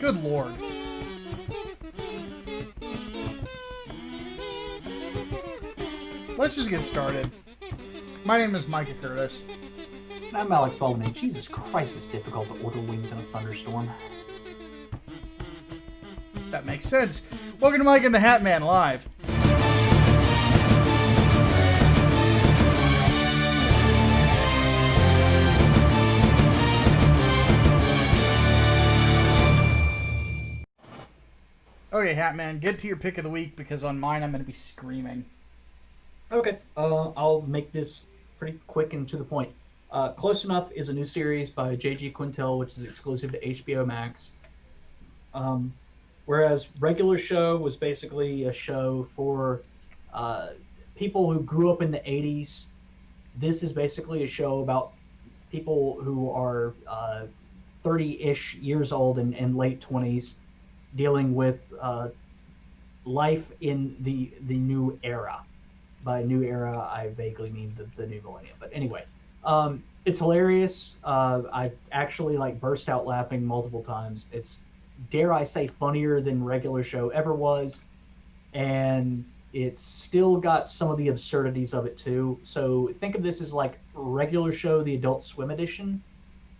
Good lord. Let's just get started. My name is Micah Curtis. I'm Alex Baldwin. Jesus Christ, it's difficult to order wings in a thunderstorm. That makes sense. Welcome to Micah and The Hatman live. Okay, Hatman, get to your pick of the week because on mine I'm going to be screaming. Okay, I'll make this pretty quick and to the point. Close Enough is a new series by J.G. Quintel, which is exclusive to HBO Max. Whereas Regular Show was basically a show for people who grew up in the 80s, this is basically a show about people who are 30-ish years old and late 20s dealing with life in the new era. By new era, I vaguely mean the new millennium. But anyway, it's hilarious. I actually burst out laughing multiple times. It's, dare I say, funnier than Regular Show ever was, and it's still got some of the absurdities of it too. So think of this as like Regular Show, the Adult Swim edition.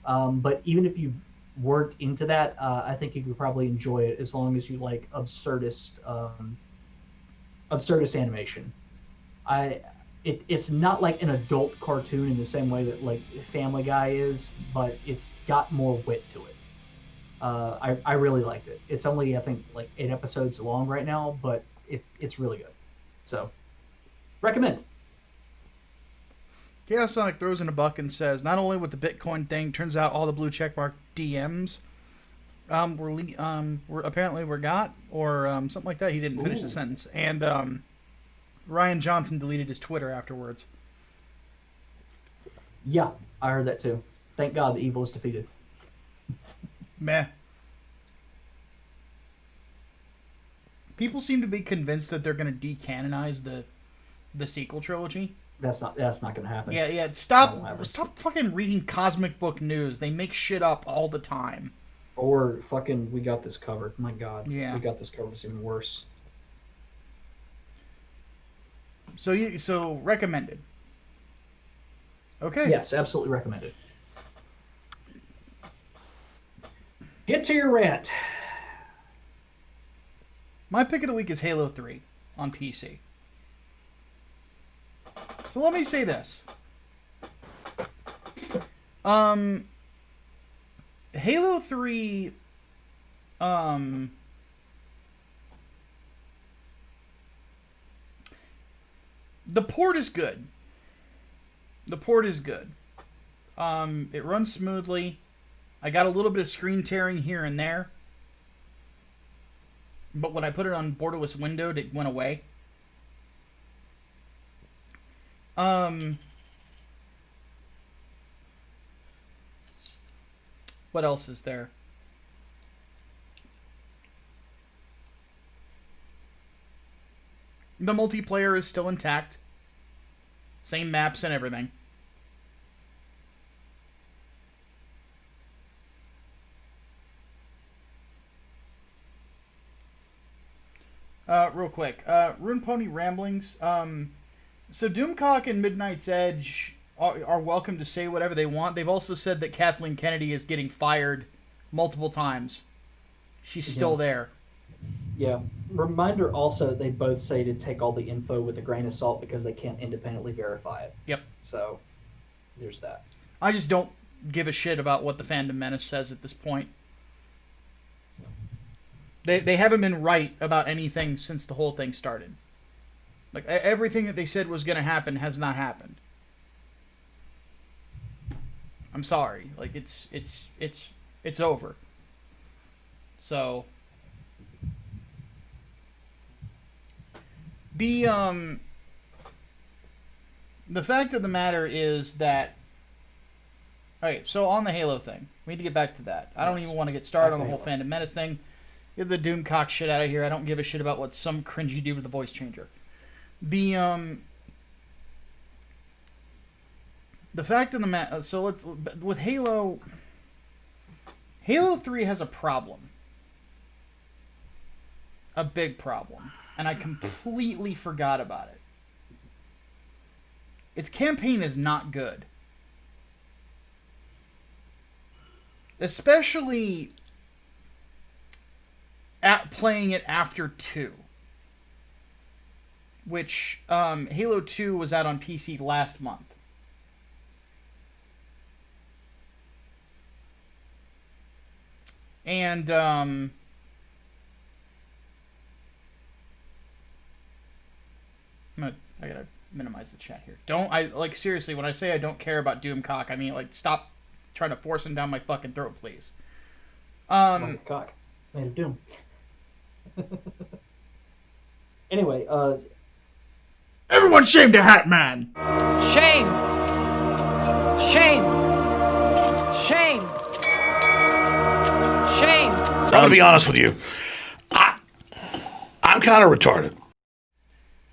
But even if you weren't into that, I think you could probably enjoy it as long as you like absurdist animation. It's not like an adult cartoon in the same way that like Family Guy is, but it's got more wit to it. I really liked it. It's only, I think, like 8 episodes long right now, but it's really good. So, recommend. Chaos Sonic throws in a buck and says, not only with the Bitcoin thing, turns out all the blue checkmark DMs were apparently were got, or something like that. He didn't finish the sentence. And Ryan Johnson deleted his Twitter afterwards. Yeah, I heard that too. Thank God the evil is defeated. Meh. People seem to be convinced that they're going to decanonize the sequel trilogy. That's not going to happen. Yeah. Stop fucking reading Cosmic Book News. They make shit up all the time. Or fucking, we got this covered. My God. Yeah. We got this covered. It's even worse. So recommended. Okay. Yes, absolutely recommended. Get to your rant. My pick of the week is Halo 3 on PC. So let me say this. Halo 3 the port is good. It runs smoothly. I got a little bit of screen tearing here and there. But when I put it on borderless windowed, it went away. What else is there? The multiplayer is still intact. Same maps and everything. Real quick. Rune Pony Ramblings. So Doomcock and Midnight's Edge are welcome to say whatever they want. They've also said that Kathleen Kennedy is getting fired multiple times. She's still there. Yeah. Reminder also, they both say to take all the info with a grain of salt because they can't independently verify it. Yep. So, there's that. I just don't give a shit about what the Fandom Menace says at this point. They haven't been right about anything since the whole thing started. Like, everything that they said was going to happen has not happened. I'm sorry. Like, it's over. So the fact of the matter is that, okay, so on the Halo thing, we need to get back to that. I don't even want to get started on the whole Phantom Menace thing. Get the Doomcock shit out of here. I don't give a shit about what some cringy dude with a voice changer. The fact of the matter, so let's, with Halo 3 has a problem. a big problem, and I completely forgot about it. Its campaign is not good. Especially at playing it after 2. Which, Halo 2 was out on PC last month. And, I gotta minimize the chat here. Seriously, when I say I don't care about Doomcock, I mean, stop trying to force him down my fucking throat, please. Cock. Made of Doom. Anyway, everyone shame the Hatman! Shame! Shame! Shame! Shame! I'm gonna be honest with you. I'm kind of retarded.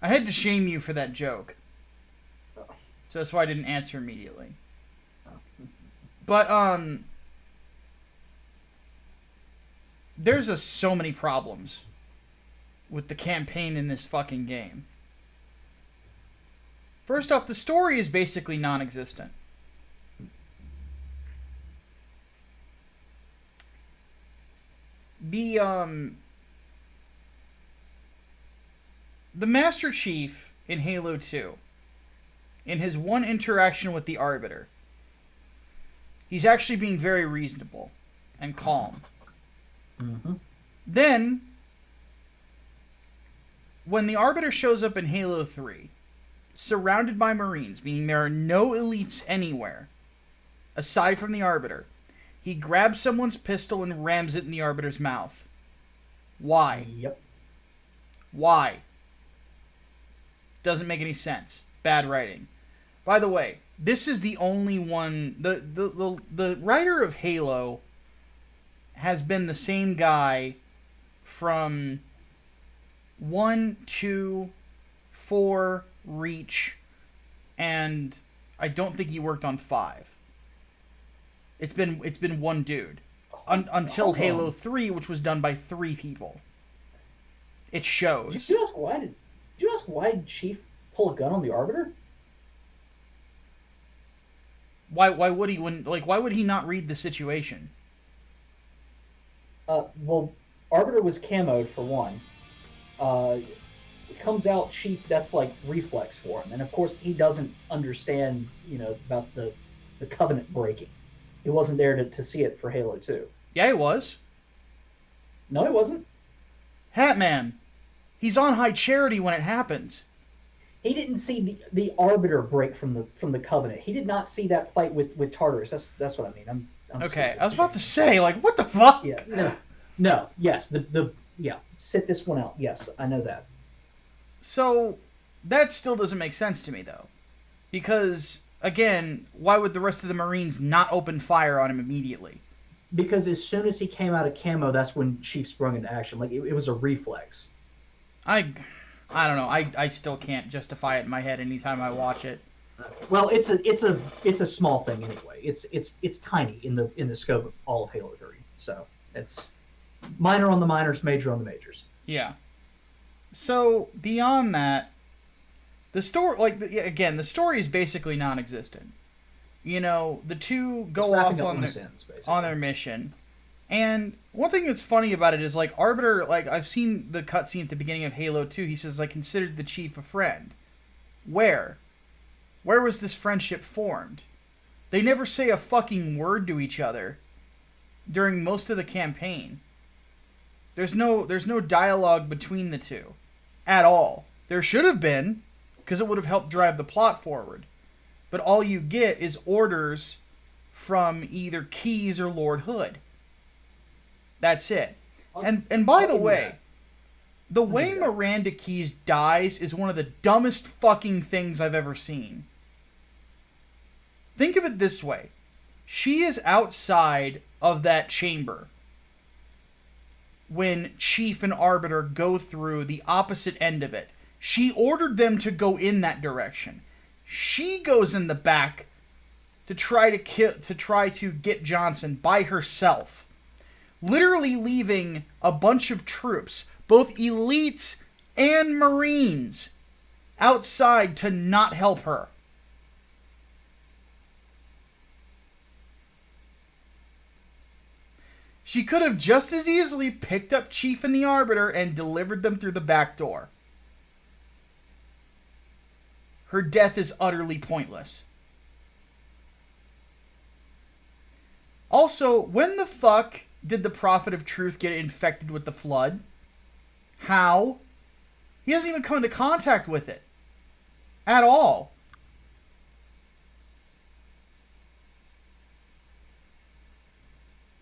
I had to shame you for that joke. So that's why I didn't answer immediately. But, there's so many problems with the campaign in this fucking game. First off, the story is basically non-existent. The Master Chief in Halo 2, in his one interaction with the Arbiter, he's actually being very reasonable and calm. mm-hmm. Then, when the Arbiter shows up in Halo 3, surrounded by Marines, meaning there are no elites anywhere, aside from the Arbiter, he grabs someone's pistol and rams it in the Arbiter's mouth. Why? Yep. Why? Doesn't make any sense. Bad writing. By the way, this is the only one... The writer of Halo has been the same guy from 1, 2, 4, Reach, and I don't think he worked on 5. It's been one dude. Until Halo 3, which was done by 3 people. It shows. Did you ask why did Chief pull a gun on the Arbiter? Why would he why would he not read the situation? Well, Arbiter was camoed for one. It comes out Chief, that's like reflex for him, and of course he doesn't understand, about the covenant breaking. He wasn't there to see it for Halo 2. Yeah, he was. No, he wasn't. Hatman. He's on High Charity when it happens. He didn't see the Arbiter break from the Covenant. He did not see that fight with Tartarus. That's what I mean. I'm okay. stupid. I was about to say, what the fuck? Yeah. No. Yes. Sit this one out. Yes, I know that. So that still doesn't make sense to me, though, because again, why would the rest of the Marines not open fire on him immediately? Because as soon as he came out of camo, that's when Chief sprung into action. Like it was a reflex. I don't know. I still can't justify it in my head anytime I watch it. Well, it's a small thing anyway. It's tiny in the scope of all of Halo 3. So it's minor on the minors, major on the majors. Yeah. So beyond that, the story, the story is basically non-existent. The two go off on their mission. And one thing that's funny about it is, Arbiter, I've seen the cutscene at the beginning of Halo 2. He says, I considered the Chief a friend. Where? Where was this friendship formed? They never say a fucking word to each other during most of the campaign. There's no dialogue between the two. At all. There should have been, because it would have helped drive the plot forward. But all you get is orders from either Keyes or Lord Hood. That's it. And by the way, the way Miranda Keyes dies is one of the dumbest fucking things I've ever seen. Think of it this way. She is outside of that chamber when Chief and Arbiter go through the opposite end of it. She ordered them to go in that direction. She goes in the back to try to get Johnson by herself. Literally leaving a bunch of troops both elites and Marines outside to not help her. She could have just as easily picked up Chief and the Arbiter and delivered them through the back door. Her death is utterly pointless. Also, when the fuck did the Prophet of Truth get infected with the Flood? How? He hasn't even come into contact with it. At all.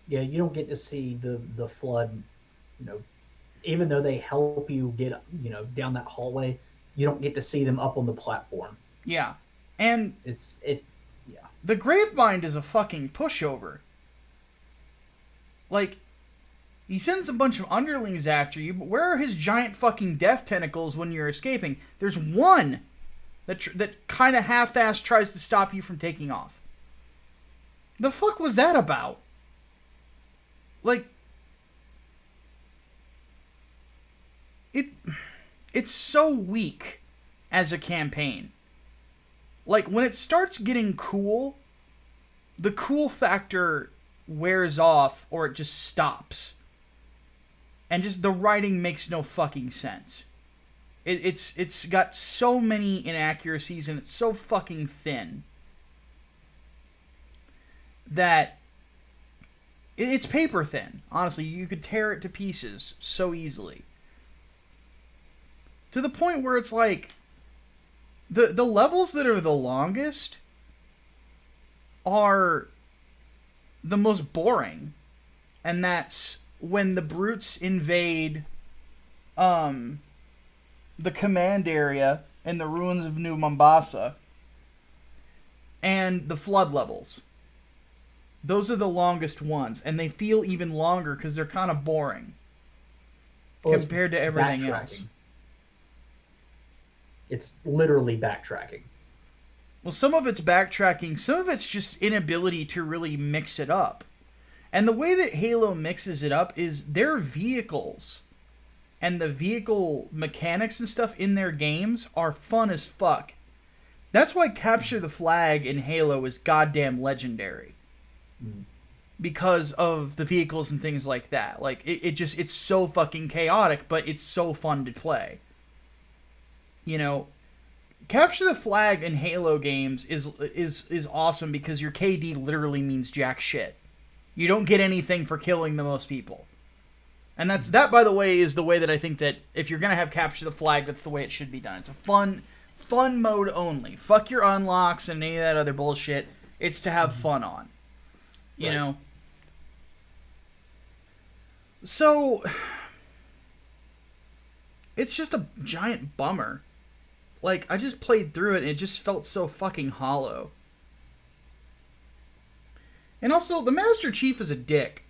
Yeah, you don't get to see the Flood, even though they help you get, down that hallway, you don't get to see them up on the platform. Yeah. And Yeah. the Gravemind is a fucking pushover. Like, he sends a bunch of underlings after you, but where are his giant fucking death tentacles when you're escaping? There's one that kind of half-assed tries to stop you from taking off. The fuck was that about? Like, it's so weak as a campaign. Like, when it starts getting cool, the cool factor wears off or it just stops. And just the writing makes no fucking sense. It's got so many inaccuracies and it's so fucking thin that it's paper thin. Honestly, you could tear it to pieces so easily. To the point where it's like the levels that are the longest are the most boring. And that's when the brutes invade the command area in the ruins of New Mombasa and the Flood levels. Those are the longest ones, and they feel even longer because they're kind of boring compared to everything else. It's literally backtracking. Well, some of it's backtracking, some of it's just inability to really mix it up. And the way that Halo mixes it up is their vehicles and the vehicle mechanics and stuff in their games are fun as fuck. That's why Capture the Flag in Halo is goddamn legendary. Because of the vehicles and things like that. Like, it's so fucking chaotic, but it's so fun to play. You know, Capture the Flag in Halo games is awesome because your KD literally means jack shit. You don't get anything for killing the most people. And that, by the way, is the way that I think that if you're going to have Capture the Flag, that's the way it should be done. It's a fun mode only. Fuck your unlocks and any of that other bullshit. It's to have fun on. You know? So, it's just a giant bummer. Like, I just played through it and it just felt so fucking hollow. And also, the Master Chief is a dick.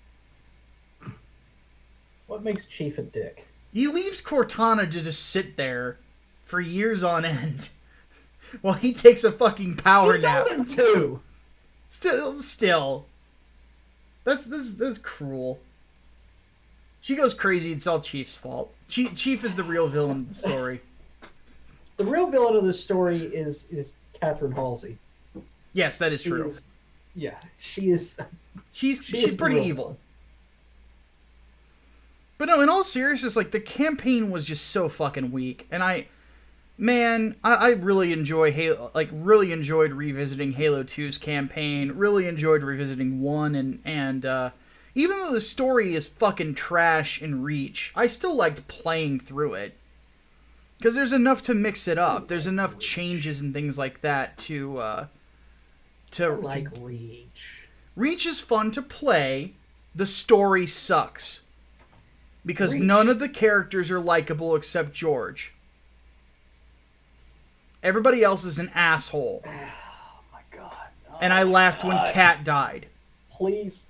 What makes Chief a dick? He leaves Cortana to just sit there for years on end while he takes a fucking power nap. He told him to! Still. That's cruel. She goes crazy, it's all Chief's fault. Chief is the real villain of the story. The real villain of the story is Catherine Halsey. Yes, that is true. She is She's pretty evil. But no, in all seriousness, like, the campaign was just so fucking weak. And I really enjoy Halo, like, really enjoyed revisiting Halo 2's campaign, really enjoyed revisiting 1, and even though the story is fucking trash in Reach, I still liked playing through it. Because there's enough to mix it up. There's enough changes and things like that to Reach. Reach is fun to play. The story sucks. Because none of the characters are likable except George. Everybody else is an asshole. Oh my god. And I laughed when Kat died. Please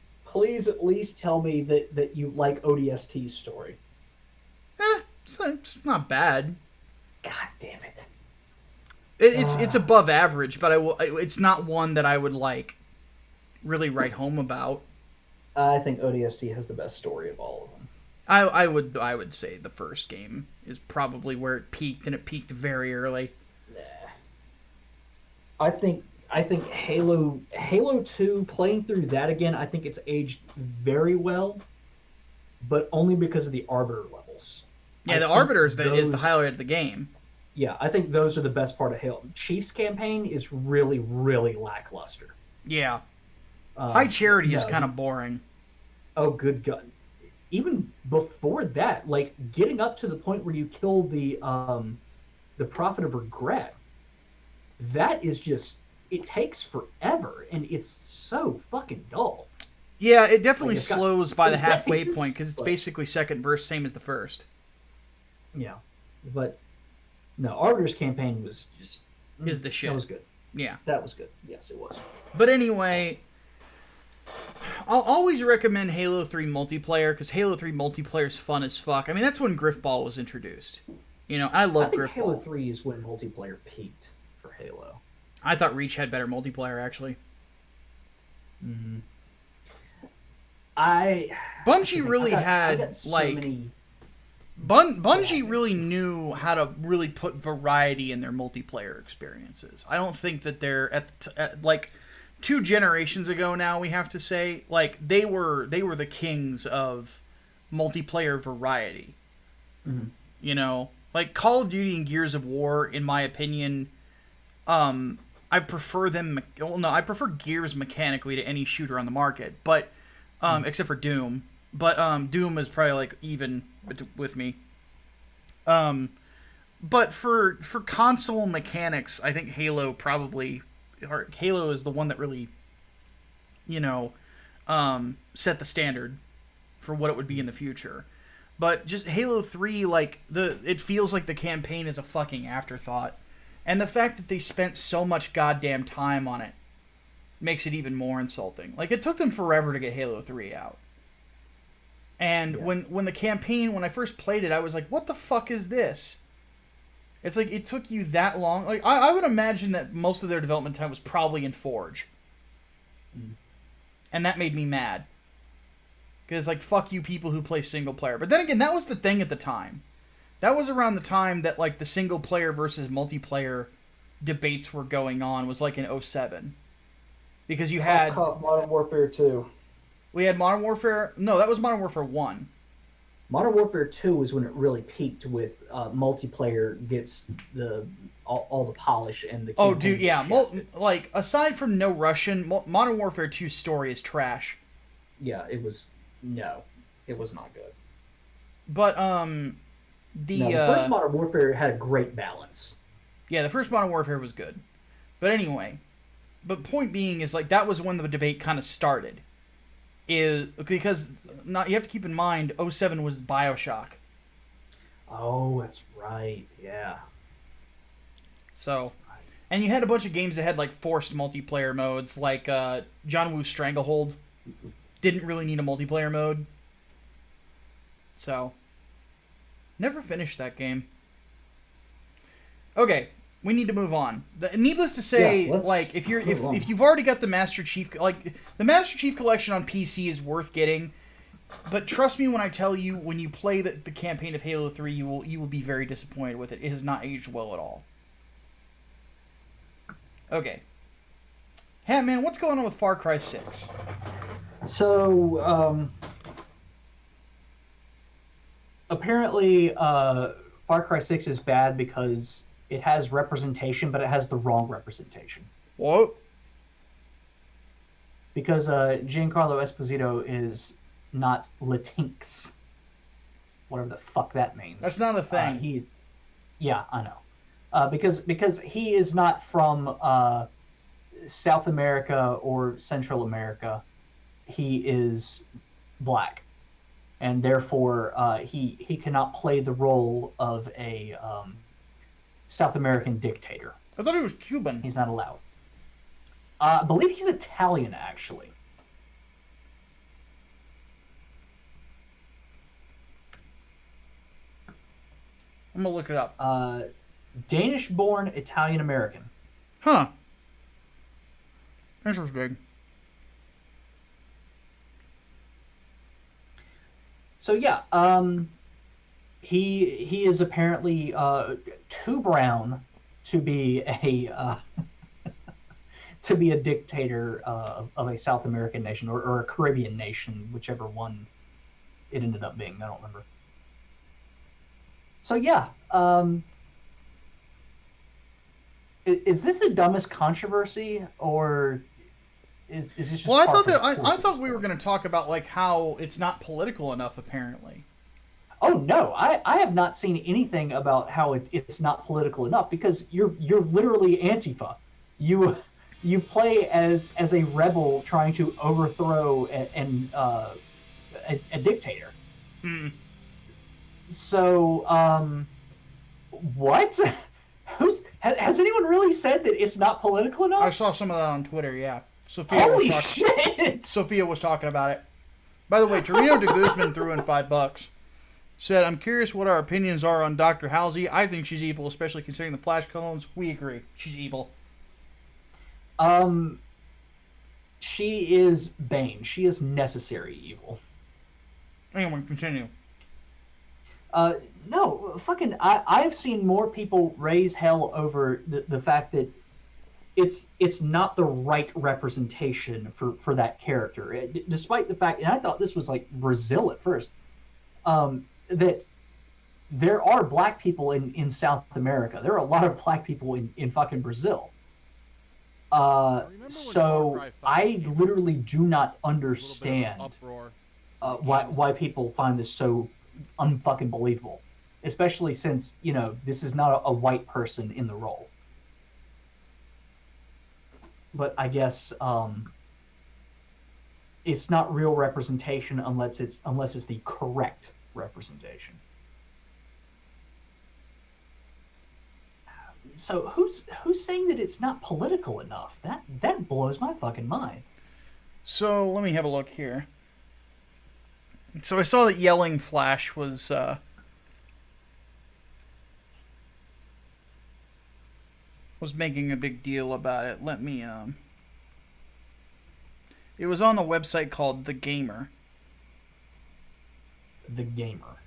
at least tell me that you like ODST's story. It's not bad. God damn it. It's above average, but it's not one that I would like really write home about. I think ODST has the best story of all of them. I would say the first game is probably where it peaked, and it peaked very early. I think Halo 2, playing through that again, I think it's aged very well, but only because of the Arbiter levels. Yeah, the Arbiter is the highlight of the game. Yeah, I think those are the best part of Halo. Chief's campaign is really, really lackluster. Yeah. High Charity is kind of boring. Oh, good God. Even before that, like, getting up to the point where you kill the Prophet of Regret, that is just, it takes forever, and it's so fucking dull. Yeah, it definitely Like, slows by the halfway phases, point, because it's but- basically second verse, same as the first. Yeah, but no, Arbiter's campaign was just Is the shit. That was good. Yeah. That was good. Yes, it was. But anyway, I'll always recommend Halo 3 multiplayer, because Halo 3 multiplayer is fun as fuck. I mean, that's when Griffball was introduced. You know, I love I think Griffball. Halo 3 is when multiplayer peaked for Halo. I thought Reach had better multiplayer, actually. Mm-hmm. Bungie really I had, got so like... many... Bungie really knew how to really put variety in their multiplayer experiences. I don't think that they're at like 2 generations ago now, we have to say, like they were the kings of multiplayer variety. Mm-hmm. You know, like Call of Duty and Gears of War, in my opinion, I prefer them. Well, no, I prefer Gears mechanically to any shooter on the market, but except for Doom. But Doom is probably like even with me. But for console mechanics, I think Halo is the one that really, you know, set the standard for what it would be in the future. But just Halo 3, like it feels like the campaign is a fucking afterthought. And the fact that they spent so much goddamn time on it makes it even more insulting. Like, it took them forever to get Halo 3 out. And when the campaign, when I first played it, I was like, what the fuck is this? It's like, it took you that long. Like, I would imagine that most of their development time was probably in Forge. And that made me mad. Because, like, fuck you people who play single player. But then again, that was the thing at the time. That was around the time that, like, the single player versus multiplayer debates were going on, was like in 2007. Because you had... Modern Warfare 2. We had Modern Warfare... No, that was Modern Warfare 1. Modern Warfare 2 was when it really peaked with multiplayer gets all the polish and the... Oh, dude, yeah. Like, aside from No Russian, Modern Warfare 2's story is trash. Yeah, it was... No, it was not good. But, the first Modern Warfare had a great balance. Yeah, the first Modern Warfare was good. But anyway... But point being is, like, that was when the debate kind of started. Because you have to keep in mind, 2007 was BioShock. Oh, that's right. Yeah. So, and you had a bunch of games that had, like, forced multiplayer modes, like John Woo's Stranglehold didn't really need a multiplayer mode. So, never finished that game. Okay. We need to move on. Needless to say, like, if you've already got the Master Chief, like, the Master Chief Collection on PC is worth getting, but trust me when I tell you, when you play the campaign of Halo 3, you will be very disappointed with it. It has not aged well at all. Okay. Hatman, what's going on with Far Cry 6? So, apparently, Far Cry 6 is bad because it has representation, but it has the wrong representation. What? Because Giancarlo Esposito is not Latinx. Whatever the fuck that means. That's not a thing. Yeah, I know. Because he is not from South America or Central America. He is black. And therefore, he cannot play the role of a... South American dictator. I thought he was Cuban. He's not allowed. I believe he's Italian, actually. I'm gonna look it up. Danish-born Italian-American. Huh. Interesting. So yeah, he is apparently too brown to be a to be a dictator of a South American nation or a Caribbean nation, whichever one it ended up being. I don't remember. So yeah, is this the dumbest controversy, or is this just? Well, I par thought for that the course I at thought this we were point? going to talk about like how it's not political enough. Apparently, Oh no, I have not seen anything about how it's not political enough, because you're literally Antifa. You you play as a rebel trying to overthrow a dictator. hmm. So what? Has anyone really said that it's not political I enough? saw some of that on Twitter. Yeah, Holy shit! Sophia was talking about it. By the way, Torino de Guzman threw in $5. Said, "I'm curious what our opinions are on Dr. Halsey. I think she's evil, especially considering the Flash clones. We agree, she's evil." Um, she is Bane. She is necessary evil. Anyway, continue. Uh, no, fucking. I've seen more people raise hell over the fact that it's not the right representation for that character, despite the fact, and I thought this was like Brazil at first, that there are black people in South America. There are a lot of black people in fucking Brazil. So I literally do not understand why people find this so unfucking believable, especially since this is not a white person in the role. But I guess it's not real representation unless it's the correct representation. So who's saying that it's not political enough? That blows my fucking mind. So let me have a look here. So I saw that yelling Flash was making a big deal about it. Let me It was on a website called The Gamer. The Gamer.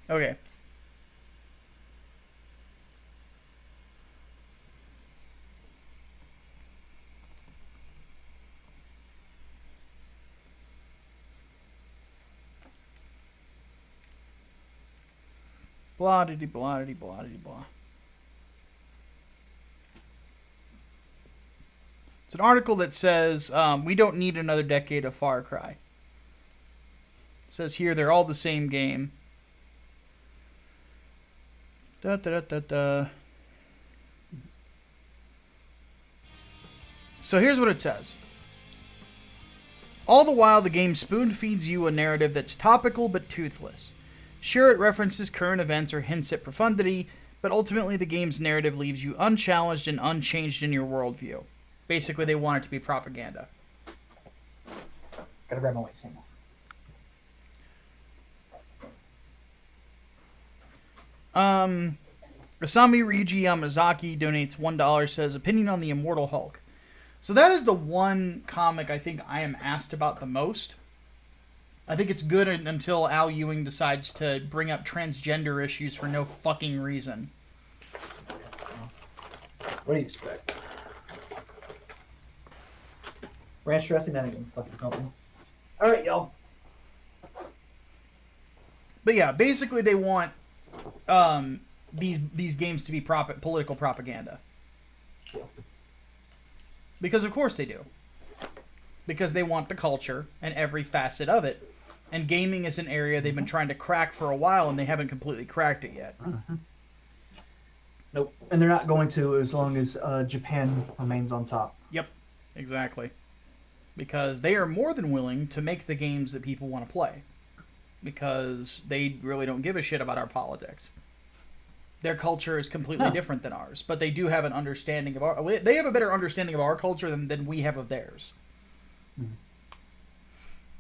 Okay. Blah diddy blah diddy blah diddy blah. It's an article that says we don't need another decade of Far Cry. It says here they're all the same game. Da, da, da, da, da. So here's what it says. All the while, the game spoon feeds you a narrative that's topical but toothless. Sure, it references current events or hints at profundity, but ultimately the game's narrative leaves you unchallenged and unchanged in your worldview. Basically, they want it to be propaganda. Gotta grab my weights. Asami Ryuji Yamazaki donates $1, says, opinion on the Immortal Hulk. So that is the one comic I think I am asked about the most. I think it's good until Al Ewing decides to bring up transgender issues for no fucking reason. What do you expect? Ranch dressing, that ain't gonna fucking help me. Alright, y'all. But yeah, basically they want these games to be political propaganda. Because of course they do. Because they want the culture and every facet of it. And gaming is an area they've been trying to crack for a while, and they haven't completely cracked it yet. Nope. And they're not going to, as long as Japan remains on top. Yep, exactly. Because they are more than willing to make the games that people want to play. Because they really don't give a shit about our politics. Their culture is completely different than ours, but they do have an understanding of they have a better understanding of our culture than we have of theirs. Mm-hmm.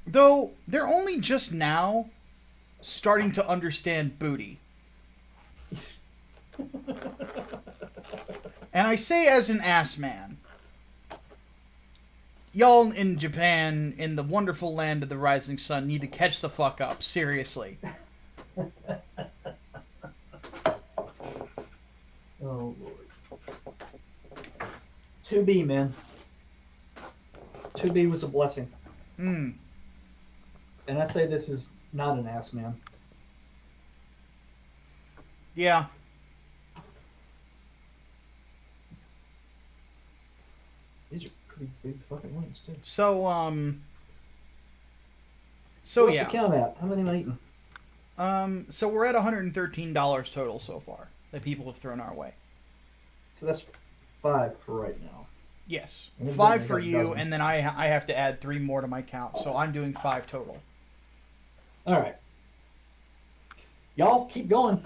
Though they're only just now starting to understand booty. And I say as an ass man. y'all in Japan, in the wonderful land of the rising sun, need to catch the fuck up. Seriously. Oh, Lord. 2B, man. 2B was a blessing. Mm. And I say this is not an ass, man. Yeah. These are pretty big fucking ones, too. So, What's yeah. the count at? How many am I eating? So we're at $113 total so far that people have thrown our way. So that's 5 for right now. Yes. And then 5 I for got you, dozens. and then I have to add 3 more to my count, so I'm doing 5 total. All right. Y'all keep going.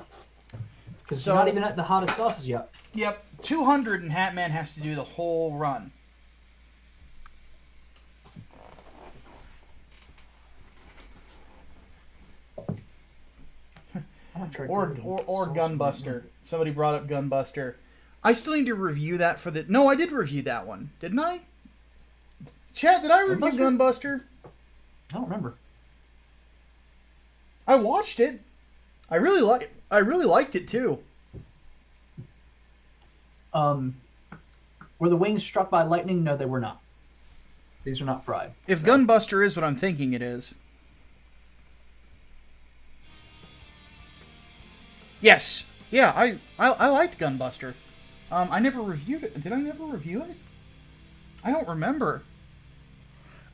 Because So- you're not even at the hottest sauces yet. Yep. 200 and Hatman has to do the whole run. I'm gonna try Or getting or sauce Gunbuster. Somebody brought up Gunbuster. I still need to review that for the... No, I did review that one. Didn't I? Chat, did I review Gunbuster? I don't remember. I watched it. I really liked it too. Were the wings struck by lightning? No, they were not. These are not fried. If So- Gunbuster is what I'm thinking it is. Yes. Yeah, I liked Gunbuster. I never reviewed it. Did I never review it? I don't remember.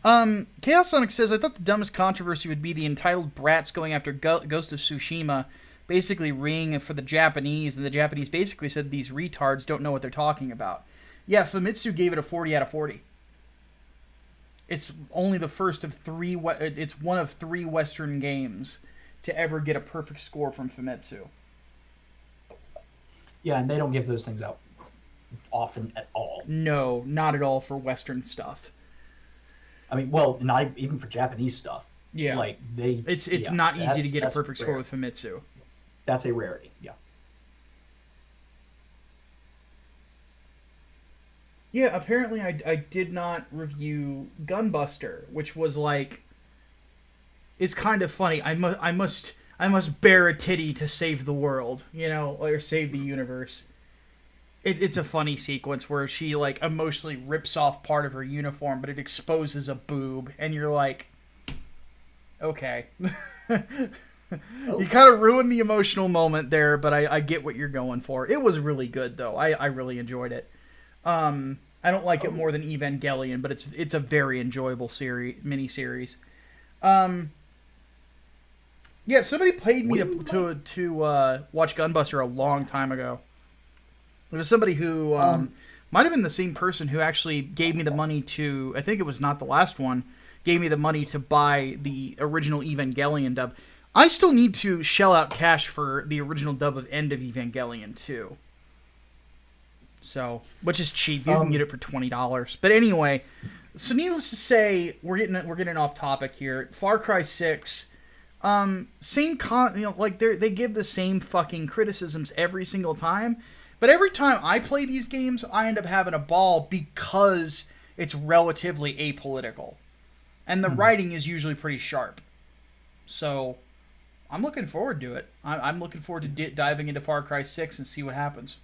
Chaos Sonic says, I thought the dumbest controversy would be the entitled brats going after Ghost of Tsushima, basically ringing for the Japanese, and the Japanese basically said these retards don't know what they're talking about. Yeah, Famitsu gave it a 40 out of 40. It's only the first of 3... It's one of 3 Western games to ever get a perfect score from Famitsu. Yeah, and they don't give those things out often at all. No, not at all for Western stuff. I mean, well, not even for Japanese stuff. Yeah. Like, they... It's yeah, not easy to that's- get a that's perfect score rare. with Famitsu. That's a rarity, yeah. Yeah, apparently I did not review Gunbuster, which was like... It's kind of funny. I must bear a titty to save the world, you know, or save the universe. It's a funny sequence where she, like, emotionally rips off part of her uniform, but it exposes a boob, and you're like, okay. You kind of ruined the emotional moment there, but I get what you're going for. It was really good, though. I really enjoyed it. I don't like it more than Evangelion, but it's a very enjoyable mini-series. Yeah, somebody paid me to watch Gunbuster a long time ago. There was somebody who might have been the same person who actually gave me the money to... I think it was not the last one. Gave me the money to buy the original Evangelion dub. I still need to shell out cash for the original dub of End of Evangelion too. So, which is cheap. You can get it for $20. But anyway, so needless to say, we're getting off topic here. Far Cry 6, same like they give the same fucking criticisms every single time. But every time I play these games, I end up having a ball because it's relatively apolitical. And the writing is usually pretty sharp. So, I'm looking forward to it. I'm looking forward to diving into Far Cry 6 and see what happens.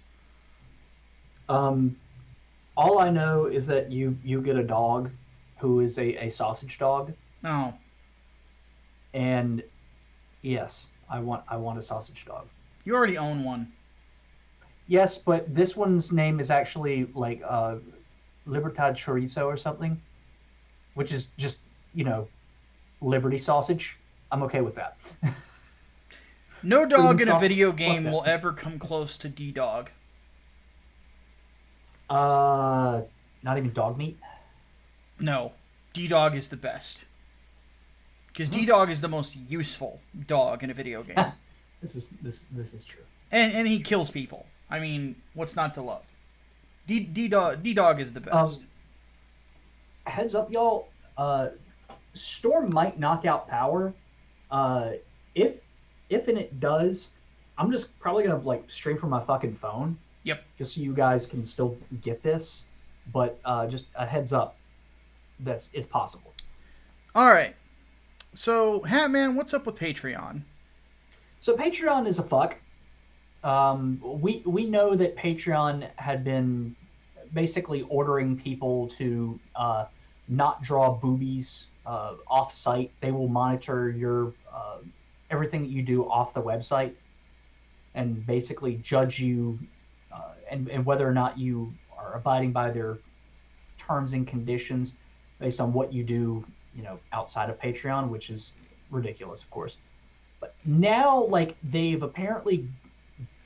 All I know is that you get a dog who is a sausage dog. Oh. And yes, I want a sausage dog. You already own one. Yes, but this one's name is actually like Libertad Chorizo or something, which is just, Liberty sausage. I'm okay with that. No dog in a Freedom video Fuck game that. will ever come close to D-Dog. Not even dog meat. No. D-Dog is the best. Because D-Dog is the most useful dog in a video game. This is true. And he kills people. I mean, what's not to love? D-Dog is the best. Heads up, y'all. Storm might knock out power. If and it does, I'm just probably gonna stream from my fucking phone. Yep. Just so you guys can still get this. But just a heads up. it's possible. All right. So, Hatman, what's up with Patreon? So Patreon is a fuck. We know that Patreon had been basically ordering people to not draw boobies off site. They will monitor your everything that you do off the website and basically judge you and whether or not you are abiding by their terms and conditions based on what you do, outside of Patreon, which is ridiculous, of course. But now, like, they've apparently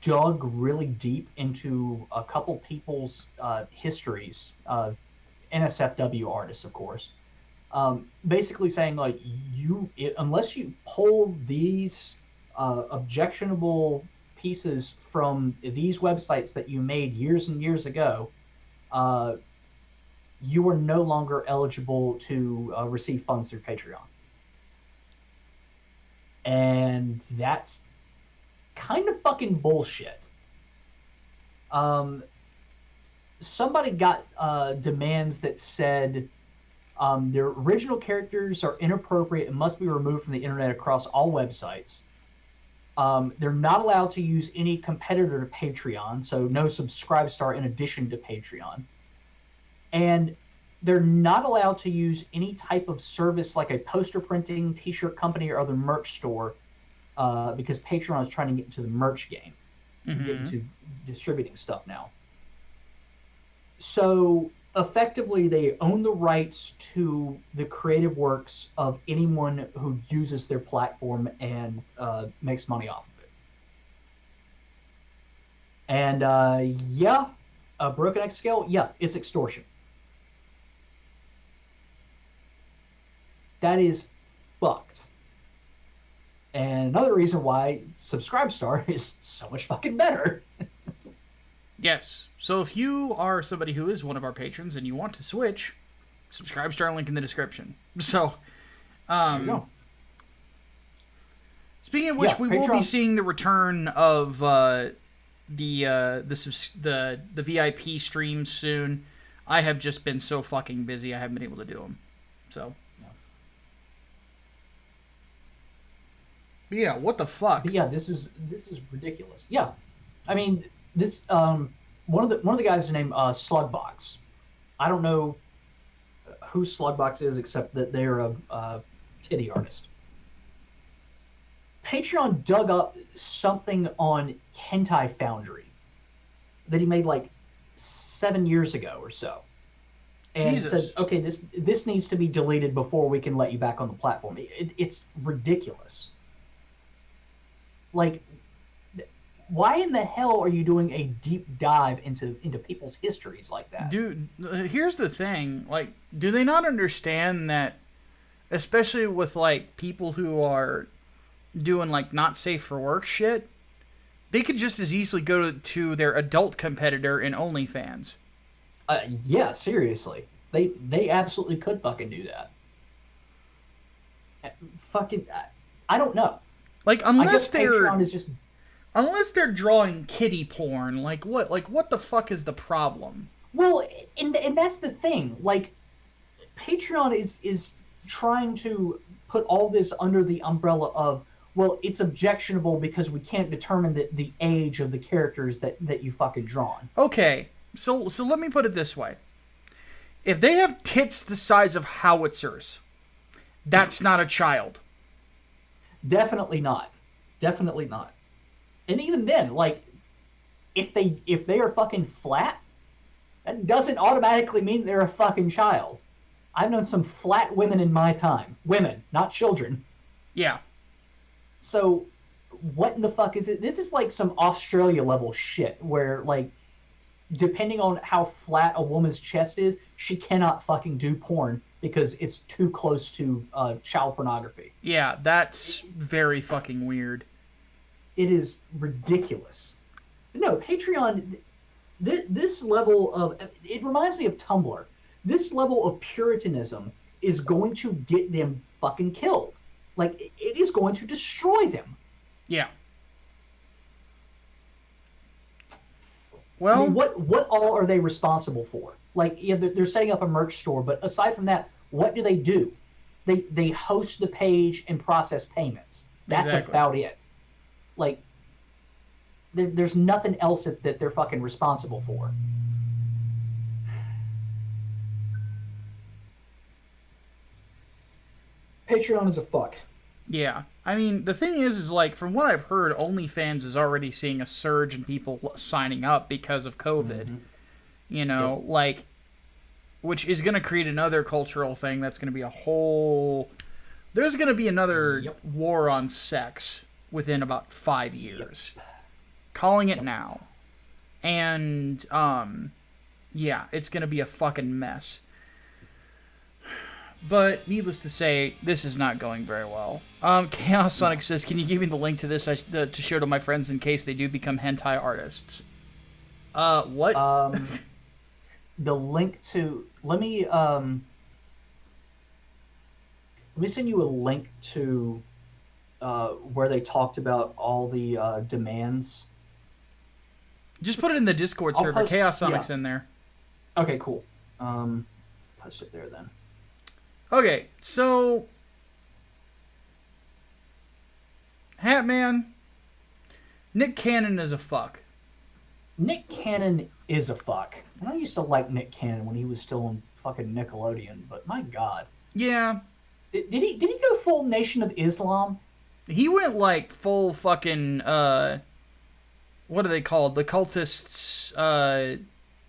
dug really deep into a couple people's histories, NSFW artists, of course, basically saying, like, unless you pull these objectionable pieces from these websites that you made years and years ago, you are no longer eligible to receive funds through Patreon. And that's kind of fucking bullshit. Somebody got demands that said their original characters are inappropriate and must be removed from the internet across all websites. They're not allowed to use any competitor to Patreon, so no Subscribestar in addition to Patreon. And they're not allowed to use any type of service like a poster printing, t-shirt company, or other merch store, because Patreon is trying to get into the merch game, get into distributing stuff now. So effectively, they own the rights to the creative works of anyone who uses their platform and makes money off of it. And a broken X scale, it's extortion. That is fucked. And another reason why Subscribestar is so much fucking better. Yes. So if you are somebody who is one of our patrons and you want to switch, Subscribestar link in the description. So, There you go. Speaking of which, we will be Patreon. seeing the return of the VIP streams soon. I have just been so fucking busy, I haven't been able to do them. So. But yeah, what the fuck? But yeah, this is ridiculous. Yeah, I mean, this one of the guys is named Slugbox. I don't know who Slugbox is, except that they're a titty artist. Patreon dug up something on Hentai Foundry that he made like 7 years ago or so, and Jesus. said, "Okay, this needs to be deleted before we can let you back on the platform." It's ridiculous. Like, why in the hell are you doing a deep dive into people's histories like that? Dude, here's the thing. Like, do they not understand that, especially with, like, people who are doing, like, not safe for work shit, they could just as easily go to their adult competitor in OnlyFans. Yeah, seriously. They absolutely could fucking do that. Fucking, I don't know. Like, I unless guess Patreon is just... Unless they're drawing kitty porn, like what the fuck is the problem? Well, and that's the thing. Like, Patreon is trying to put all this under the umbrella of, well, it's objectionable because we can't determine the age of the characters that you fucking drawn. Okay, so let me put it this way. If they have tits the size of howitzers, that's not a child. Definitely not. Definitely not. And even then, like, if they are fucking flat, that doesn't automatically mean they're a fucking child. I've known some flat women in my time. Women, not children. Yeah. So, what in the fuck is it? This is like some Australia level shit where, like, depending on how flat a woman's chest is, she cannot fucking do porn because it's too close to child pornography. Yeah, that's very fucking weird. It is ridiculous. No, Patreon, this level of... It reminds me of Tumblr. This level of puritanism is going to get them fucking killed. Like, it is going to destroy them. Yeah. Well, I mean, what all are they responsible for? Like, yeah, they're setting up a merch store, but aside from that, what do? They host the page and process payments. That's Exactly. about it. Like, there's nothing else that they're fucking responsible for. Patreon is a fuck. Yeah. I mean, the thing is like, from what I've heard, OnlyFans is already seeing a surge in people signing up because of COVID. Mm-hmm. You know, like, which is going to create another cultural thing that's going to be a whole... There's going to be another war on sex within about 5 years. Calling it now. And, yeah, it's going to be a fucking mess. But, needless to say, this is not going very well. Chaos Sonic says, can you give me the link to this to show to my friends in case they do become hentai artists? What? The link to... Let me send you a link to where they talked about all the demands. Just put it in the Discord server. Chaos Sonic's in there. Okay, cool. Post it there then. Okay, so... Hatman, Nick Cannon is a fuck. Nick Cannon is a fuck. And I used to like Nick Cannon when he was still on fucking Nickelodeon, but my god. Yeah. Did he go full Nation of Islam? He went like full fucking what are they called? The cultists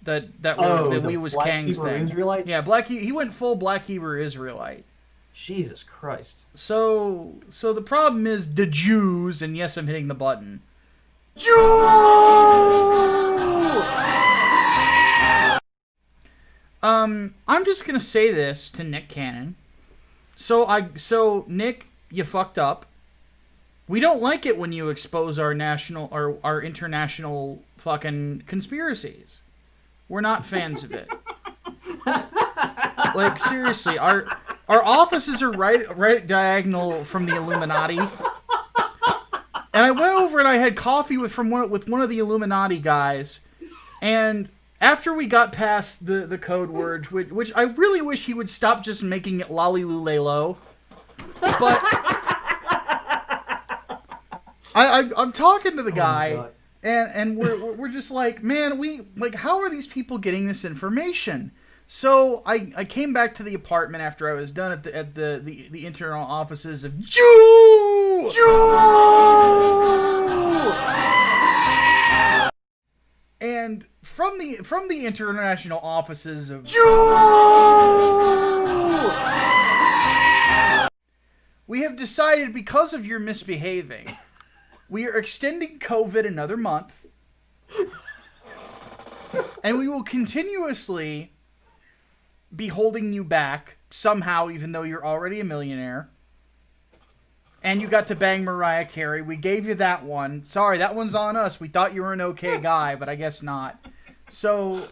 that we was Black Kang's Hebrew thing. Israelites? Yeah, he went full Black Hebrew Israelite. Jesus Christ. So the problem is the Jews, and yes, I'm hitting the button. Jew! I'm just gonna say this to Nick Cannon. So Nick, you fucked up. We don't like it when you expose our national or our international fucking conspiracies. We're not fans of it. Like, seriously, our offices are right diagonal from the Illuminati. And I went over and I had coffee with one of the Illuminati guys, and after we got past the code word, which I really wish he would stop just making it lolly lule low, but I'm talking to the guy, and we're just like, man, how are these people getting this information? So I came back to the apartment after I was done at the internal offices of Jew. And from the international offices of Jew, we have decided, because of your misbehaving, we are extending COVID another month, and we will continuously be holding you back somehow, even though you're already a millionaire. And you got to bang Mariah Carey. We gave you that one. Sorry, that one's on us. We thought you were an okay guy, but I guess not. So,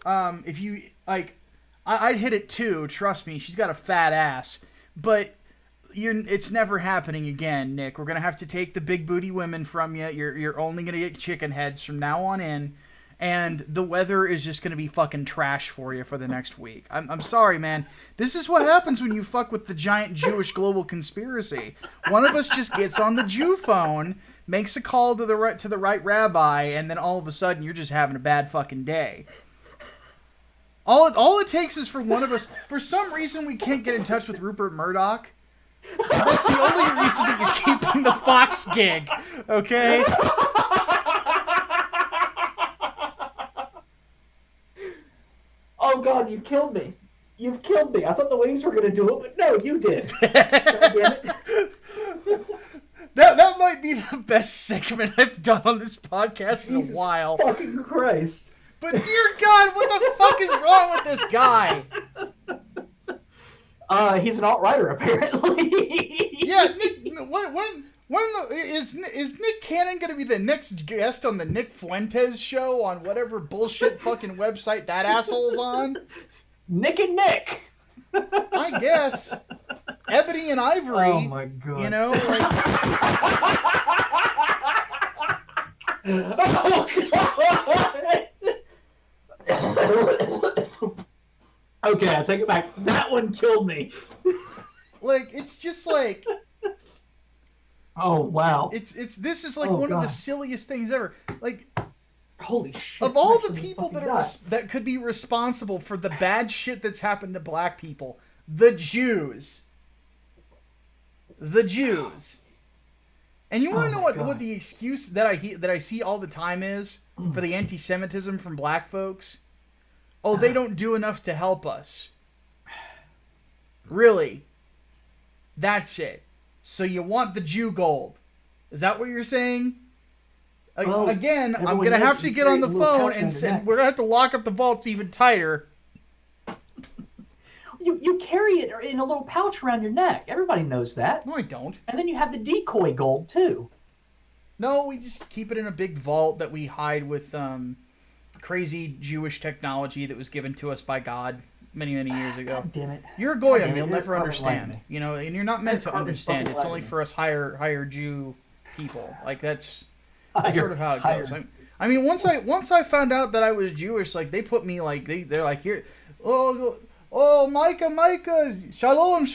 if you, like, I'd hit it too, trust me. She's got a fat ass. But it's never happening again, Nick. We're going to have to take the big booty women from you. You're only going to get chicken heads from now on in. And the weather is just going to be fucking trash for you for the next week. I'm sorry, man. This is what happens when you fuck with the giant Jewish global conspiracy. One of us just gets on the Jew phone, makes a call to the right rabbi, and then all of a sudden you're just having a bad fucking day. All it takes is for one of us. For some reason, we can't get in touch with Rupert Murdoch. So that's the only reason that you're keeping the Fox gig, okay? Oh God, you killed me. You've killed me. I thought the wings were going to do it, but no, you did. God damn it. That might be the best segment I've done on this podcast in a while. Fucking Christ. But dear God, what the fuck is wrong with this guy? He's an alt-writer, apparently. Yeah, is Nick Cannon going to be the next guest on the Nick Fuentes show on whatever bullshit fucking website that asshole's on? Nick and Nick. I guess. Ebony and Ivory. Oh my God. You know, like... Oh God. Okay, I take it back. That one killed me. Like, it's just like... Oh, wow. This is like Oh, one of the God. silliest things ever. Like, Holy shit. of all I'm the actually gonna people fucking that die. that could be responsible for the bad shit that's happened to black people, the Jews. The Jews. And you want Oh to know my what God. the excuse that I see all the time is for the anti-Semitism from black folks? Oh, they don't do enough to help us. Really? That's it. So you want the Jew gold? Is that what you're saying? Well, Again, I'm everyone gonna knows have that to you get on carry the a little phone pouch and around your neck. we're gonna have to lock up the vaults even tighter. You carry it in a little pouch around your neck. Everybody knows that. No, I don't. And then you have the decoy gold, too. No, we just keep it in a big vault that we hide with crazy Jewish technology that was given to us by God many, many years ago. God damn it. You're a God goyim, damn it, you'll you're never carbon understand. lightning. You know, and you're not meant to carbon understand. fucking It's only lightning. for us higher Jew people. Like that's Higher- sort of how it goes. higher. I mean, once I found out that I was Jewish, like they put me like they're like here, oh Micah, shalom,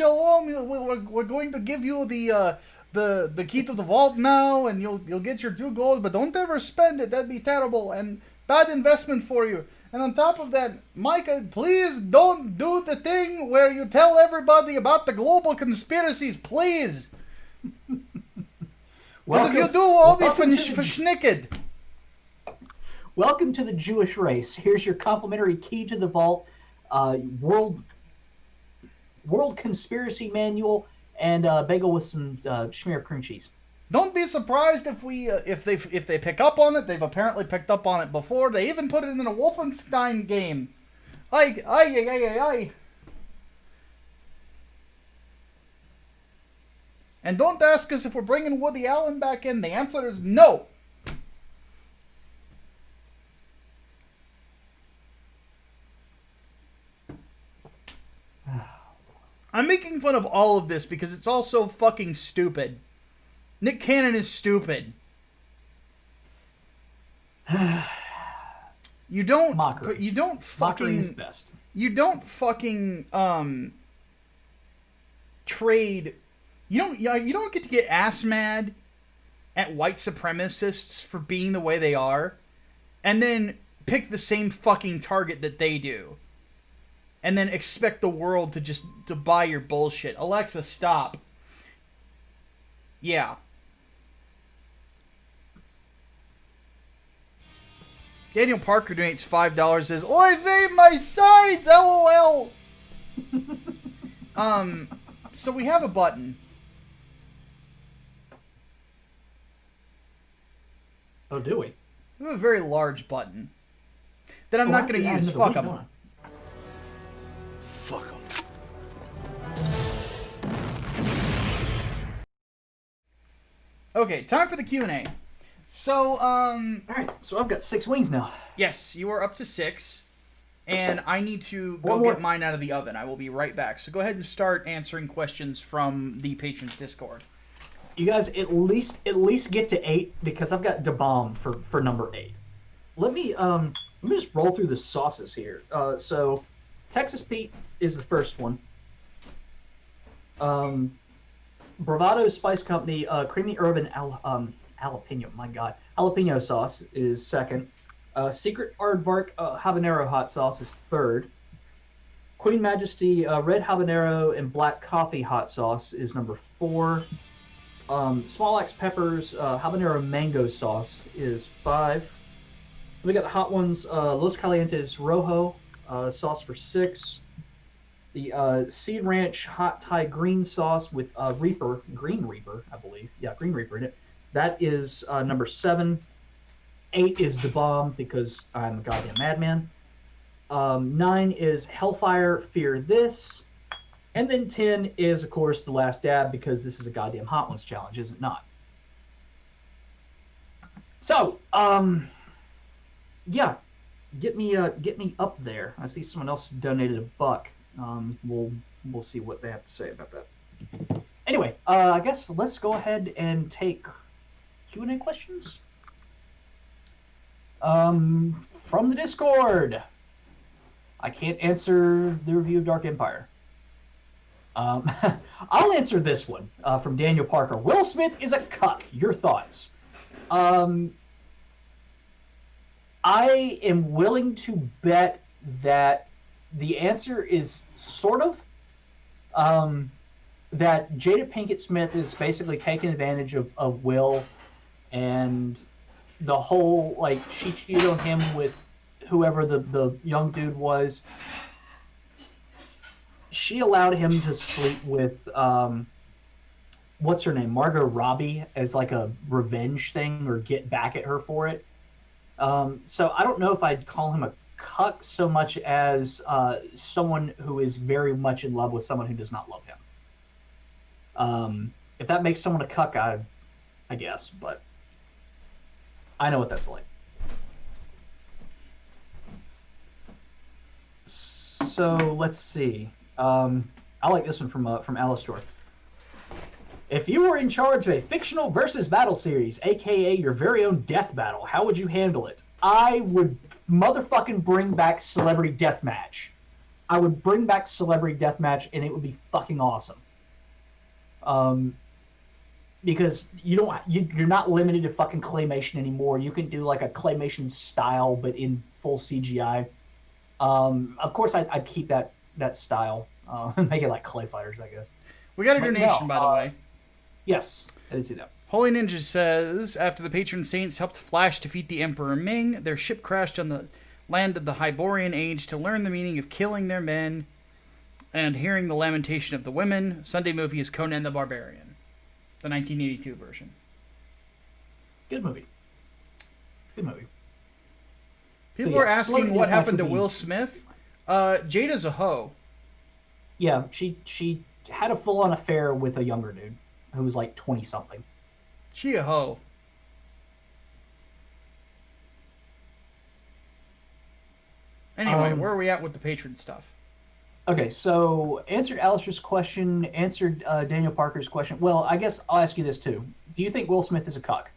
we're going to give you the key to the vault now, and you'll get your Jew gold, but don't ever spend it. That'd be terrible and bad investment for you. And on top of that, Micah, please don't do the thing where you tell everybody about the global conspiracies, please. Because if you do, I'll be verschnicked. Welcome to the Jewish race. Here's your complimentary key to the vault, world conspiracy manual, and bagel with some schmear cream cheese. Don't be surprised if they pick up on it. They've apparently picked up on it before. They even put it in a Wolfenstein game. Ay. And don't ask us if we're bringing Woody Allen back in. The answer is no. I'm making fun of all of this because it's all so fucking stupid. Nick Cannon is stupid. You don't Mockery. You don't Mockery is fucking best. you don't fucking trade. You don't get to get ass mad at white supremacists for being the way they are, and then pick the same fucking target that they do, and then expect the world to buy your bullshit. Alexa, stop. Yeah. Daniel Parker donates $5. Says, "Oy vey, my sides, LOL." So we have a button. Oh, do we? We have a very large button that I'm not going to use. Fuck them. Fuck them. Okay, time for the Q&A. So, All right, so I've got 6 wings now. yes, you are up to 6, and I need to go One more. get mine out of the oven. I will be right back. So go ahead and start answering questions from the patrons Discord. You guys at least get to 8 because I've got Da Bomb for number 8. Let me just roll through the sauces here. So Texas Pete is the first one. Bravado Spice Company creamy herb and jalapeno. My God, jalapeno sauce is second. Secret Aardvark habanero hot sauce is third. Queen Majesty red habanero and black coffee hot sauce is number 4. Small Axe Peppers habanero mango sauce is 5. We got the hot ones, Los Calientes Rojo sauce for 6. The Seed Ranch Hot Thai green sauce with Green Reaper, I believe. Yeah, Green Reaper in it. That is number 7. 8 is Da Bomb because I'm a goddamn madman. 9 is Hellfire Fear This. And then 10 is, of course, The Last Dab because this is a goddamn Hot Ones challenge, is it not? So, yeah, get me up there. I see someone else donated $1. We'll see what they have to say about that. Anyway, I guess let's go ahead and take Q&A questions. From the Discord. I can't answer the review of Dark Empire. I'll answer this one from Daniel Parker. Will Smith is a cuck. Your thoughts? I am willing to bet that the answer is sort of that Jada Pinkett Smith is basically taking advantage of Will, and the whole, like, she cheated on him with whoever the young dude was. She allowed him to sleep with what's her name, Margot Robbie, as like a revenge thing or get back at her for it. So I don't know if I'd call him a cuck so much as someone who is very much in love with someone who does not love him. If that makes someone a cuck, I guess, but I know what that's like. So let's see. I like this one from Alistair. If you were in charge of a fictional versus battle series, aka your very own death battle, how would you handle it? I would motherfucking bring back Celebrity Deathmatch. I would bring back Celebrity Deathmatch, and it would be fucking awesome. Because you're not limited to fucking claymation anymore. You can do like a claymation style, but in full CGI. Of course, I'd keep that style. Make it like Clay Fighters, I guess. We got a donation, by the way. Yes, I did see that. Holy Ninja says, after the patron saints helped Flash defeat the Emperor Ming, their ship crashed on the land of the Hyborian Age to learn the meaning of killing their men and hearing the lamentation of the women. Sunday movie is Conan the Barbarian, the 1982 version. Good movie. Good movie. People are asking what happened to Will Smith. Jada's a hoe. Yeah, she had a full-on affair with a younger dude who was like 20-something. She a hoe. Anyway, where are we at with the patron stuff? Okay, so answered Alistair's question, answered Daniel Parker's question. Well, I guess I'll ask you this too. Do you think Will Smith is a cuck?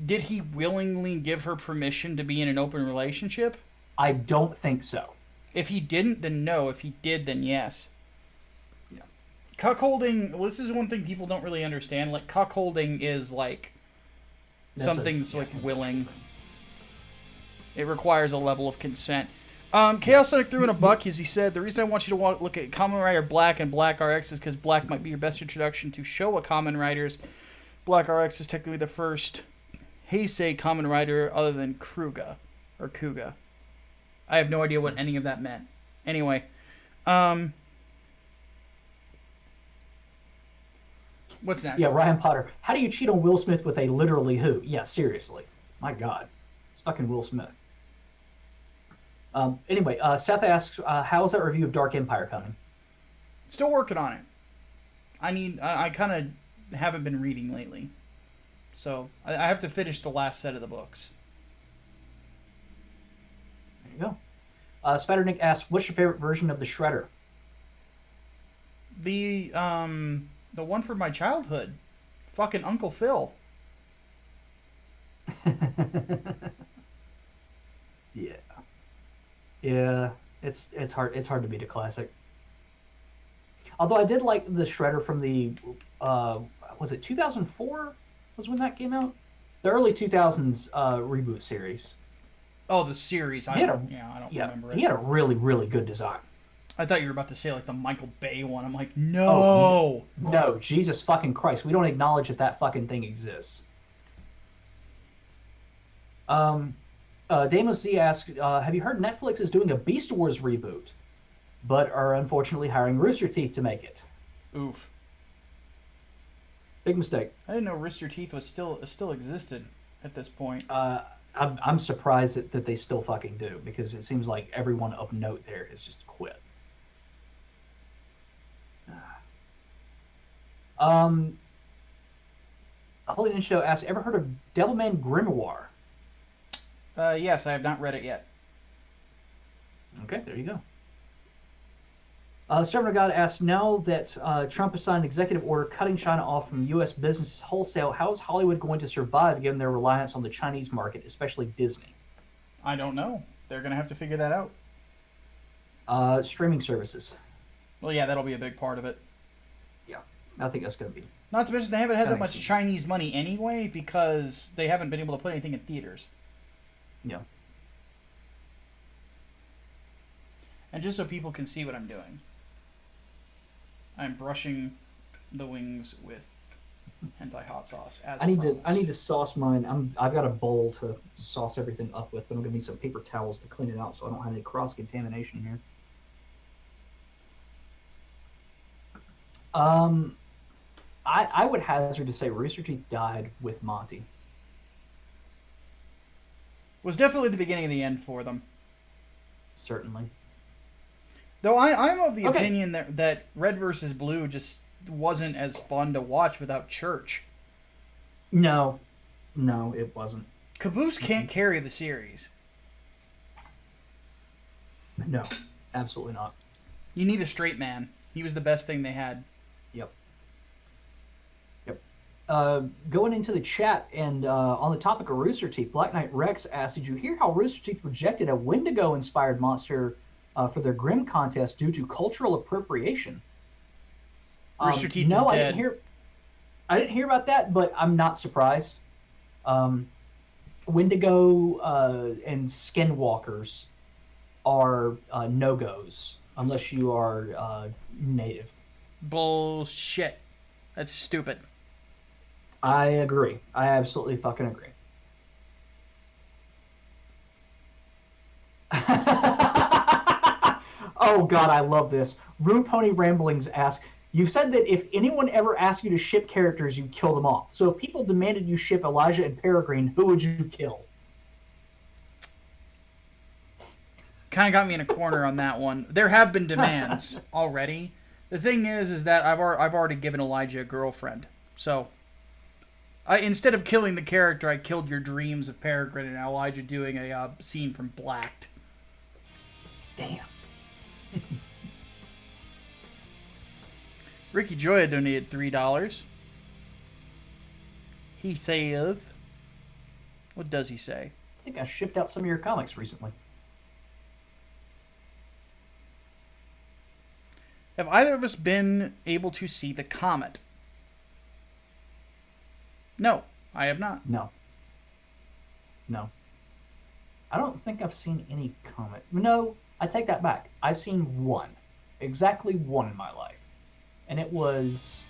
Did he willingly give her permission to be in an open relationship? I don't think so. If he didn't, then no. If he did, then yes. Yeah. Cuckolding, well, this is one thing people don't really understand. Like, cuckolding is like something that's like willing. It requires a level of consent. Chaos Sonic threw in a buck, as he said, the reason I want you to look at Kamen Rider Black and Black RX is because Black might be your best introduction to Showa Kamen Riders. Black RX is technically the first Heisei Kamen Rider other than Kruga, or Kuga. I have no idea what any of that meant. Anyway, what's next? Yeah, Ryan Potter. How do you cheat on Will Smith with a literally who? Yeah, seriously. My God. It's fucking Will Smith. Anyway, Seth asks, how is that review of Dark Empire coming? Still working on it. I kind of haven't been reading lately. So, I have to finish the last set of the books. There you go. Spider Nick asks, what's your favorite version of the Shredder? The one from my childhood. Fucking Uncle Phil. Yeah. Yeah, it's hard to beat a classic. Although I did like the Shredder from the was it 2004 was when that came out? The early 2000s reboot series. Oh, the series. I don't remember it. He had a really, really good design. I thought you were about to say like the Michael Bay one. I'm like, no. No, Jesus fucking Christ. We don't acknowledge that fucking thing exists. Damos Z asks, have you heard Netflix is doing a Beast Wars reboot, but are unfortunately hiring Rooster Teeth to make it? Oof. Big mistake. I didn't know Rooster Teeth was still existed at this point. I'm surprised that they still fucking do, because it seems like everyone of note there has just quit. Holy Ninja asks, ever heard of Devilman Grimoire? Yes, I have not read it yet. Okay, there you go. Servant of God asks, now that Trump has signed an executive order cutting China off from U.S. businesses wholesale, how is Hollywood going to survive given their reliance on the Chinese market, especially Disney? I don't know. They're going to have to figure that out. Streaming services. Well, yeah, that'll be a big part of it. Yeah, I think that's going to be. Not to mention they haven't had that much Thanks. Chinese money anyway because they haven't been able to put anything in theaters. Yeah. And just so people can see what I'm doing, I'm brushing the wings with hentai hot sauce. As I need promised. to sauce mine. I've got a bowl to sauce everything up with, but I'm gonna need some paper towels to clean it out so I don't have any cross contamination here. I would hazard to say Rooster Teeth died with Monty. Was definitely the beginning of the end for them. Certainly. Though I'm of the Okay. opinion that Red versus Blue just wasn't as fun to watch without Church. No, it wasn't. Caboose can't carry the series. No, absolutely not. You need a straight man. He was the best thing they had. Yep. Going into the chat and on the topic of Rooster Teeth, Black Knight Rex asked, "Did you hear how Rooster Teeth rejected a Wendigo-inspired monster for their Grimm contest due to cultural appropriation?" Rooster Teeth no, is I dead. didn't hear. I didn't hear about that, but I'm not surprised. Wendigo and skinwalkers are no-goes unless you are native. Bullshit. That's stupid. I agree. I absolutely fucking agree. Oh god, I love this. Rune Pony Ramblings asks, "You've said that if anyone ever asked you to ship characters, you'd kill them off. So if people demanded you ship Elijah and Peregrine, who would you kill?" Kind of got me in a corner on that one. There have been demands already. The thing is that I've already given Elijah a girlfriend. So, instead of killing the character, I killed your dreams of Peregrine and Elijah doing a scene from Blacked. Damn. Ricky Joya donated $3. He says, what does he say? I think I shipped out some of your comics recently. Have either of us been able to see the comet? No, I have not. No. I don't think I've seen any comic. No, I take that back. I've seen one. Exactly one in my life. And it was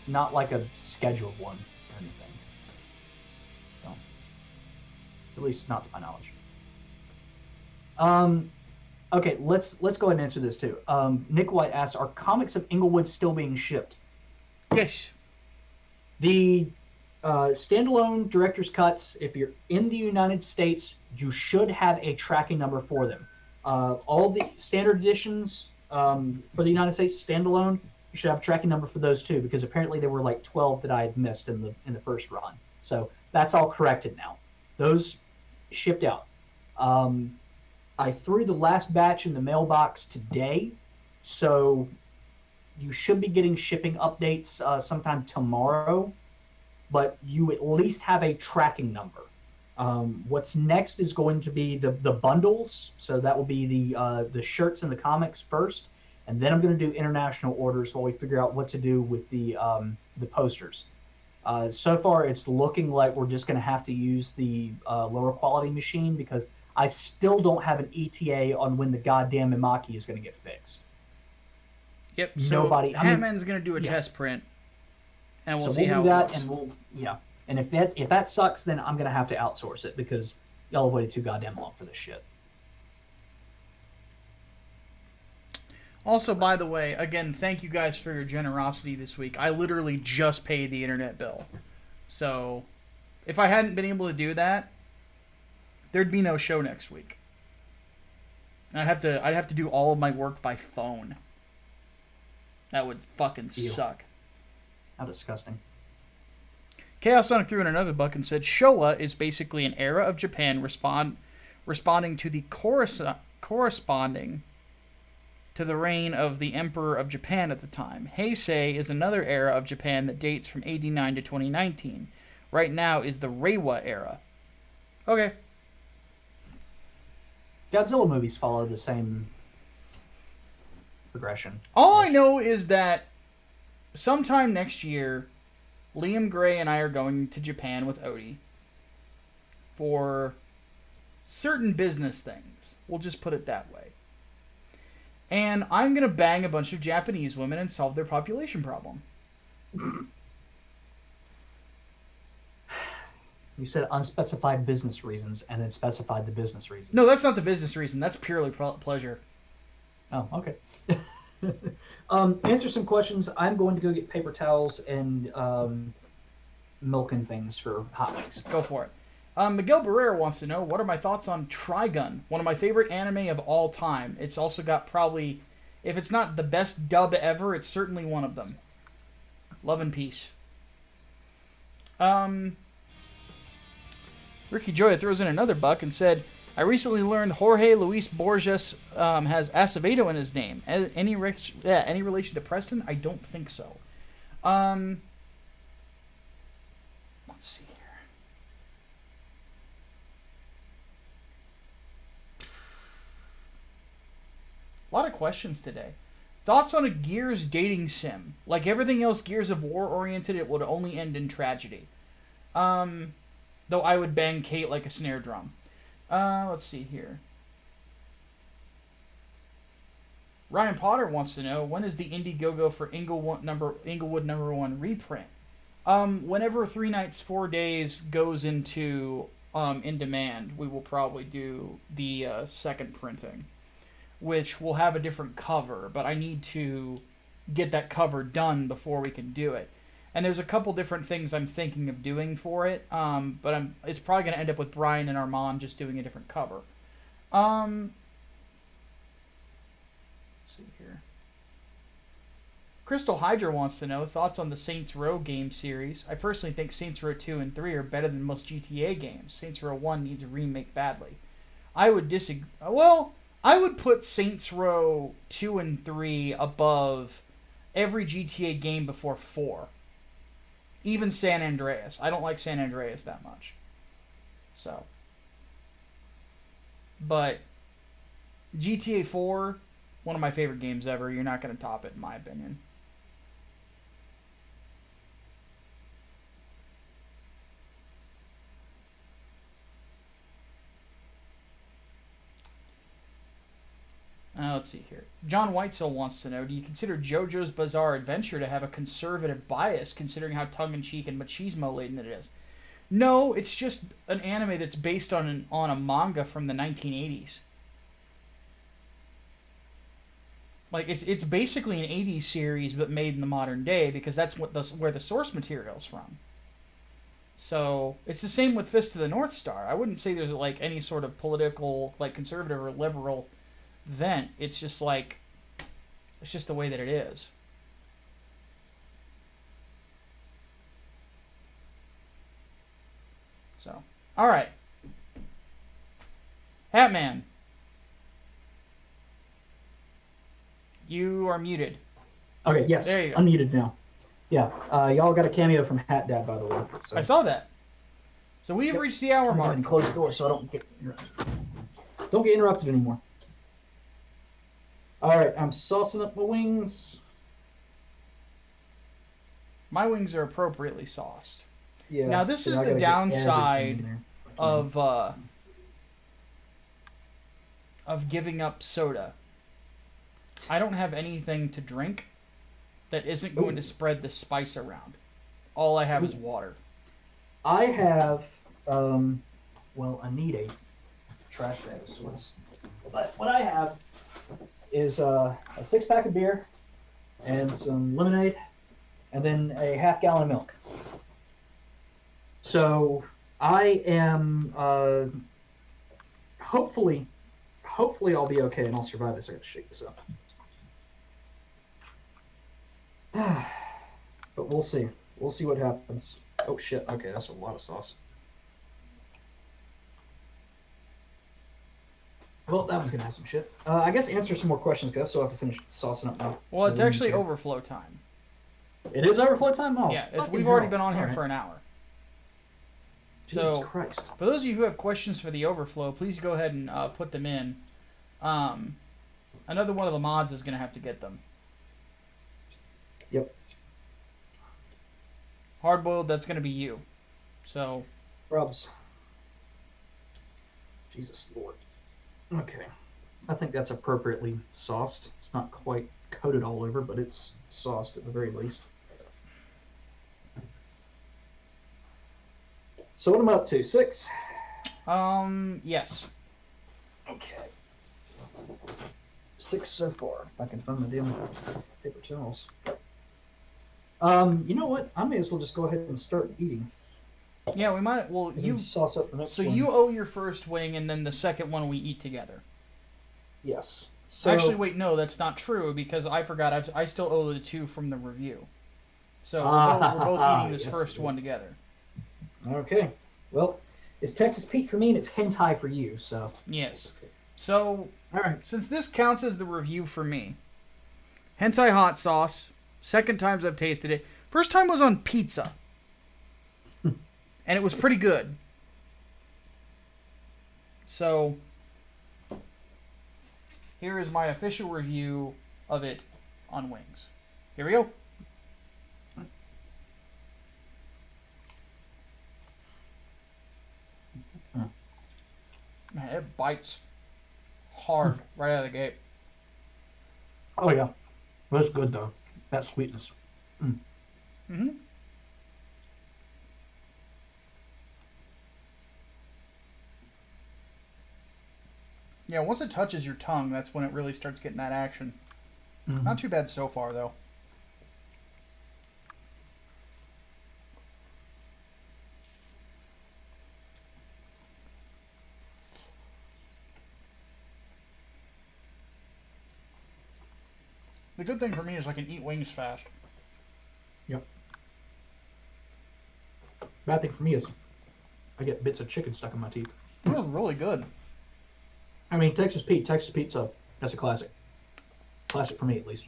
not like a scheduled one or anything. So, at least not to my knowledge. Okay, let's go ahead and answer this too. Nick White asks, "Are comics of Inglewood still being shipped?" Yes. The standalone director's cuts, if you're in the United States, you should have a tracking number for them. All the standard editions for the United States standalone, you should have a tracking number for those too, because apparently there were like 12 that I had missed in the first run. So that's all corrected now. Those shipped out. I threw the last batch in the mailbox today, so you should be getting shipping updates sometime tomorrow, but you at least have a tracking number. What's next is going to be the bundles, so that will be the shirts and the comics first, and then I'm going to do international orders while we figure out what to do with the posters. So far, it's looking like we're just going to have to use the lower quality machine because I still don't have an ETA on when the goddamn Imaki is going to get fixed. Yep. So Nobody. Hatman's going to do a yeah. test print, and we'll So see how do it that, goes. and and if that sucks, then I'm gonna have to outsource it because y'all have waited too goddamn long for this shit. Also, by the way, again, thank you guys for your generosity this week. I literally just paid the internet bill. So, if I hadn't been able to do that, there'd be no show next week. And I'd have to do all of my work by phone. That would fucking Ew. suck. How disgusting. Chaos Sonic threw in another buck and said Showa is basically an era of Japan responding to the corresponding to the reign of the Emperor of Japan at the time. Heisei is another era of Japan that dates from 89 to 2019. Right now is the Reiwa era. Okay. Godzilla movies follow the same progression. All I know is that sometime next year, Liam Gray and I are going to Japan with Odie for certain business things. We'll just put it that way. And I'm going to bang a bunch of Japanese women and solve their population problem. You said unspecified business reasons and then specified the business reasons. No, that's not the business reason. That's purely pleasure. Oh, okay. Answer some questions. I'm going to go get paper towels and milk and things for hot wings. Go for it. Miguel Barrera wants to know, what are my thoughts on Trigun? One of my favorite anime of all time. It's also got probably, if it's not the best dub ever, it's certainly one of them. Love and peace. Ricky Joya throws in another buck and said, I recently learned Jorge Luis Borges has Acevedo in his name. Any relation to Preston? I don't think so. Let's see here. A lot of questions today. Thoughts on a Gears dating sim? Like everything else Gears of War oriented, it would only end in tragedy. Though I would bang Kate like a snare drum. Let's see here. Ryan Potter wants to know, when is the Indiegogo for Inglewood number 1 reprint? Whenever 3 Nights 4 Days goes into in demand, we will probably do the second printing, which will have a different cover, but I need to get that cover done before we can do it. And there's a couple different things I'm thinking of doing for it, but it's probably going to end up with Brian and Armand just doing a different cover. Let's see here. Crystal Hydra wants to know, thoughts on the Saints Row game series. I personally think Saints Row 2 and 3 are better than most GTA games. Saints Row 1 needs a remake badly. I would disagree. Well, I would put Saints Row 2 and 3 above every GTA game before 4. Even San Andreas. I don't like San Andreas that much. So. But GTA 4, one of my favorite games ever. You're not going to top it, in my opinion. Let's see here. John Whitesell wants to know, do you consider JoJo's Bizarre Adventure to have a conservative bias, considering how tongue-in-cheek and machismo-laden it is? No, it's just an anime that's based on a manga from the 1980s. Like, it's basically an 80s series, but made in the modern day, because that's where the source material's from. So, it's the same with Fist of the North Star. I wouldn't say there's, like, any sort of political, like, conservative or liberal vent. It's just like, it's just the way that it is. So, all right. Hatman, you are muted. Okay, yes. There you go. Unmuted now. Yeah, y'all got a cameo from Hat Dad, by the way. So. I saw that. So we have reached the hour I'm mark. going to close the door so I don't get interrupted. Don't get interrupted anymore. All right, I'm saucing up my wings. My wings are appropriately sauced. Yeah. Now this so is I the gotta get downside everything in there. of giving up soda. I don't have anything to drink that isn't going to spread the spice around. All I have is water. I have, well, I need a trash bag of sorts. But what I have is a 6-pack of beer and some lemonade and then a half-gallon of milk. So I am, hopefully I'll be okay and I'll survive this. I gotta shake this up. But we'll see. We'll see what happens. Oh shit, okay, that's a lot of sauce. Well, that one's gonna have some shit. I guess answer some more questions, because I still have to finish saucing up now. Well, it's actually overflow time. It is overflow time? Oh, Yeah, fucking we've already hell. been on here All right. for an hour. Jesus So, Christ. for those of you who have questions for the overflow, please go ahead and put them in. Another one of the mods is going to have to get them. Yep. Hardboiled, that's going to be you. So. Rubs. Jesus Lord. Okay. I think that's appropriately sauced. It's not quite coated all over, but it's sauced at the very least. So what am I up to? 6? Yes. Okay. 6 so far. If I can find my damn paper towels. You know what? I may as well just go ahead and start eating. Yeah, we might. Well, And you sauce up the next so one. you owe your first wing, and then the second one we eat together. Yes. So, Actually, wait, no, that's not true because I forgot. I still owe the 2 from the review. So we're both eating this yes, first yes. one together. Okay. Well, it's Texas Pete for me, and it's hentai for you. So. Yes. So All right. since this counts as the review for me, hentai hot sauce. Second times I've tasted it. First time was on pizza. And it was pretty good. So, here is my official review of it on wings. Here we go. Man, it bites hard right out of the gate. Oh yeah, that's good though. That sweetness. Mm-hmm. Yeah, once it touches your tongue, that's when it really starts getting that action. Mm-hmm. Not too bad so far, though. The good thing for me is I can eat wings fast. Yep. Bad thing for me is I get bits of chicken stuck in my teeth. It was really good. I mean, Texas Pizza, that's a classic. Classic for me, at least.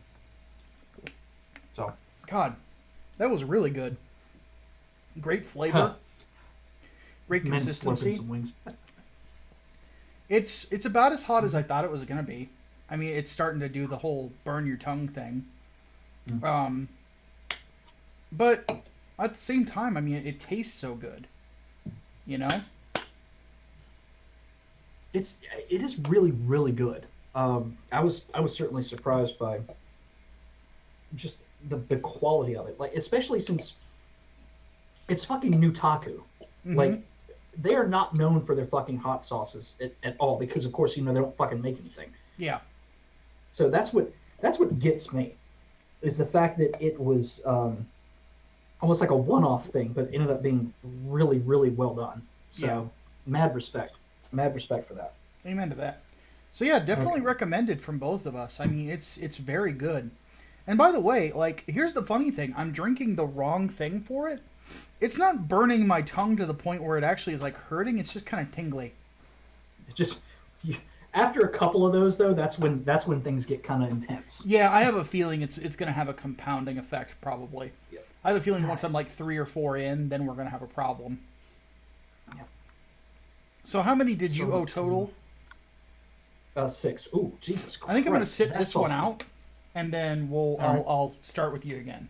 So. God, that was really good. Great flavor. Huh. Great Men slurping consistency. some wings. It's about as hot as I thought it was going to be. I mean, it's starting to do the whole burn your tongue thing. But at the same time, I mean, it tastes so good. You know? It is really, really good. I was certainly surprised by just the quality of it. Like, especially since it's fucking Nutaku. Mhm. Like, they are not known for their fucking hot sauces at all because, of course, they don't fucking make anything. Yeah. So that's what gets me, is the fact that it was almost like a one-off thing, but it ended up being really, really well done. So Yeah. mad respect for that. Amen to that. So yeah, definitely recommended from both of us. I mean, it's very good. And by the way, like, here's the funny thing. I'm drinking the wrong thing for it. It's not burning my tongue to the point where it actually is like hurting. It's just kind of tingly. It's just after a couple of those though, that's when things get kind of intense. Yeah, I have a feeling it's going to have a compounding effect probably. Yep. I have a feeling once I'm like 3 or 4 in, then we're going to have a problem. Yep. So how many did you owe total? 6. Ooh, Jesus Christ. I think I'm going to sit That this one sauce- out, and then I'll start with you again.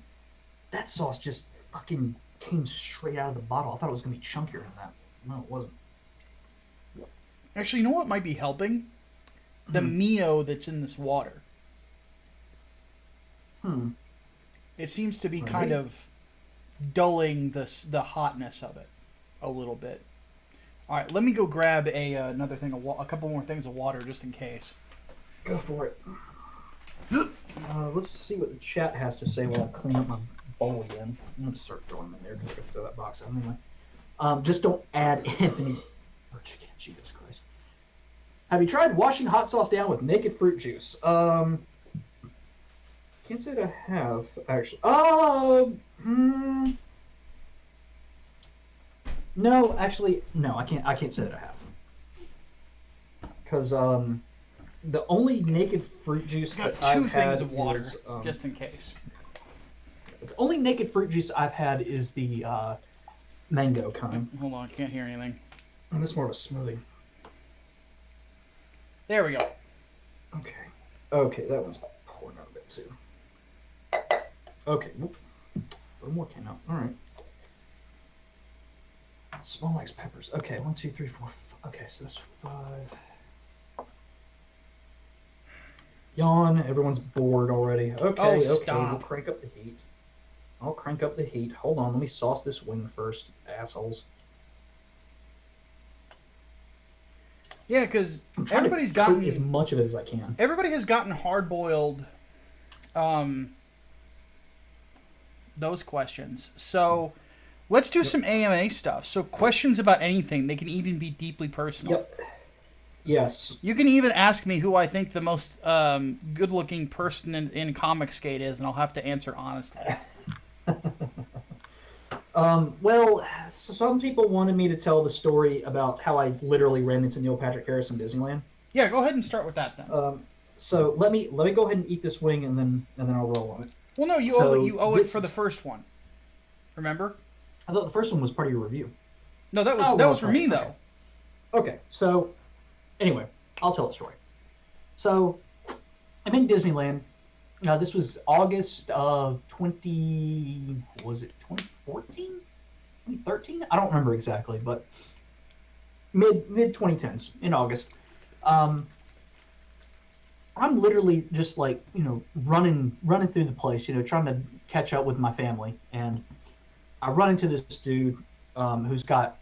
That sauce just fucking came straight out of the bottle. I thought it was going to be chunkier than that. No, it wasn't. Actually, you know what might be helping? The Mio that's in this water. It seems to be kind of dulling the hotness of it a little bit. All right, let me go grab another thing, a couple more things of water just in case. Go for it. Let's see what the chat has to say while I clean up my bowl again. I'm going to start throwing them in there because I got to throw that box out anyway. Just don't add Anthony. Oh, Jesus Christ. Have you tried washing hot sauce down with naked fruit juice? Can't say that I have, actually. No, actually, no, I can't say that I have. Because, the only naked fruit juice Got that I've 2 had things of water, is, just in case. the only naked fruit juice I've had is the mango kind. Hold on, I can't hear anything. And this is more of a smoothie. There we go. Okay. Okay, that one's pouring out a bit too. Okay, whoop. A little more came out. All right. Small likes peppers. Okay, 1, 2, 3, 4. Okay, so that's 5. Yawn. Everyone's bored already. Okay, Oh, okay. stop. We'll crank up the heat. I'll crank up the heat. Hold on, let me sauce this wing first, assholes. Yeah, because I'm trying everybody's to coat gotten as much of it as I can. everybody has gotten hard-boiled those questions. So let's do some AMA stuff. So questions about anything. They can even be deeply personal. Yep. Yes. You can even ask me who I think the most good-looking person in comic skate is, and I'll have to answer honestly. Well, some people wanted me to tell the story about how I literally ran into Neil Patrick Harris in Disneyland. Yeah, go ahead and start with that then. So let me go ahead and eat this wing, and then I'll roll on it. Well, no, you owe it for the first one. Remember? I thought the first one was part of your review. No, that was for me though. Okay, so anyway, I'll tell the story. So I'm in Disneyland. This was August of 2014? 2013? I don't remember exactly, but mid 2010s in August. I'm literally just like, running through the place, trying to catch up with my family, and I run into this dude who's got,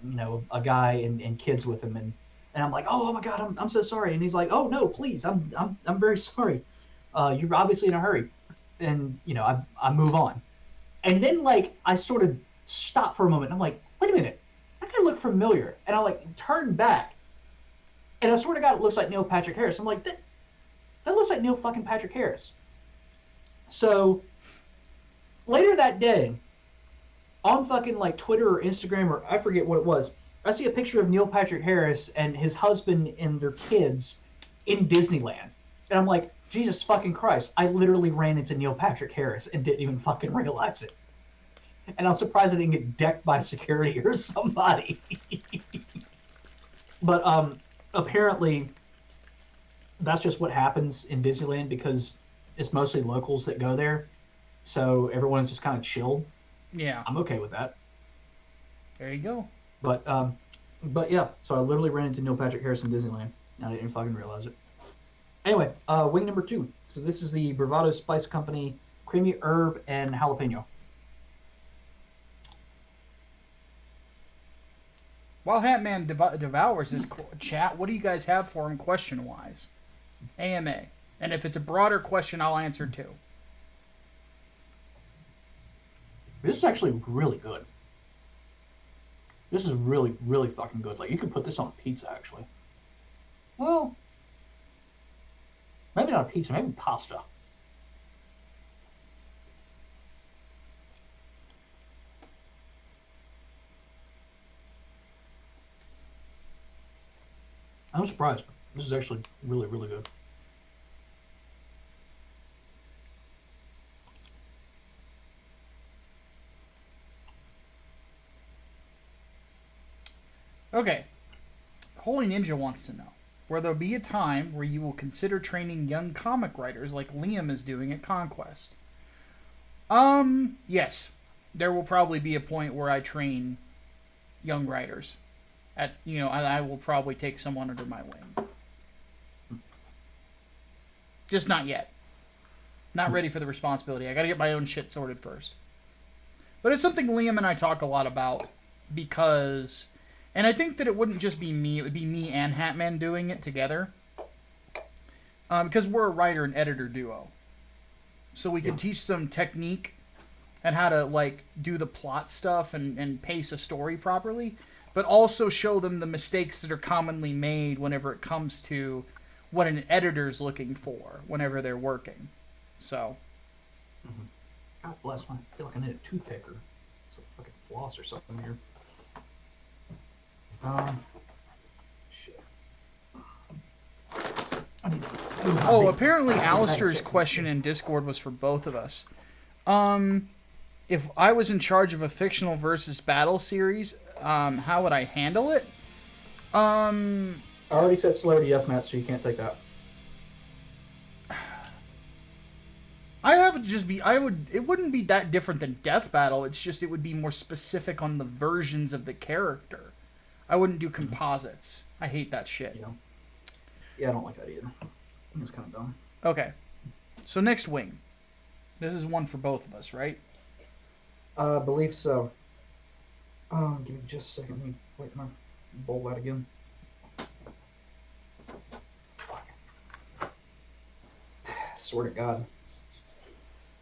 a guy and kids with him, and I'm like, oh my God, I'm so sorry. And he's like, oh no, please, I'm very sorry. You're obviously in a hurry. And, I move on. And then, like, I sort of stop for a moment. I'm like, wait a minute, that guy looked familiar. And I, like, turn back. And I swear to God, it looks like Neil Patrick Harris. I'm like, that looks like Neil fucking Patrick Harris. So, later that day, on fucking, like, Twitter or Instagram, or I forget what it was, I see a picture of Neil Patrick Harris and his husband and their kids in Disneyland. And I'm like, Jesus fucking Christ, I literally ran into Neil Patrick Harris and didn't even fucking realize it. And I'm surprised I didn't get decked by security or somebody. But apparently that's just what happens in Disneyland because it's mostly locals that go there. So everyone's just kind of chilled. Yeah. I'm okay with that. There you go. But yeah, so I literally ran into Neil Patrick Harris in Disneyland, and I didn't fucking realize it. Anyway, wing number 2. So this is the Bravado Spice Company Creamy Herb and Jalapeno. While Hatman devours this chat, what do you guys have for him question-wise? AMA. And if it's a broader question, I'll answer too. This is actually really good. This is really, really fucking good. Like, you could put this on pizza, actually. Well, maybe not a pizza, maybe pasta. I'm surprised. This is actually really, really good. Okay. Holy Ninja wants to know, will there be a time where you will consider training young comic writers like Liam is doing at Conquest? Yes. There will probably be a point where I train young writers. I will probably take someone under my wing. Just not yet. Not ready for the responsibility. I gotta get my own shit sorted first. But it's something Liam and I talk a lot about because... And I think that it wouldn't just be me. It would be me and Hatman doing it together. Because we're a writer and editor duo. So we can teach some technique and how to, like, do the plot stuff and pace a story properly. But also show them the mistakes that are commonly made whenever it comes to what an editor's looking for whenever they're working. So. God bless me. I feel like I need a toothpick or some fucking floss or something here. Shit. Oh, apparently Alistair's question in Discord was for both of us. If I was in charge of a fictional versus battle series, how would I handle it? I already said celebrity F match, so you can't take that. would just be. It wouldn't be that different than Death Battle. It's just it would be more specific on the versions of the character. I wouldn't do composites. I hate that shit. Yeah, I don't like that either. It's kind of dumb. Okay, so next wing. This is one for both of us, right? I believe so. Give me just a second. Let me wipe my bowl out again. Swear to God.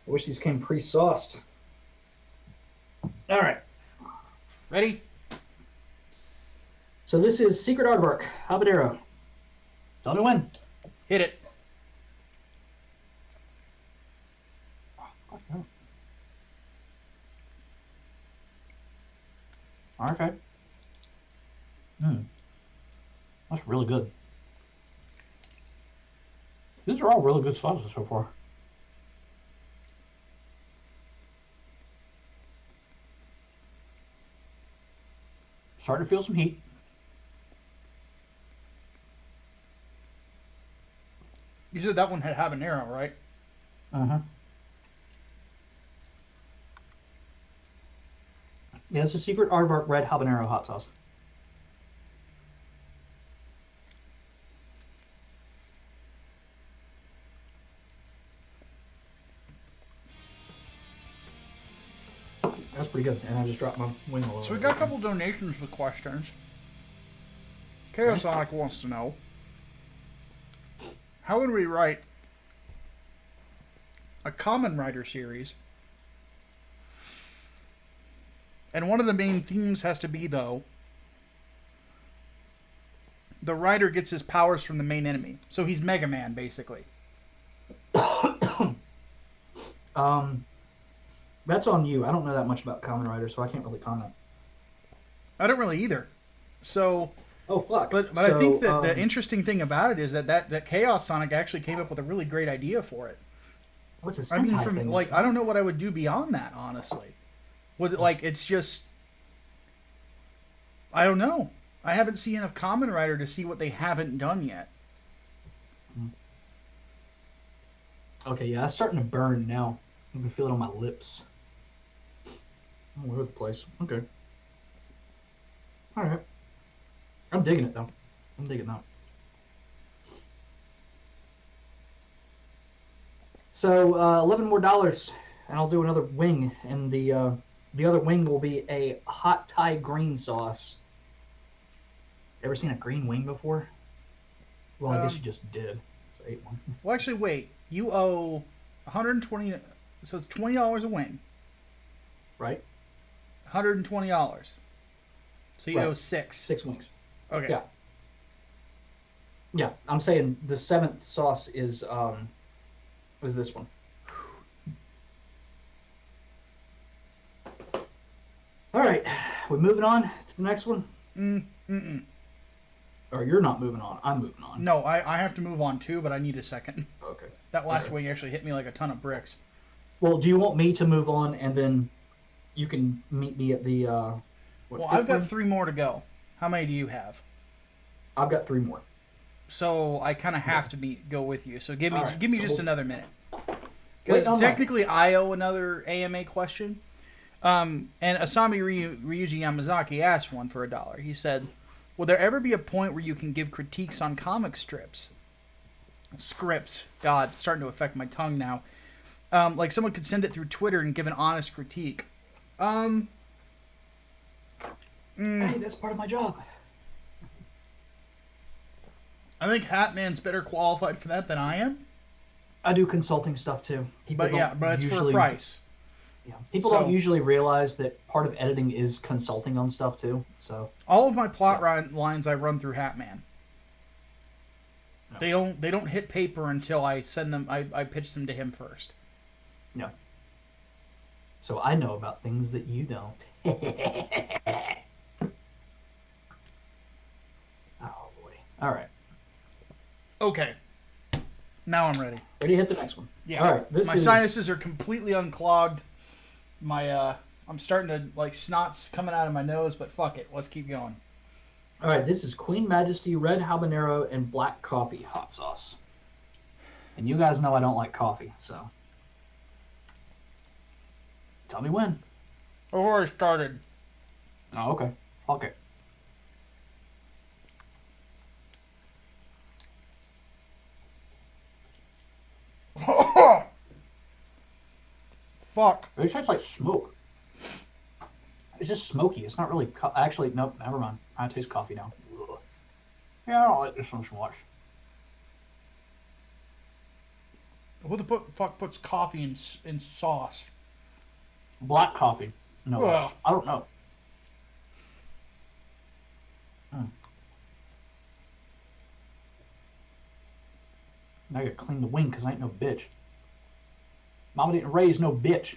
I wish these came pre-sauced. All right. Ready? So this is Secret Aardvark, Habanero. Tell me when. Hit it. Okay. That's really good. These are all really good sauces so far. Starting to feel some heat. You said that one had habanero, right? Uh-huh. Yeah, it's a Secret Aardvark red habanero hot sauce. That's pretty good. And I just dropped my wing a little. So we got a couple donations with questions. Chaosonic wants to know, how would we write a Kamen Rider series? And one of the main themes has to be, though, the Rider gets his powers from the main enemy. So he's Mega Man, basically. That's on you. I don't know that much about Kamen Rider, so I can't really comment. I don't really either. So... Oh, fuck. But So, I think that the interesting thing about it is that Chaos Sonic actually came up with a really great idea for it. What's a I mean, Sentai from thing? like, I don't know what I would do beyond that, honestly. With like, it's just, I don't know. I haven't seen enough Kamen Rider to see what they haven't done yet. Okay, yeah, it's starting to burn now. I can feel it on my lips. All over the place. Okay. All right. I'm digging it, though. I'm digging that. So, $11 more, and I'll do another wing, and the other wing will be a hot Thai green sauce. Ever seen a green wing before? Well, I guess you just did. So I ate one. Well, actually, wait. You owe 120, so it's $20 a wing. Right? $120. So you Right. owe 6. 6 wings. Okay. Yeah. Yeah, I'm saying the 7th sauce is this one. All right, we're moving on to the next one. Or you're not moving on. I'm moving on. No, I have to move on too, but I need a second. Okay. That last Okay. wing actually hit me like a ton of bricks. Well, do you want me to move on and then you can meet me at the Well, 5th I've got one? 3 more to go. How many do you have? I've got 3 more. So I kind of have to go with you. So give me All right, just so another minute. Wait, Because no. technically I owe another AMA question. And Asami Ryuji Yamazaki asked one for $1. He said, will there ever be a point where you can give critiques on comic strips? Scripts. God, it's starting to affect my tongue now. Like someone could send it through Twitter and give an honest critique. Hey, that's part of my job. I think Hatman's better qualified for that than I am. I do consulting stuff too. People But it's for a price. Yeah. People So- don't usually realize that part of editing is consulting on stuff too. So All of my plot lines I run through Hatman. No. They don't hit paper until I send them. I pitch them to him first. no. So I know about things that you don't. Oh boy. All right. Okay. Now I'm ready. Ready to hit the next one. Yeah. All right. This My is sinuses are completely unclogged. My I'm starting to like snot's coming out of my nose, but fuck it. Let's keep going. All right. This is Queen Majesty Red Habanero and Black Coffee hot sauce. And you guys know I don't like coffee, so Tell me when. I've already started. Oh, okay. Okay. Fuck. It tastes like smoke. It's just smoky. It's not really... Actually, nope. Never mind. I taste coffee now. Ugh. Yeah, I don't like this one so much. Who the fuck puts coffee in sauce? Black coffee. No, Ugh. I don't know. Now I gotta clean the wing because I ain't no bitch. Mama didn't raise no bitch.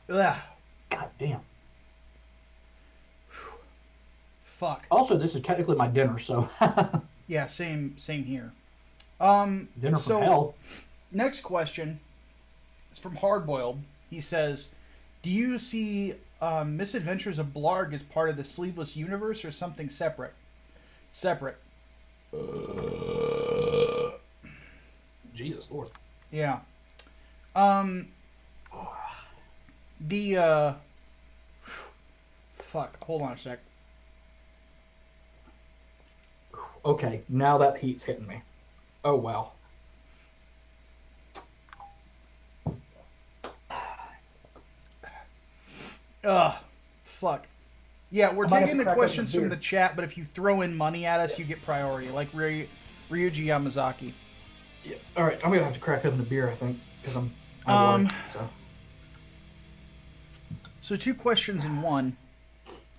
Ugh. God damn. Fuck. Also, this is technically my dinner, so. Yeah, same here. Dinner from hell. Next question is from Hardboiled. He says, do you see Misadventures of Blarg as part of the Sleeveless Universe or something separate? Separate. Jesus Lord. Yeah. Fuck. Hold on a sec. Okay, now that heat's hitting me. Oh, wow. Fuck. Yeah, we're I might have taking to the crack questions open a from the beer. chat, but if you throw in money at us, you get priority, like Ryuji Yamazaki. Yeah. All right, I'm gonna have to crack open the beer, I think, because I'm worried, so. So 2 questions in one.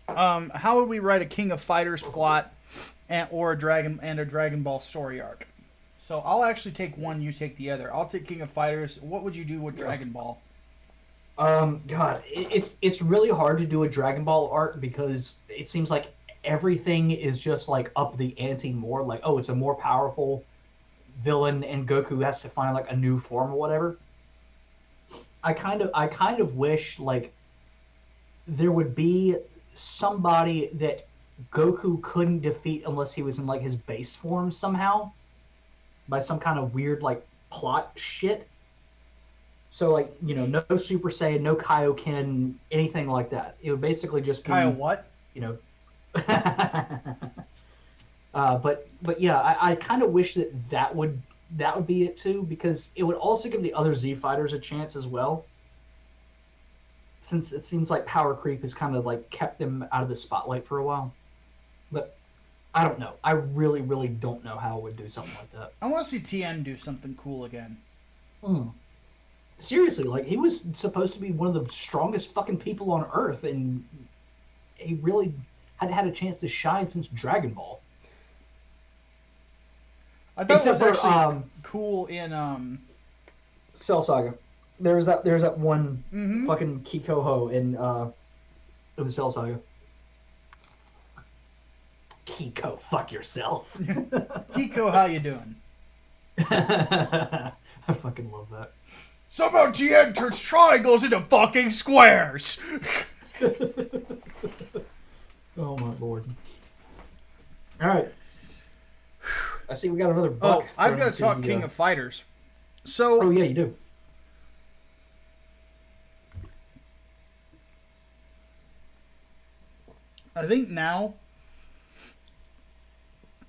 How would we write a King of Fighters plot or a Dragon Ball story arc? So I'll actually take one, you take the other. I'll take King of Fighters. What would you do with Dragon Ball? God, it's really hard to do a Dragon Ball arc because it seems like everything is just like up the ante more. Like, oh, it's a more powerful villain, and Goku has to find like a new form or whatever. I kind of wish like there would be somebody that Goku couldn't defeat unless he was in like his base form somehow, by some kind of weird like plot shit. So like, you know, no Super Saiyan, no Kaioken, anything like that. It would basically just be Kyle, what? You know. But yeah, I kind of wish that would be it too, because it would also give the other Z fighters a chance as well. Since it seems like power creep has kind of like kept them out of the spotlight for a while. But I don't know. I really, really don't know how it would do something like that. I want to see Tien do something cool again. Seriously, like he was supposed to be one of the strongest fucking people on Earth, and he really hadn't had a chance to shine since Dragon Ball. I thought Except it was for, actually cool in Cell Saga. There's that one Mhm. fucking Kikoho in the Cell Saga. Kiko, fuck yourself. Kiko, how you doing? I fucking love that. Somehow Tien turns triangles into fucking squares. Oh my lord. All right. I see we got another buck. Oh, I've got to talk King of Fighters. So, Oh yeah, you do. I think now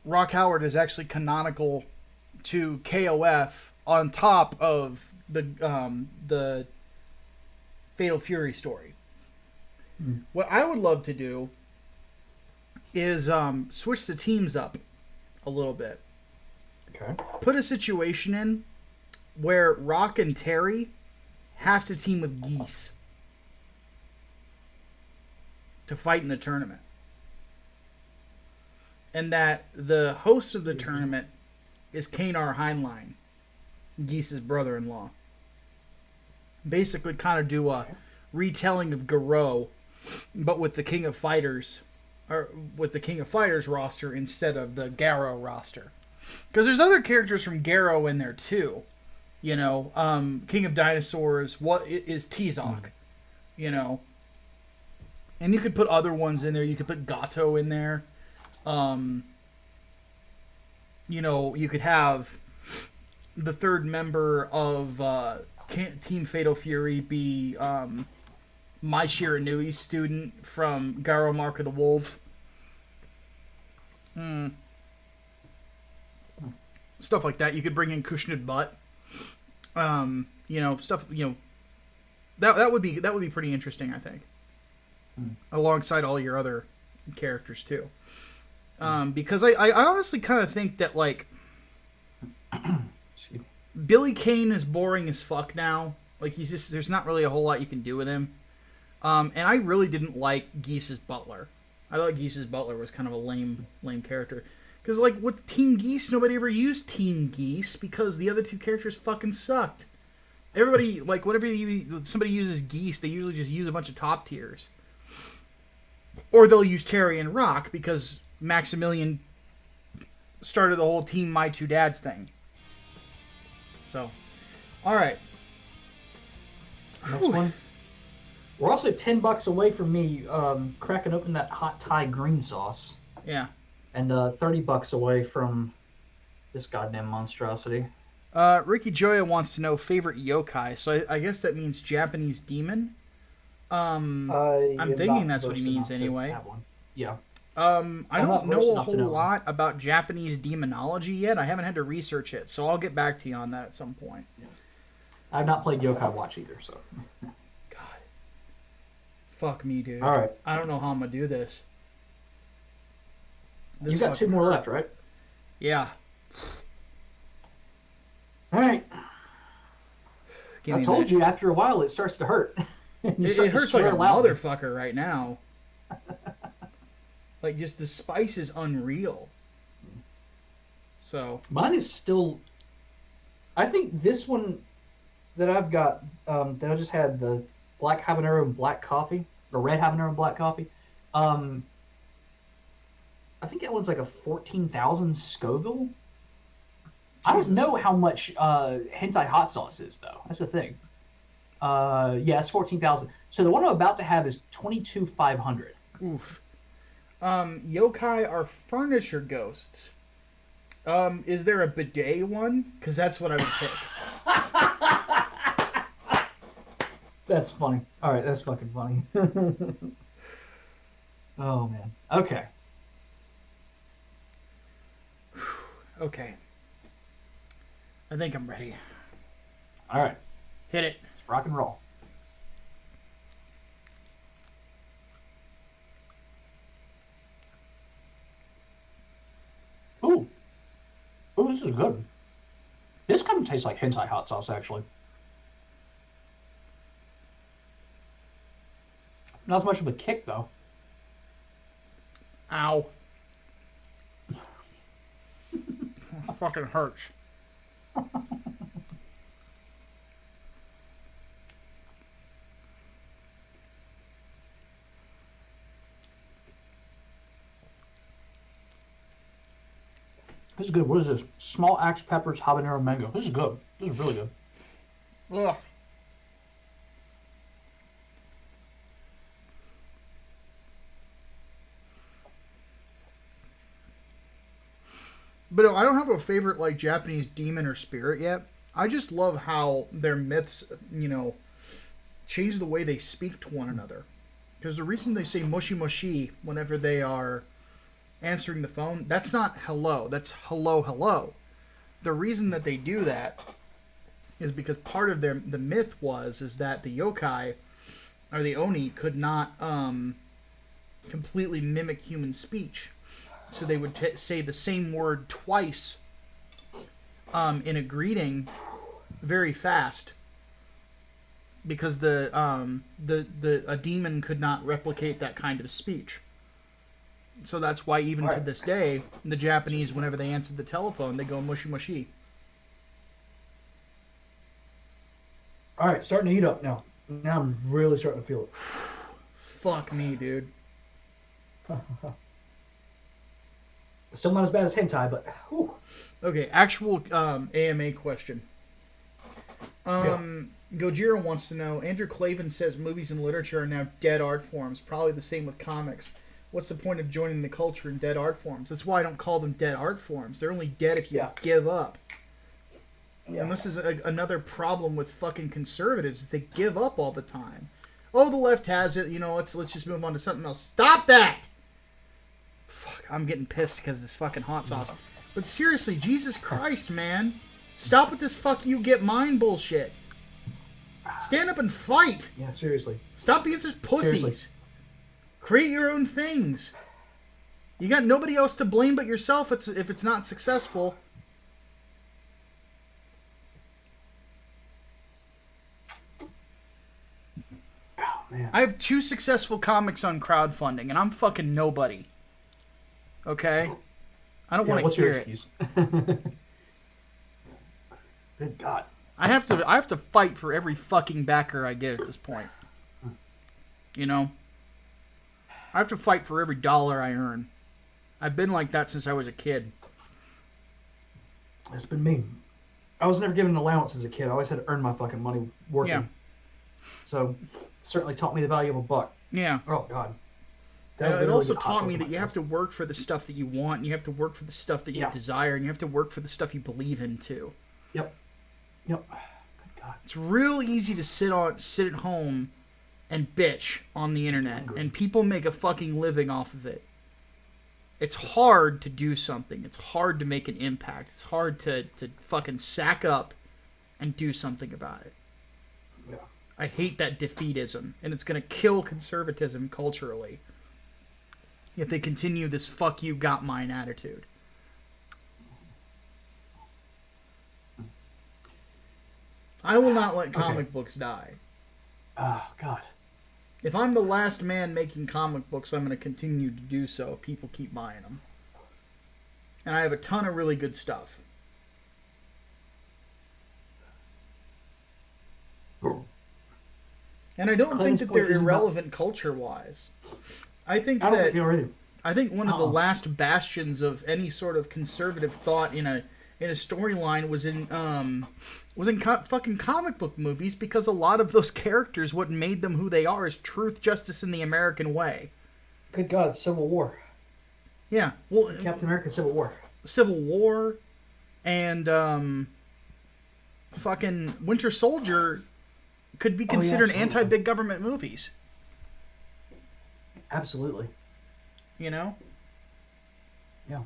Rock Howard is actually canonical to KOF on top of the Fatal Fury story. What I would love to do is switch the teams up a little bit. Okay. Put a situation in where Rock and Terry have to team with Geese to fight in the tournament. And that the host of the tournament is Kanar Heinlein, Geese's brother-in-law. Basically kind of do a retelling of Garou, but with the King of Fighters, or with the King of Fighters roster instead of the Garou roster. Because there's other characters from Garou in there too. You know, King of Dinosaurs, what is Tizok, you know. And you could put other ones in there. You could put Gato in there. You know, you could have the third member of Team Fatal Fury be Mai Shiranui's student from Garo Mark of the Wolves. Stuff like that. You could bring in Kushnid Butt. Stuff. That would be pretty interesting, I think. Alongside all your other characters too. Because I honestly kind of think that like Billy Kane is boring as fuck now. Like there's not really a whole lot you can do with him. And I really didn't like Geese's butler. I thought Geese's butler was kind of a lame character. Because, like, with Team Geese, nobody ever used Team Geese because the other two characters fucking sucked. Everybody, like, whenever somebody uses Geese, they usually just use a bunch of top tiers. Or they'll use Terry and Rock because Maximilian started the whole Team My Two Dads thing. So, alright. Next one. We're also $10 away from me cracking open that hot Thai green sauce. Yeah. And $30 away from this goddamn monstrosity. Ricky Joya wants to know favorite yokai, so I guess that means Japanese demon. I'm thinking that's what he means anyway. Yeah. I don't know a whole lot about Japanese demonology yet. I haven't had to research it, so I'll get back to you on that at some point. Yeah. I've not played Yokai Watch either, so. God. Fuck me, dude. All right. I don't know how I'm gonna do this. You got 2 more left, right? Yeah. All right. I told you after a while it starts to hurt. It hurts like a motherfucker right now. Like, just the spice is unreal. So. Mine is still... I think this one that I've got, that I just had, the black habanero and black coffee, or red habanero and black coffee, I think that one's like a 14,000 Scoville. Jesus. I don't know how much hentai hot sauce is, though. That's the thing. Yeah, it's 14,000. So the one I'm about to have is 22,500. Oof. Yokai are furniture ghosts. Is there a bidet one? Because that's what I would pick. That's funny. All right, that's fucking funny. Oh, man. Okay. Okay. I think I'm ready. All right. Hit it. Let's rock and roll. Ooh. Ooh, this is good. This kind of tastes like hentai hot sauce, actually. Not as much of a kick, though. Ow. Fucking hurts. This is good. What is this? Small axe peppers, habanero mango. This is good. This is really good. Ugh. But no, I don't have a favorite like Japanese demon or spirit yet. I just love how their myths, change the way they speak to one another. Because the reason they say moshi moshi whenever they are answering the phone, that's not hello, that's hello hello. The reason that they do that is because part of the myth is that the yokai or the oni could not completely mimic human speech. So they would say the same word twice in a greeting very fast because a demon could not replicate that kind of speech. So that's why even to this day, the Japanese, whenever they answer the telephone, they go mushi mushi. All right, starting to heat up now. Now I'm really starting to feel it. Fuck me, dude. Still not as bad as hentai, but whew. Okay, actual AMA question. Gojira wants to know, Andrew Clavin says movies and literature are now dead art forms, probably the same with comics. What's the point of joining the culture in dead art forms? That's why I don't call them dead art forms. They're only dead if you give up. And this is another problem with fucking conservatives is they give up all the time. Oh, the left has it. You know, let's just move on to something else. Stop that! Fuck, I'm getting pissed because of this fucking hot sauce. But seriously, Jesus Christ, man. Stop with this fuck you get mine bullshit. Stand up and fight. Yeah, seriously. Stop being such pussies. Seriously. Create your own things. You got nobody else to blame but yourself if it's not successful. Oh, man. I have 2 successful comics on crowdfunding, and I'm fucking nobody. Okay? I don't want to hear it. Excuse? Good God. I have to fight for every fucking backer I get at this point. You know? I have to fight for every dollar I earn. I've been like that since I was a kid. It's been me. I was never given an allowance as a kid. I always had to earn my fucking money working. Yeah. So, it certainly taught me the value of a buck. Yeah. Oh, God. It also taught me that you have to work for the stuff that you want, and you have to work for the stuff that you desire, and you have to work for the stuff you believe in, too. Yep. Good God. It's real easy to sit at home and bitch on the internet, and people make a fucking living off of it. It's hard to do something. It's hard to make an impact. It's hard to fucking sack up and do something about it. Yeah. I hate that defeatism, and it's going to kill conservatism culturally. Yet they continue this fuck you got mine attitude. I will not let comic books die. Oh, God. If I'm the last man making comic books, I'm going to continue to do so if people keep buying them. And I have a ton of really good stuff. And I don't think that they're irrelevant culture-wise. I think I don't think you're ready. I think one of the last bastions of any sort of conservative thought in a storyline was in fucking comic book movies, because a lot of those characters, what made them who they are is truth, justice, and the American way. Good God, Civil War. Yeah, well, Captain America, Civil War. Civil War, and fucking Winter Soldier could be considered anti-big government movies. Absolutely. You know? Yeah.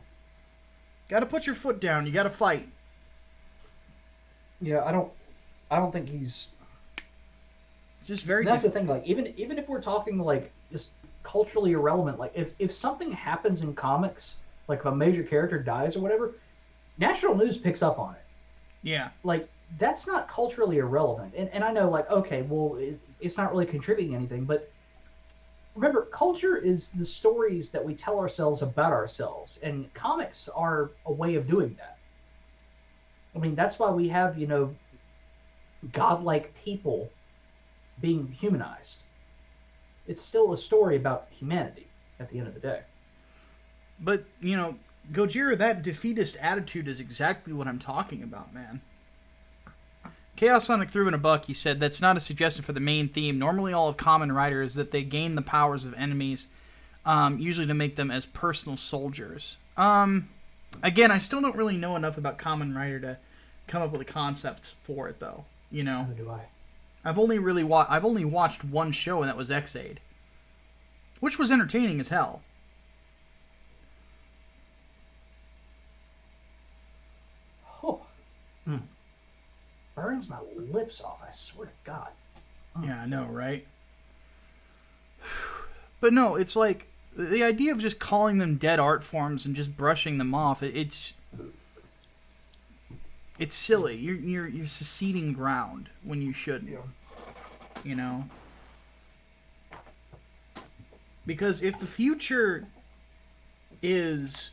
Gotta put your foot down. You gotta fight. Yeah, I don't think he's... Just very... That's the thing, like, even if we're talking, like, just culturally irrelevant, like, if something happens in comics, like if a major character dies or whatever, national news picks up on it. Yeah. Like, that's not culturally irrelevant. And I know, like, okay, well, it's not really contributing anything, but remember, culture is the stories that we tell ourselves about ourselves, and comics are a way of doing that. I mean, that's why we have, you know, godlike people being humanized. It's still a story about humanity at the end of the day. But, you know, Gojira, that defeatist attitude is exactly what I'm talking about, man. Chaos Sonic threw in a buck. He said, that's not a suggestion for the main theme. Normally all of Kamen Rider is that they gain the powers of enemies, usually to make them as personal soldiers. Again, I still don't really know enough about Kamen Rider to come up with a concept for it, though. You know, Neither do I. I've only watched one show, and that was X-Aid, which was entertaining as hell. Oh. Burns my lips off, I swear to God. Yeah, I know, right? But no, it's like the idea of just calling them dead art forms and just brushing them off. It's silly. You're seceding ground when you shouldn't. Yeah. You know, because if the future is,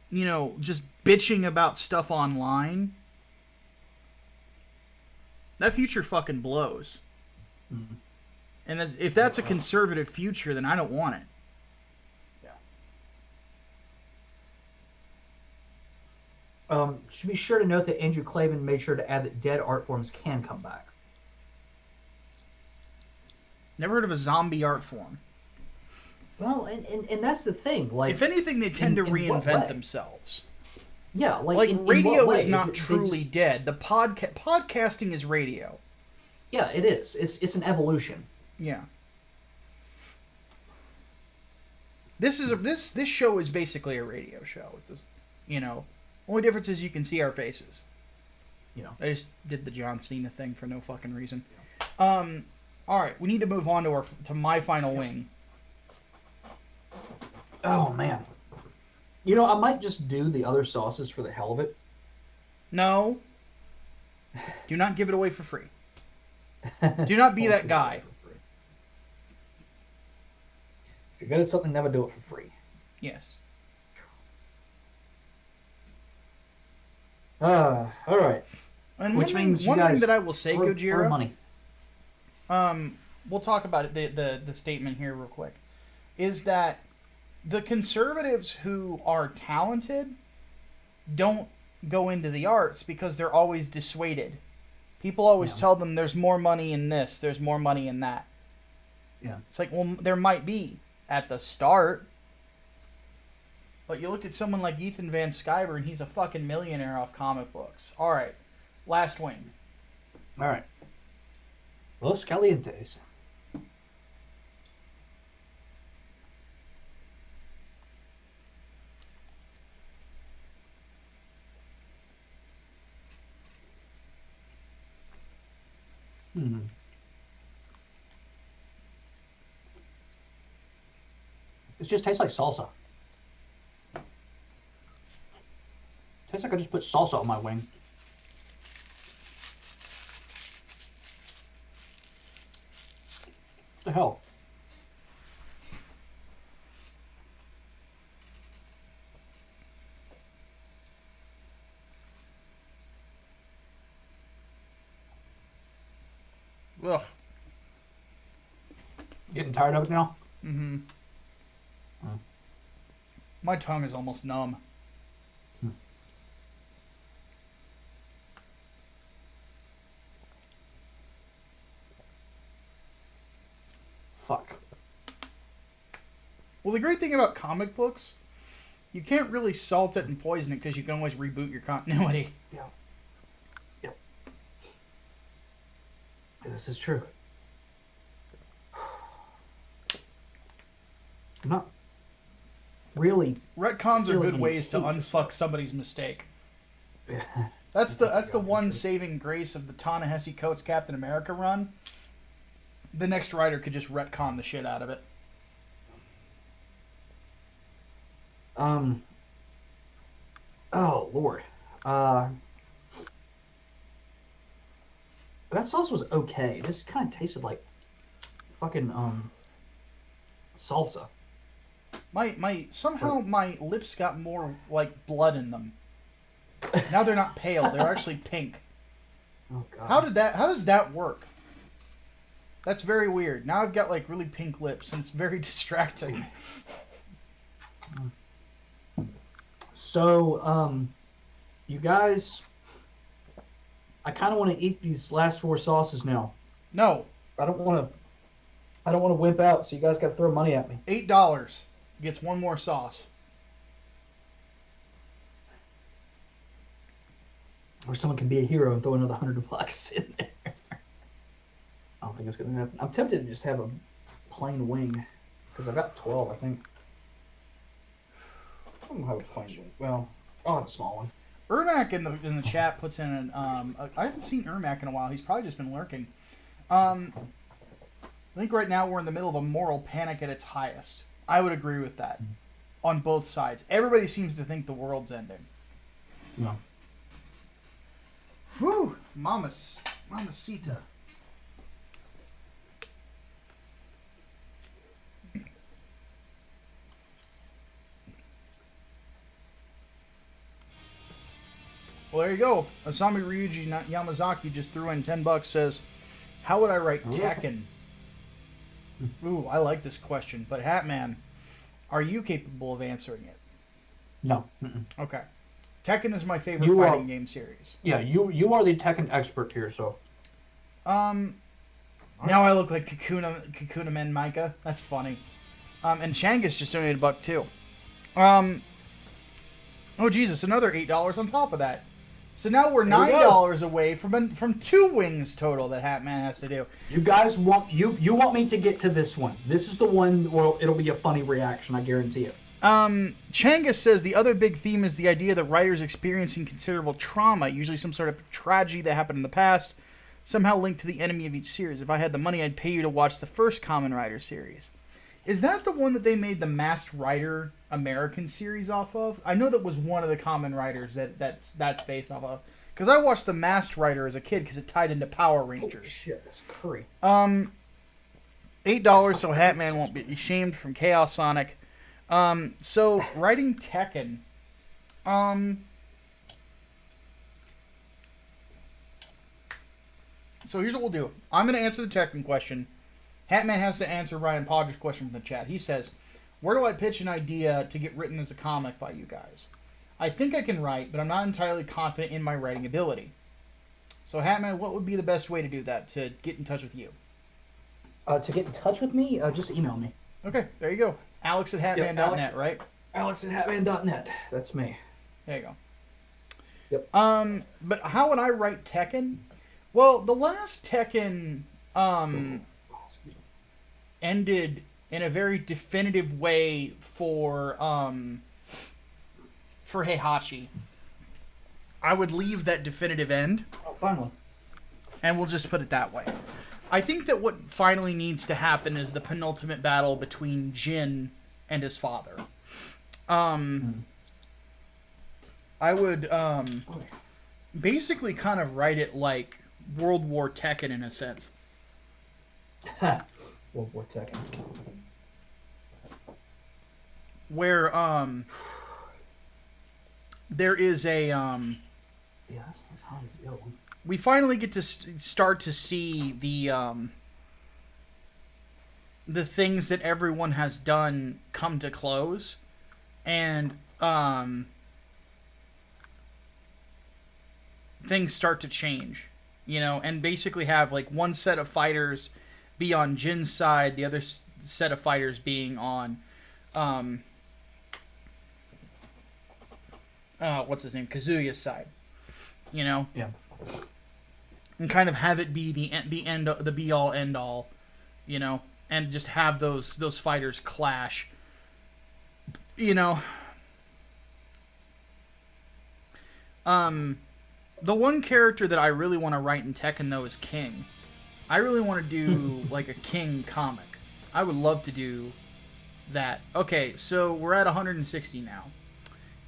you know, just bitching about stuff online, that future fucking blows. Mm-hmm. And if that's a conservative future, then I don't want it. Yeah. Should be sure to note that Andrew Clavin made sure to add that dead art forms can come back. Never heard of a zombie art form. Well, and that's the thing. Like, if anything, they tend to in what reinvent way? themselves. Yeah, Like in radio what is way? not They truly just- dead. The podcasting is radio. Yeah, it is. It's an evolution. Yeah. This show is basically a radio show. Only difference is you can see our faces. I just did the John Cena thing for no fucking reason. All right, we need to move on to my final wing. Oh man. I might just do the other sauces for the hell of it. No. Do not give it away for free. Do not be that guy. If you're good at something, never do it for free. Yes. All right. And Which means one thing that I will say, throw Gojira, money. We'll talk about it, the statement here real quick, is that the conservatives who are talented don't go into the arts because they're always dissuaded. People always tell them there's more money in this, there's more money in that. Yeah. It's like, well, there might be at the start. But you look at someone like Ethan Van Sciver, and he's a fucking millionaire off comic books. All right, last wing. All right. Los Calientes. It just tastes like salsa. Tastes like I just put salsa on my wing. What the hell? Ugh. Getting tired of it now? Mm-hmm. My tongue is almost numb. Fuck. Well, the great thing about comic books, you can't really salt it and poison it because you can always reboot your continuity. Yeah. Yep. This is true. I'm not really. Retcons are Really good ways to hate this unfuck somebody's mistake. That's the one saving grace of the Ta-Nehisi Coates Captain America run. The next writer could just retcon the shit out of it. Oh Lord. That sauce was okay. This kind of tasted like fucking salsa. Somehow my lips got more like blood in them. Now they're not pale; they're actually pink. Oh God. How does that work? That's very weird. Now I've got like really pink lips, and it's very distracting. So, you guys, I kind of want to eat these last four sauces now. No, I don't want to wimp out. So you guys got to throw money at me. $8 gets one more sauce. Or someone can be a hero and throw another $100 in there. I don't think it's gonna happen. I'm tempted to just have a plain wing because I've got 12, I think. I'm gonna have a plain wing. Well, I'll have a small one. Ermac in the chat puts in an I haven't seen Ermac in a while. He's probably just been lurking. I think right now we're in the middle of a moral panic at its highest. I would agree with that on both sides. Everybody seems to think the world's ending. No. Whew, mamacita. Well, there you go. Asami Ryuji Yamazaki just threw in $10. Says, "How would I write Tekken?" Ooh, I like this question. But Hatman, are you capable of answering it? No. Mm-mm. Okay. Tekken is my favorite You fighting are- game series. Yeah, you are the Tekken expert here, so. Now I look like Kakuna Men Micah. That's funny. And Changus just donated $1 too. Oh Jesus! Another $8 on top of that. So now we're There we go. $9 away from 2 wings total that Hatman has to do. You guys want you want me to get to this one. This is the one where it'll be a funny reaction, I guarantee you. Changus says the other big theme is the idea that writers experiencing considerable trauma, usually some sort of tragedy that happened in the past, somehow linked to the enemy of each series. If I had the money, I'd pay you to watch the first Kamen Rider series. Is that the one that they made the Masked Rider American series off of? I know that was one of the Kamen Riders that's based off of. Because I watched the Masked Rider as a kid because it tied into Power Rangers. Holy shit, that's curry. $8 so Hatman won't be shamed from Chaos Sonic. So writing Tekken. So here's what we'll do. I'm going to answer the Tekken question. Hatman has to answer Ryan Podger's question from the chat. He says, where do I pitch an idea to get written as a comic by you guys? I think I can write, but I'm not entirely confident in my writing ability. So Hatman, what would be the best way to do that, to get in touch with you? To get in touch with me, just email me. Okay, there you go. Alex at hatman.net, right? Alex at hatman.net. That's me. There you go. Yep. But how would I write Tekken? Well, the last Tekken ended in a very definitive way for Heihachi. I would leave that definitive end. Oh, finally. And we'll just put it that way. I think that what finally needs to happen is the penultimate battle between Jin and his father. I would basically kind of write it like World War Tekken in a sense. World War Tekken. Where there is a Yeah, that's hot as ill. we finally get to start to see the things that everyone has done come to close, and things start to change, and basically have like one set of fighters be on Jin's side, the other set of fighters being on what's his name, Kazuya's side, Yeah. and kind of have it be the end, the be all end all, and just have those fighters clash. The one character that I really want to write in Tekken though is King. I really want to do like a King comic. I would love to do that. Okay, so we're at 160 now.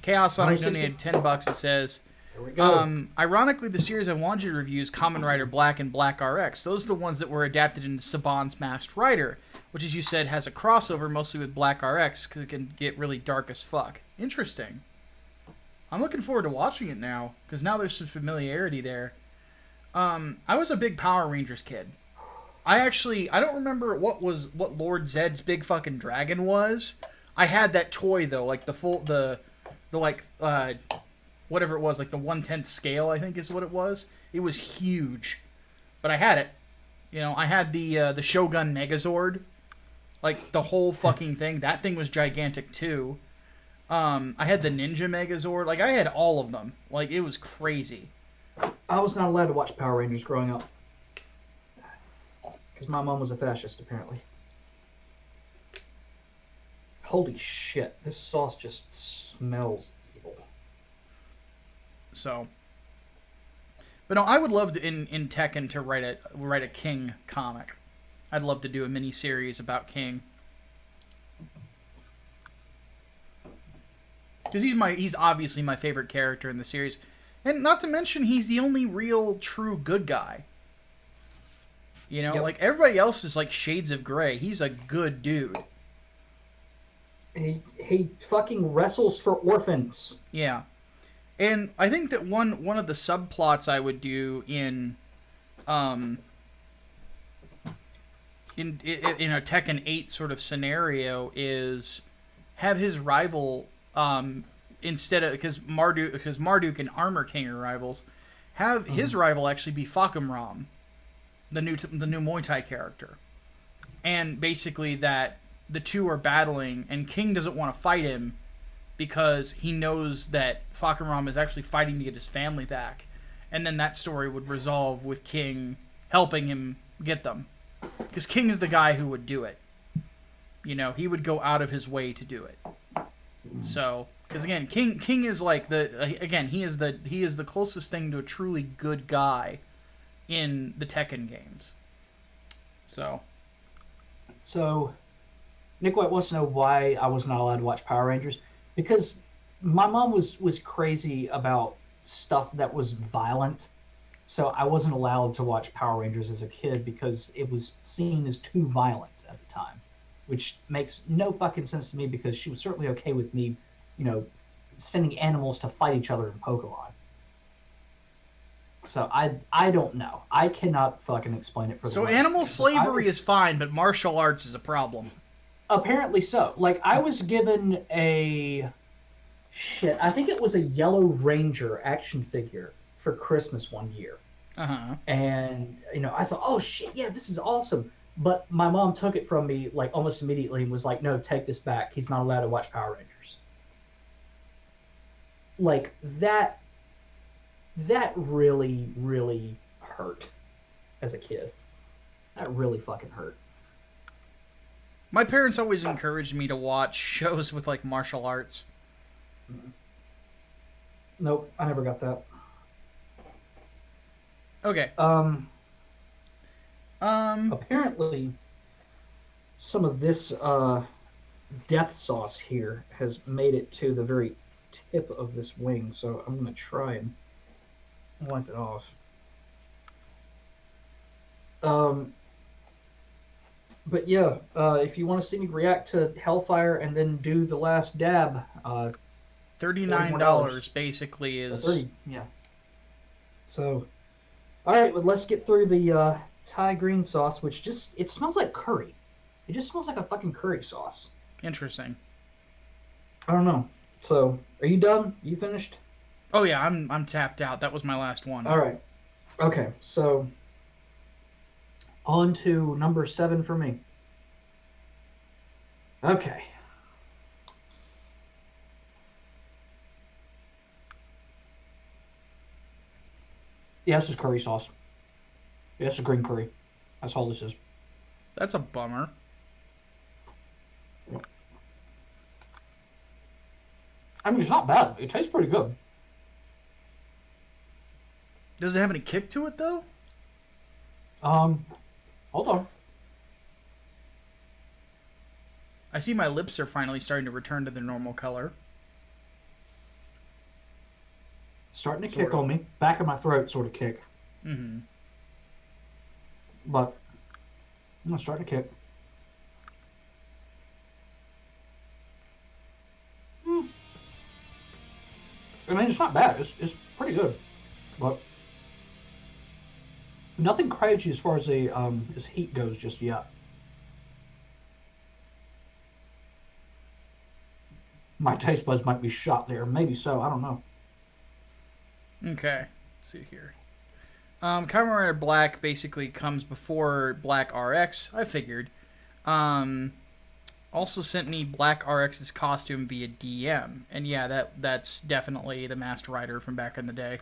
Chaos Sonic donated $10. It says, There we go. ironically, the series I wanted you to review is Kamen Rider Black and Black RX. Those are the ones that were adapted into Saban's Masked Rider, which, as you said, has a crossover mostly with Black RX because it can get really dark as fuck. Interesting. I'm looking forward to watching it now because now there's some familiarity there. I was a big Power Rangers kid. I don't remember what Lord Zed's big fucking dragon was. I had that toy though, like the whatever it was, like the 1/10 scale, I think is what it was. It was huge, but I had it. I had the Shogun Megazord, like the whole fucking thing. That thing was gigantic too. I had the Ninja Megazord. Like I had all of them. Like it was crazy. I was not allowed to watch Power Rangers growing up because my mom was a fascist, apparently. Holy shit! This sauce just smells evil. So, but no, I would love to in Tekken to write a King comic. I'd love to do a mini series about King because he's obviously my favorite character in the series, and not to mention he's the only real true good guy. Yep. Like everybody else is like shades of gray. He's a good dude. He fucking wrestles for orphans. Yeah. And I think that one of the subplots I would do in a Tekken 8 sort of scenario is have his rival instead of because Marduk and Armor King are rivals, have his rival actually be Fakumram, the new Muay Thai character, and basically that the two are battling and King doesn't want to fight him because he knows that Fakhram is actually fighting to get his family back. And then that story would resolve with King helping him get them. Because King is the guy who would do it. You know, he would go out of his way to do it. So, because again, King is like he is the closest thing to a truly good guy in the Tekken games. So Nick White wants to know why I was not allowed to watch Power Rangers. Because my mom was crazy about stuff that was violent. So I wasn't allowed to watch Power Rangers as a kid because it was seen as too violent at the time. Which makes no fucking sense to me because she was certainly okay with me, you know, sending animals to fight each other in Pokemon. So I don't know. I cannot fucking explain it for the So life animal of me. slavery is fine, but martial arts is a problem. Apparently so. Like, I was given I think it was a Yellow Ranger action figure for Christmas one year. Uh-huh. And, you know, I thought, oh shit, yeah, this is awesome. But my mom took it from me, like, almost immediately and was like, no, take this back. He's not allowed to watch Power Rangers. Like, that really, really hurt as a kid. That really fucking hurt. My parents always encouraged me to watch shows with, like, martial arts. Nope, I never got that. Okay. Apparently, some of this death sauce here has made it to the very tip of this wing, so I'm going to try and wipe it off. But yeah, if you want to see me react to Hellfire and then do the last dab, $39 basically is... 30, yeah. So, alright, well, let's get through the Thai green sauce, which it smells like curry. It just smells like a fucking curry sauce. Interesting. I don't know. So, are you done? You finished? Oh yeah, I'm tapped out. That was my last one. Alright. Okay, so on to number 7 for me. Okay. Yeah, this is curry sauce. Yeah, this is green curry. That's all this is. That's a bummer. I mean, it's not bad. It tastes pretty good. Does it have any kick to it, though? Hold on. I see my lips are finally starting to return to their normal color. Starting to Sort kick of. on me. Back of my throat sort of kick. Mm-hmm. But I'm going to start to kick. I mean, it's not bad. It's pretty good. But nothing crazy as far as as heat goes just yet. My taste buds might be shot there. Maybe so. I don't know. Okay. Let's see here. Kamen Rider Black basically comes before Black RX. I figured. Also sent me Black RX's costume via DM, and yeah, that's definitely the Masked Rider from back in the day.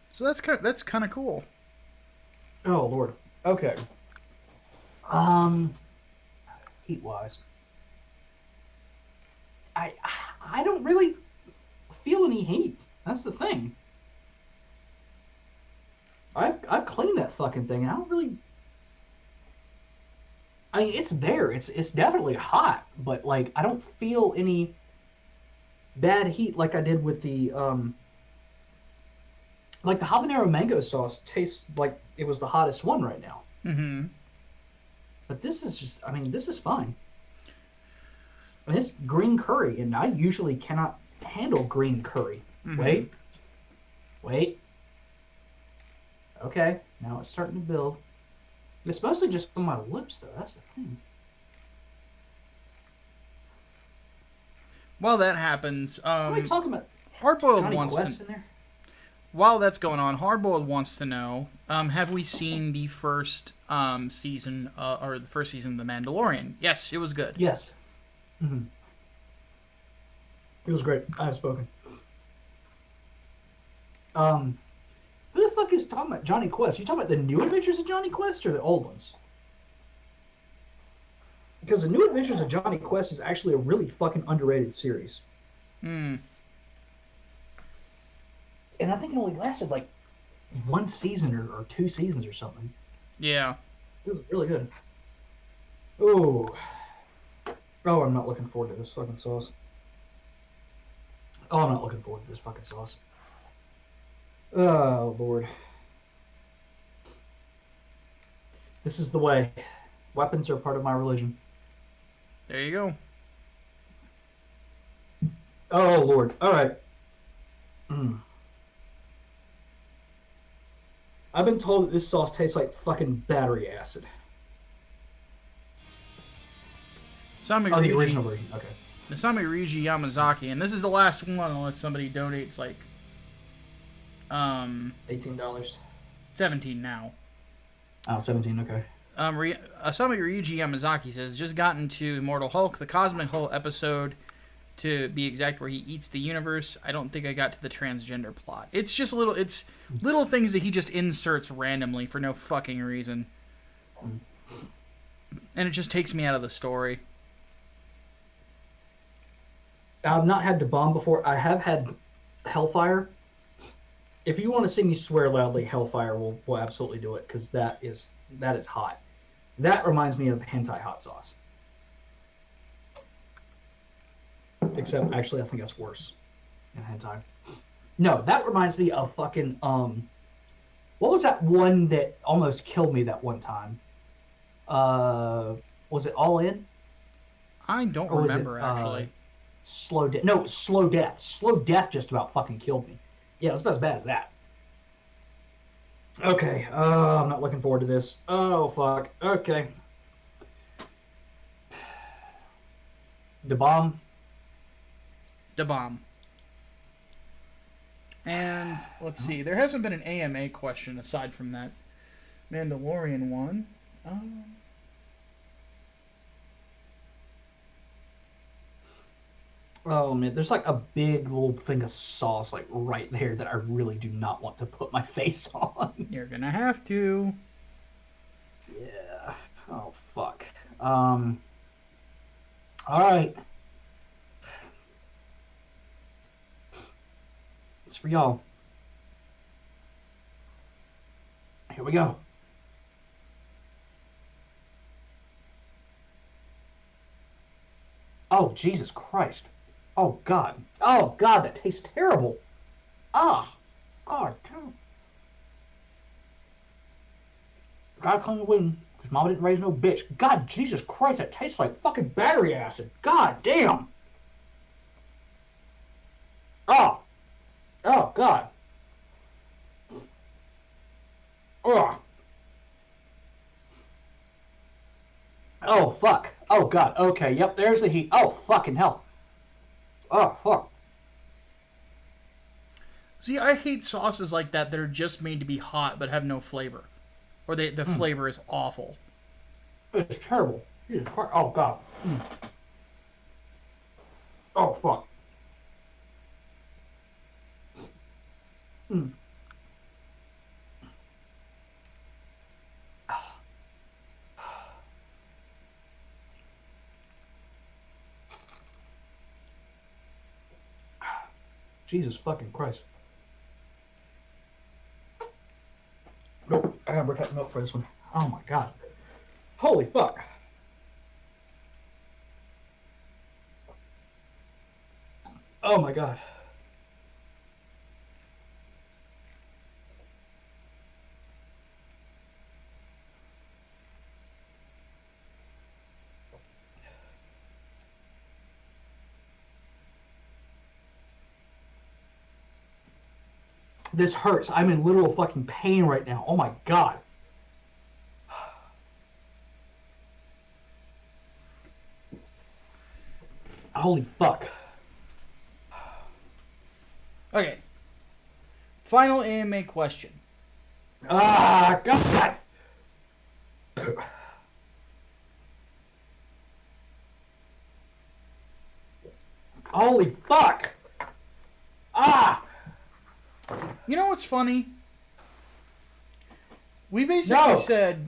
So that's kind of cool. Oh Lord. Okay. Heat wise, I don't really feel any heat. That's the thing. I've cleaned that fucking thing. And I don't really. I mean, it's there. It's definitely hot, but like I don't feel any bad heat like I did with the like the habanero mango sauce tastes like it was the hottest one right now. Mm-hmm. But this is just, I mean, this is fine. I mean, it's green curry, and I usually cannot handle green curry. Mm-hmm. Wait. Okay, now it's starting to build. It's mostly just on my lips, though. That's the thing. While that happens, What are we talking about? Hardboiled Johnny wants Quest to. in there? While that's going on, Hardboiled wants to know: have we seen the first season or the first season of The Mandalorian? Yes, it was good. Yes. Mm-hmm. It was great. I have spoken. Who the fuck is talking about Johnny Quest? You talking about the New Adventures of Johnny Quest or the old ones? Because the New Adventures of Johnny Quest is actually a really fucking underrated series. Hmm. And I think it only lasted like one season or 2 seasons or something. Yeah. It was really good. Oh. Oh, I'm not looking forward to this fucking sauce. Oh, I'm not looking forward to this fucking sauce. Oh, Lord. This is the way. Weapons are part of my religion. There you go. Oh, Lord. All right. I've been told that this sauce tastes like fucking battery acid. Sami Oh, the Ryuji- original version. Okay. Masami Ryuji Yamazaki, and this is the last one unless somebody donates like $18. 17 now. Oh, 17, okay. Asami Ryuji Yamazaki says, just gotten to Immortal Hulk, the Cosmic Hulk episode, to be exact, where he eats the universe. I don't think I got to the transgender plot. It's just little things that he just inserts randomly for no fucking reason. And it just takes me out of the story. I've not had to bomb before. I have had Hellfire. If you want to see me swear loudly, Hellfire will absolutely do it, because that is hot. That reminds me of hentai hot sauce. Except, actually, I think that's worse in hentai. No, that reminds me of fucking, what was that one that almost killed me that one time? Was it All In? I don't Or was remember, it, actually. Slow Death. No, Slow Death. Slow Death just about fucking killed me. Yeah, it was about as bad as that. Okay, I'm not looking forward to this. Oh, fuck. Okay. The bomb. Da bomb. And let's see, there hasn't been an AMA question aside from that Mandalorian one. Oh man, there's like a big little thing of sauce like right there that I really do not want to put my face on. You're gonna have to. Yeah. Oh fuck. All right. It's for y'all. Here we go. Oh Jesus Christ. Oh God. Oh God, that tastes terrible. Ah. God. Gotta clean the wing, because Mama didn't raise no bitch. God, Jesus Christ, that tastes like fucking battery acid. God damn. Oh. Oh, God. Oh. Oh, fuck. Oh, God. Okay, yep, there's the heat. Oh, fucking hell. Oh, fuck. See, I hate sauces like that are just made to be hot but have no flavor. Or the flavor is awful. It's terrible. Jesus Christ. Oh, God. Oh, fuck. Jesus fucking Christ. Nope, I gotta break out milk for this one. Oh my God. Holy fuck. Oh my God. This hurts. I'm in literal fucking pain right now. Oh my God. Holy fuck. Okay. Final AMA question. Ah, God. Holy fuck! Ah! You know what's funny? We basically said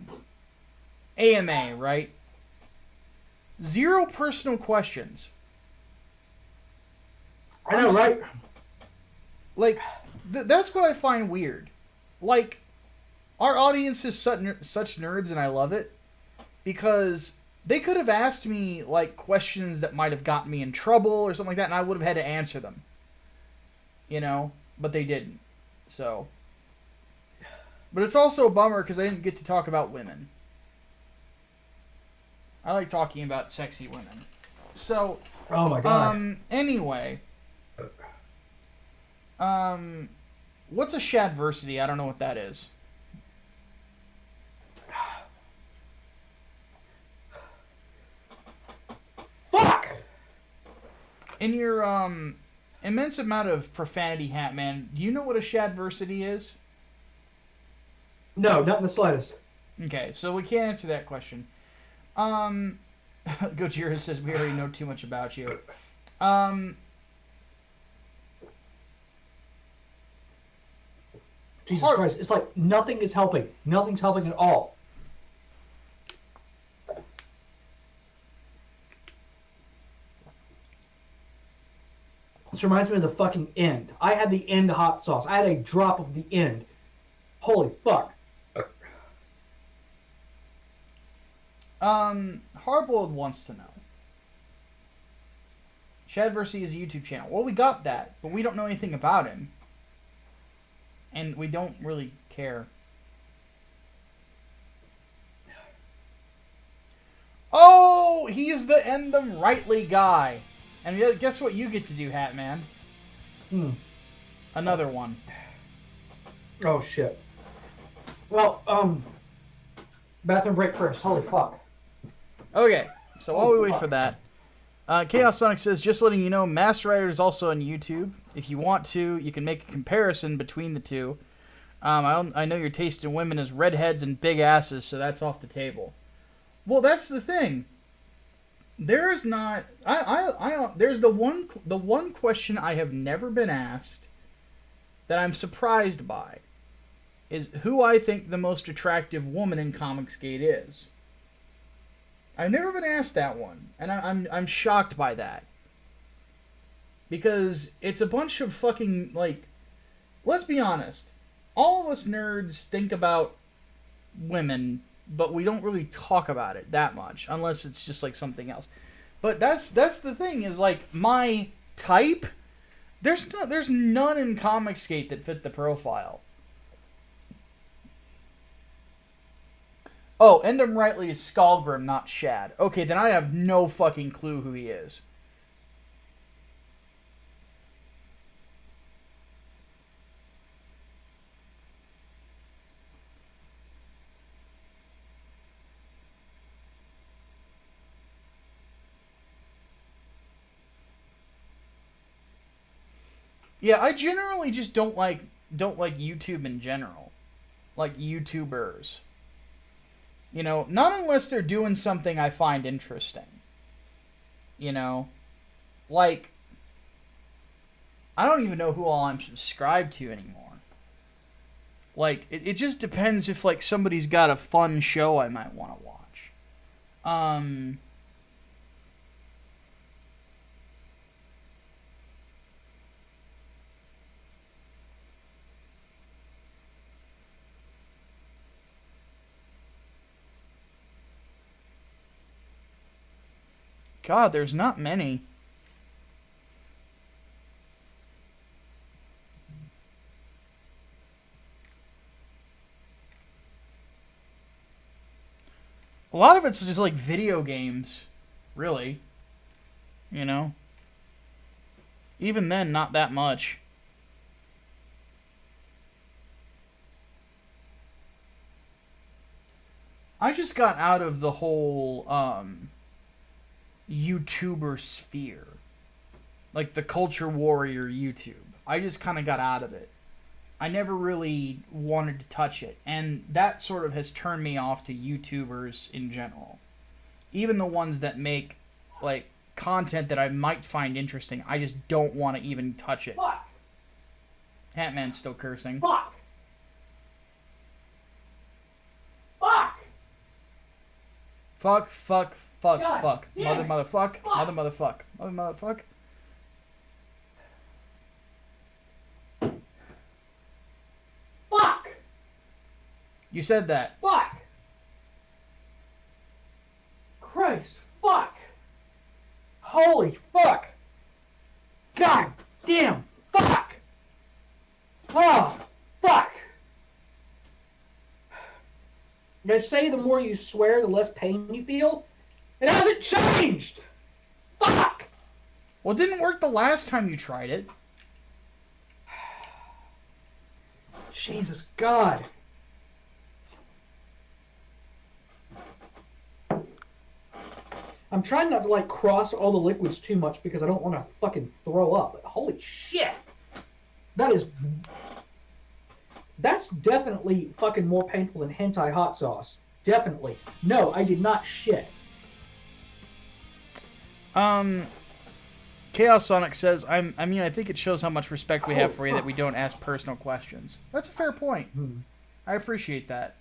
AMA, right? 0 personal questions. I know, right? Like, that's what I find weird. Like, our audience is such nerds, and I love it. Because they could have asked me, like, questions that might have gotten me in trouble or something like that, and I would have had to answer them. You know? But they didn't. So. But it's also a bummer because I didn't get to talk about women. I like talking about sexy women. So. Oh my god. Anyway. What's a shadversity? I don't know what that is. Fuck! In your immense amount of profanity, Hatman, do you know what a shadversity is? No, not in the slightest. Okay, so we can't answer that question. Gojira says we already know too much about you. Jesus Christ, it's like nothing is helping. Nothing's helping at all. This reminds me of the fucking end. I had the end hot sauce. I had a drop of the end. Holy fuck. Hardboiled wants to know. Shadversity is a YouTube channel. Well, we got that, but we don't know anything about him. And we don't really care. Oh, he is the End Them Rightly guy. And guess what you get to do, Hatman? Another one. Oh, shit. Well, bathroom break first. Holy fuck. Okay, so while we wait for that, Chaos Sonic says, just letting you know, Master Rider is also on YouTube. If you want to, you can make a comparison between the two. I know your taste in women is redheads and big asses, so that's off the table. Well, that's the thing. There's not... there's the one question I have never been asked that I'm surprised by is who I think the most attractive woman in Comicsgate is. I've never been asked that one, and I'm shocked by that. Because it's a bunch of fucking, like... Let's be honest. All of us nerds think about women, but we don't really talk about it that much, unless it's just, like, something else. But that's the thing, is, like, my type... There's none in Comicsgate that fit the profile. Oh, End Him Rightly is Skullgrim, not Shad. Okay, then I have no fucking clue who he is. Yeah, I generally just don't like YouTube in general. Like YouTubers. You know, not unless they're doing something I find interesting. You know? Like, I don't even know who all I'm subscribed to anymore. Like, it just depends if, like, somebody's got a fun show I might want to watch. God, there's not many. A lot of it's just like video games, really. You know? Even then, not that much. I just got out of the whole, YouTuber sphere. Like the culture warrior YouTube. I just kind of got out of it. I never really wanted to touch it. And that sort of has turned me off to YouTubers in general. Even the ones that make, like, content that I might find interesting. I just don't want to even touch it. Fuck. Hatman's still cursing. Fuck. Fuck. Fuck, fuck, fuck, God fuck. damn Mother, it. motherfuck. Fuck. Mother, motherfuck. Mother, motherfuck. Fuck. You said that. Fuck. Christ. Fuck. Holy fuck. God damn. Fuck. Oh, fuck. They say the more you swear, the less pain you feel. It hasn't changed. Fuck. Well, it didn't work the last time you tried it. Jesus God. I'm trying not to like cross all the liquids too much because I don't want to fucking throw up. But holy shit. That's definitely fucking more painful than hentai hot sauce. Definitely. No, I did not shit. Chaos Sonic says, I think it shows how much respect we have for you that we don't ask personal questions. That's a fair point. I appreciate that.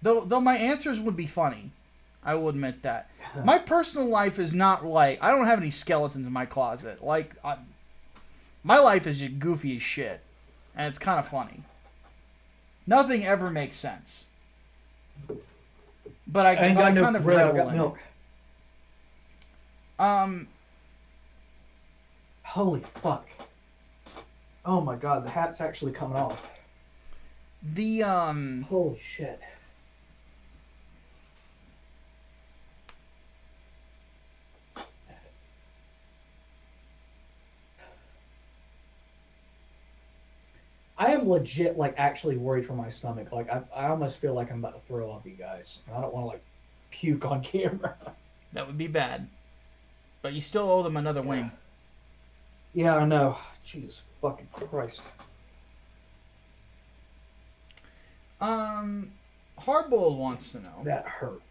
Though my answers would be funny. I will admit that. My personal life is not like... I don't have any skeletons in my closet. My life is just goofy as shit. And it's kind of funny. Nothing ever makes sense. But I kind of revel in milk. it. Holy fuck. Oh my god, the hat's actually coming off. Holy shit. I am legit, like, actually worried for my stomach. Like, I almost feel like I'm about to throw up, you guys. I don't want to, like, puke on camera. That would be bad. But you still owe them another wing. Yeah, I know. Jesus fucking Christ. Hardboiled wants to know. That hurt.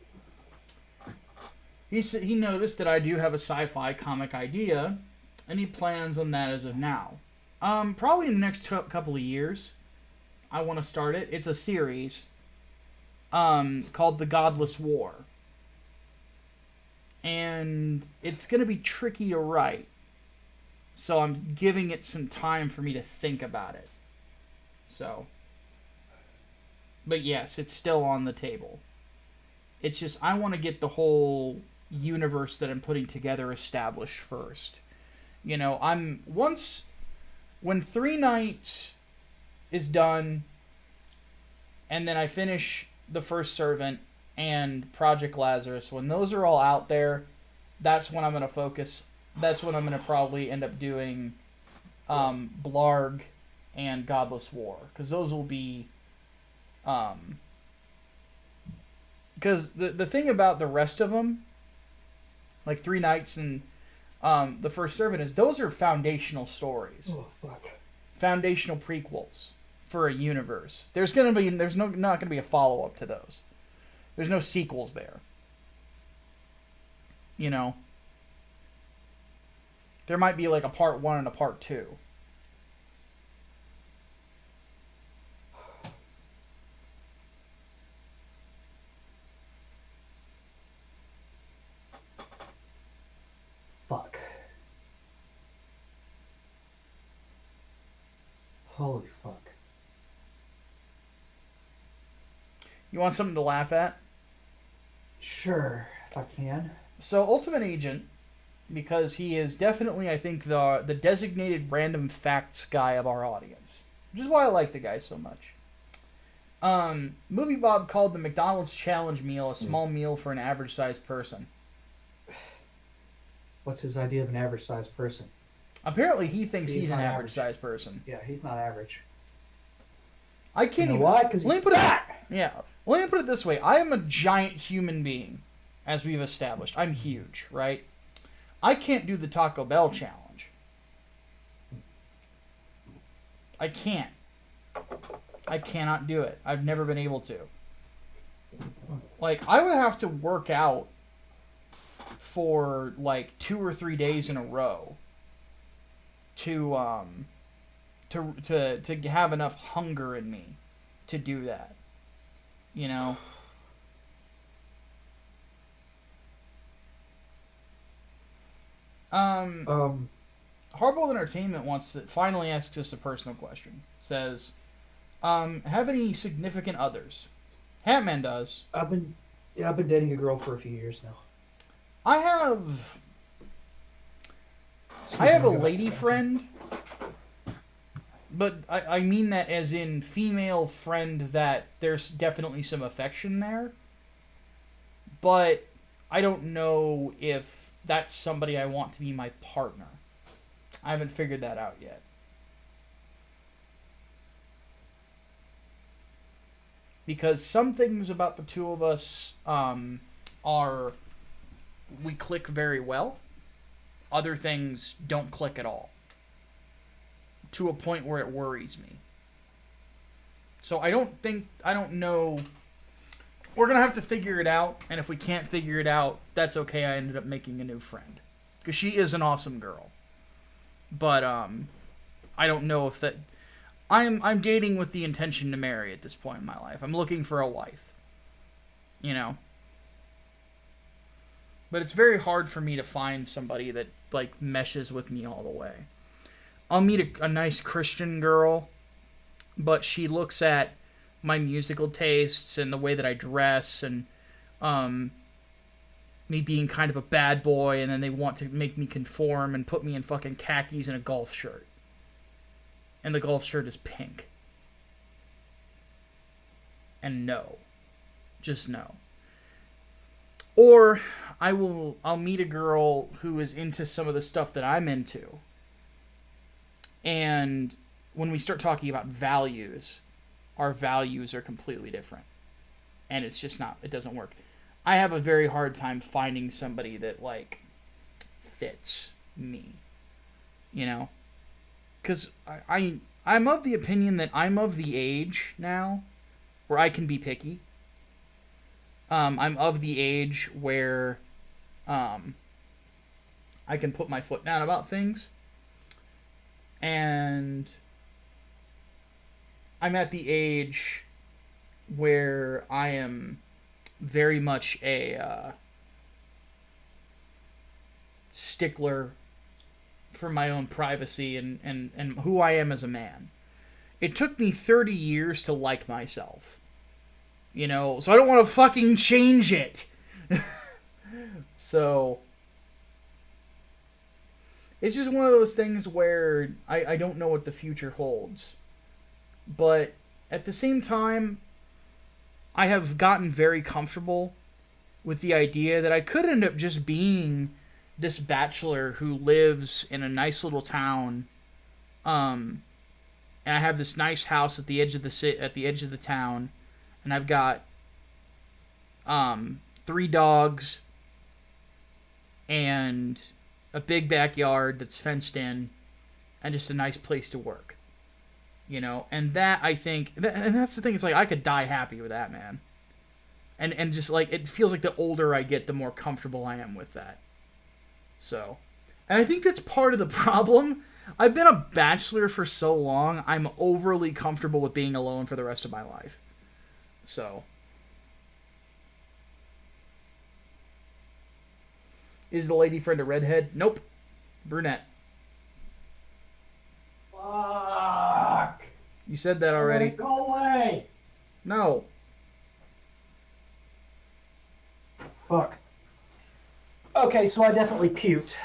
He noticed that I do have a sci-fi comic idea, and he plans on that as of now. Probably in the next couple of years, I want to start it. It's a series called The Godless War. And it's going to be tricky to write. So I'm giving it some time for me to think about it. So. But yes, it's still on the table. It's just, I want to get the whole universe that I'm putting together established first. You know, when 3 Nights is done, and then I finish The First Servant and Project Lazarus, when those are all out there, that's when I'm going to focus. That's when I'm going to probably end up doing Blarg and Godless War. Because those will be... Because the thing about the rest of them, like 3 Nights and The First Servant, is those are foundational stories. Oh, fuck. Foundational prequels for a universe. There's not gonna be a follow-up to those. There's no sequels there. You know? There might be like a part 1 and a part 2. Fuck. Holy fuck. You want something to laugh at? Sure, if I can. So, Ultimate Agent, because he is definitely, I think, the designated random facts guy of our audience. Which is why I like the guy so much. Movie Bob called the McDonald's Challenge meal a small meal for an average-sized person. What's his idea of an average-sized person? Apparently, he thinks he's an not average-sized person. Yeah, he's not average. I can't You know even... why? Because he's fat! Yeah. Let me put it this way. I am a giant human being, as we've established. I'm huge, right? I can't do the Taco Bell challenge. I can't. I cannot do it. I've never been able to. Like, I would have to work out for like 2 or 3 days in a row to have enough hunger in me to do that. You know? Hardboiled Entertainment finally asks us a personal question. Says, have any significant others? Hatman does. I've been dating a girl for a few years now. I have a lady friend, but I mean that as in female friend that there's definitely some affection there. But I don't know if that's somebody I want to be my partner. I haven't figured that out yet. Because some things about the two of us we click very well. Other things don't click at all. To a point where it worries me. So I don't know. We're going to have to figure it out. And if we can't figure it out, that's okay. I ended up making a new friend. Because she is an awesome girl. But I don't know if that... I'm dating with the intention to marry at this point in my life. I'm looking for a wife. You know? But it's very hard for me to find somebody that, like, meshes with me all the way. I'll meet a nice Christian girl, but she looks at my musical tastes and the way that I dress and me being kind of a bad boy, and then they want to make me conform and put me in fucking khakis and a golf shirt. And the golf shirt is pink. And no. Just no. Or I'll meet a girl who is into some of the stuff that I'm into. And when we start talking about values, our values are completely different. And it's just not, it doesn't work. I have a very hard time finding somebody that, like, fits me. You know? Because I'm of the opinion that I'm of the age now where I can be picky. I'm of the age where I can put my foot down about things. And I'm at the age where I am very much a stickler for my own privacy and who I am as a man. It took me 30 years to like myself. You know, so I don't want to fucking change it. So it's just one of those things where I don't know what the future holds. But at the same time, I have gotten very comfortable with the idea that I could end up just being this bachelor who lives in a nice little town, and I have this nice house at the edge of the town, and I've got 3 dogs and a big backyard that's fenced in, and just a nice place to work. You know, and that, I think, and that's the thing, it's like, I could die happy with that, man. And just, like, it feels like the older I get, the more comfortable I am with that. So, and I think that's part of the problem. I've been a bachelor for so long, I'm overly comfortable with being alone for the rest of my life. So. Is the lady friend a redhead? Nope. Brunette. Fuck. You said that already. Go away. No. Fuck. Okay, so I definitely puked.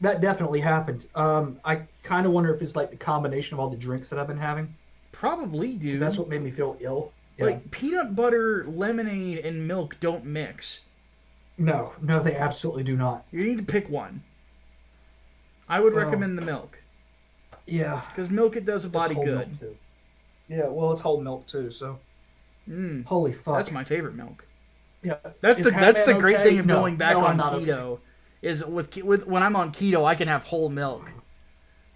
That definitely happened. I kind of wonder if it's like the combination of all the drinks that I've been having. Probably, dude. That's what made me feel ill. Yeah. Like, peanut butter, lemonade, and milk don't mix. No, they absolutely do not. You need to pick one. I would recommend the milk. Yeah. Because milk, it does a body good. Yeah, well, it's whole milk too, so. Holy fuck. That's my favorite milk. Yeah. That's the great thing of No, going back no, on I'm not keto. okay. Is with when I'm on keto, I can have whole milk.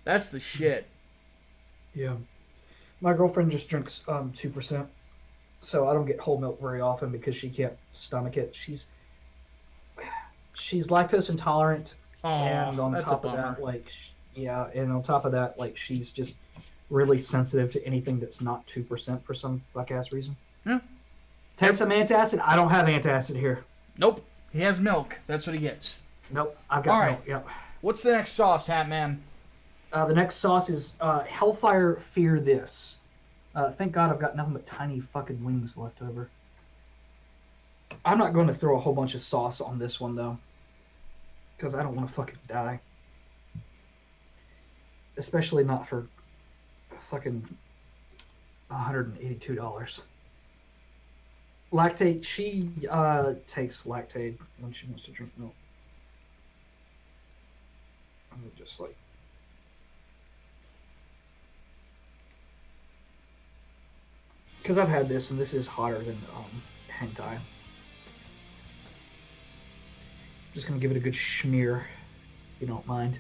That's the shit. Yeah. My girlfriend just drinks 2%, so I don't get whole milk very often because she can't stomach it. she's lactose intolerant, and on that's top a of bummer. that, like, yeah, and on top of that, like, she's just really sensitive to anything that's not 2% for some fuck ass reason. Yeah. Take some antacid. I don't have antacid here. Nope. He has milk. That's what he gets. Nope, I've All got right. milk. Yep. What's the next sauce, Hatman? The next sauce is Hellfire Fear This. Thank God I've got nothing but tiny fucking wings left over. I'm not going to throw a whole bunch of sauce on this one, though. Because I don't want to fucking die. Especially not for fucking $182. Lactate, she takes lactate when she wants to drink milk. I'm just like... Because I've had this, and this is hotter than hentai. Just gonna give it a good schmear, if you don't mind.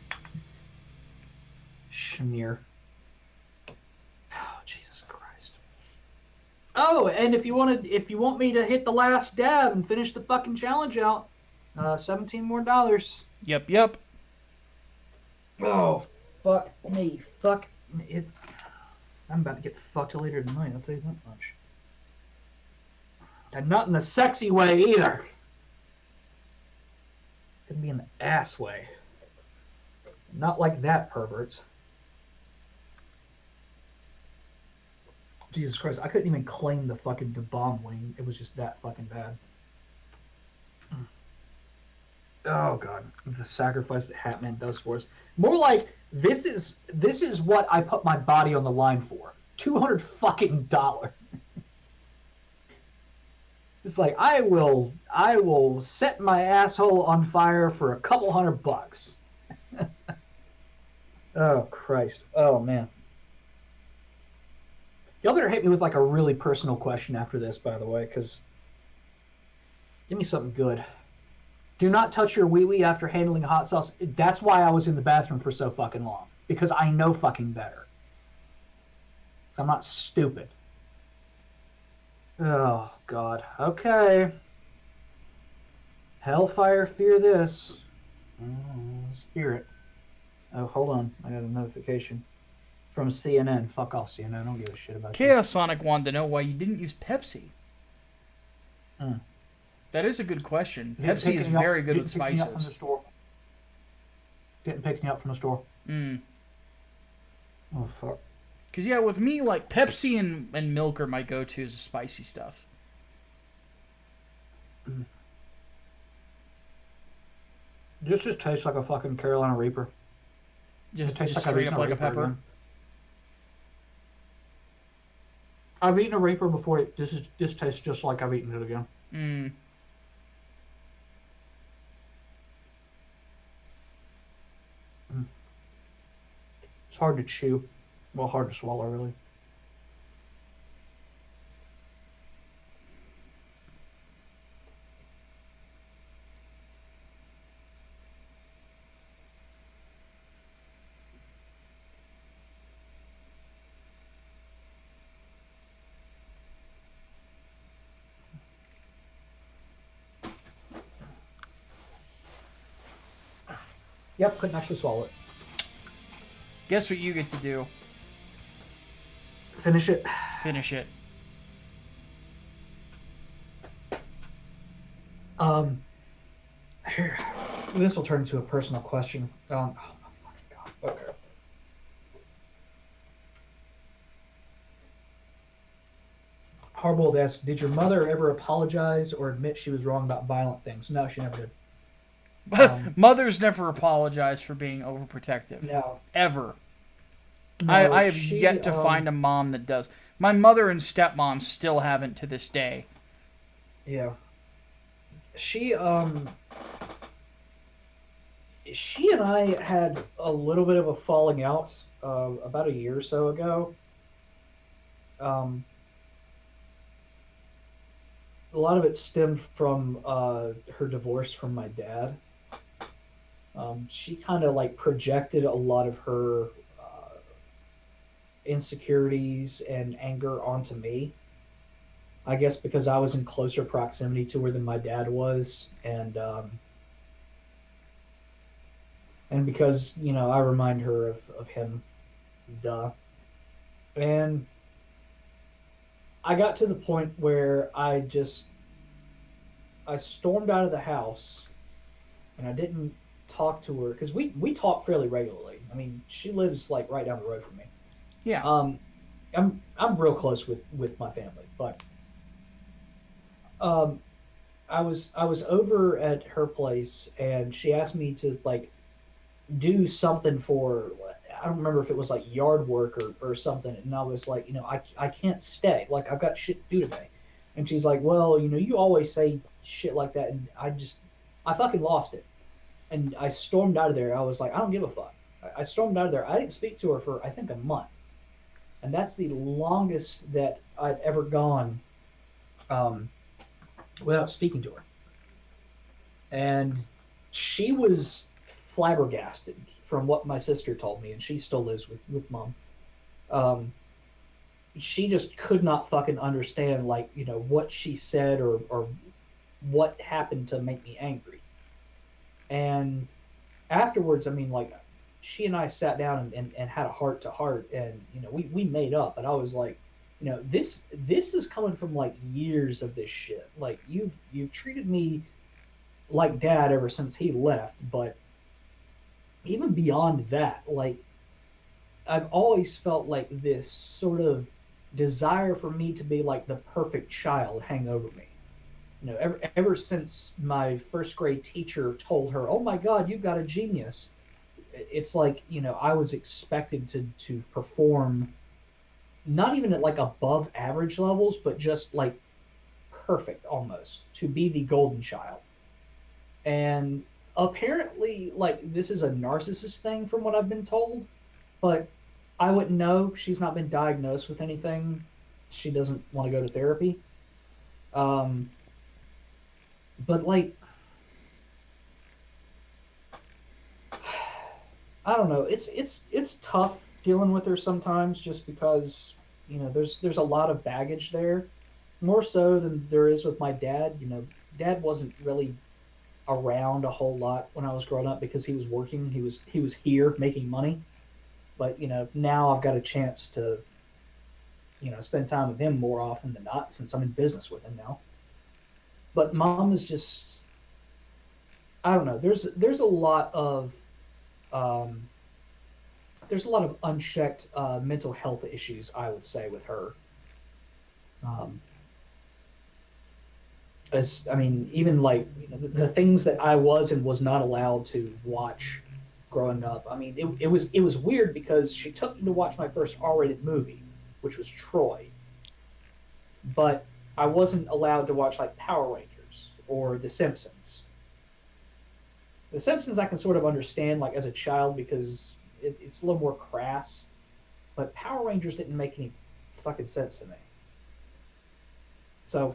Schmear. Oh, Jesus Christ. Oh, and if you want me to hit the last dab and finish the fucking challenge out, $17 more. Yep. Oh, fuck me. Fuck me. I'm about to get fucked later tonight, I'll tell you that much. And not in the sexy way either. Could be in the ass way. Not like that, perverts. Jesus Christ, I couldn't even claim the fucking bomb wing. It was just that fucking bad. Oh god, the sacrifice that Hatman does for us. More like this is what I put my body on the line for. $200 fucking dollars. It's like I will set my asshole on fire for a couple $100. Oh Christ. Oh man. Y'all better hit me with like a really personal question after this, by the way, because give me something good. Do not touch your wee-wee after handling hot sauce. That's why I was in the bathroom for so fucking long. Because I know fucking better. I'm not stupid. Oh, God. Okay. Hellfire, fear this. Fear it. Oh, hold on. I got a notification. From CNN. Fuck off, CNN. I don't give a shit about you. Chaos Sonic wanted to know why you didn't use Pepsi. Hmm. That is a good question. Pepsi is very good with spices. Didn't pick me up from the store. Mm. Oh, fuck. Because, yeah, with me, like, Pepsi and milk are my go-tos of spicy stuff. This just tastes like a fucking Carolina Reaper. Just tastes straight up like a Reaper pepper. again. I've eaten a Reaper before. This tastes just like I've eaten it again. Mm. It's hard to chew. Well, hard to swallow, really. Yep, couldn't actually swallow it. Guess what you get to do? Finish it. Finish it. Here. This will turn into a personal question. Oh my fucking god. Okay. Harbold asks, did your mother ever apologize or admit she was wrong about violent things? No, she never did. Mothers never apologize for being overprotective. No. Ever. No, I have yet to find a mom that does. My mother and stepmom still haven't to this day. Yeah. She and I had a little bit of a falling out about a year or so ago. A lot of it stemmed from her divorce from my dad. She kind of like projected a lot of her insecurities and anger onto me. I guess because I was in closer proximity to her than my dad was, and And because, I remind her of him, duh. And I got to the point where I stormed out of the house and I didn't talk to her because we talk fairly regularly. I mean, she lives like right down the road from me. Yeah. Um, I'm real close with my family, but um, I was over at her place and she asked me to like do something for, I don't remember if it was like yard work or something, and I was like, I can't stay, like I've got shit to do today. And she's like, well, you always say shit like that, and I fucking lost it. And I stormed out of there. I was like, I don't give a fuck. I stormed out of there. I didn't speak to her for I think a month, and that's the longest that I've ever gone um, without speaking to her. And she was flabbergasted from what my sister told me, and she still lives with mom. Um, she just could not fucking understand, like, what she said or what happened to make me angry. And afterwards, I mean, like, she and I sat down and had a heart to heart, and we made up. And I was like, this is coming from like years of this shit. Like, you've treated me like dad ever since he left, but even beyond that, like, I've always felt like this sort of desire for me to be like the perfect child hang over me. Ever since my first grade teacher told her, "Oh my God, you've got a genius," it's like, I was expected to perform not even at like above average levels, but just like perfect almost, to be the golden child. And apparently, like, this is a narcissist thing from what I've been told, but I wouldn't know. She's not been diagnosed with anything. She doesn't want to go to therapy. Um, but like, I don't know. It's tough dealing with her sometimes, just because there's a lot of baggage there, more so than there is with my dad. Dad wasn't really around a whole lot when I was growing up because he was working. He was here making money. But now I've got a chance to spend time with him more often than not, since I'm in business with him now. But mom is just, I don't know. There's a lot of um, unchecked mental health issues, I would say, with her. Um, as I mean, even like the things that I was and was not allowed to watch growing up. I mean, it was weird because she took me to watch my first R-rated movie, which was Troy, but I wasn't allowed to watch like Power Rangers or The Simpsons. The Simpsons I can sort of understand like as a child because it's a little more crass, but Power Rangers didn't make any fucking sense to me. So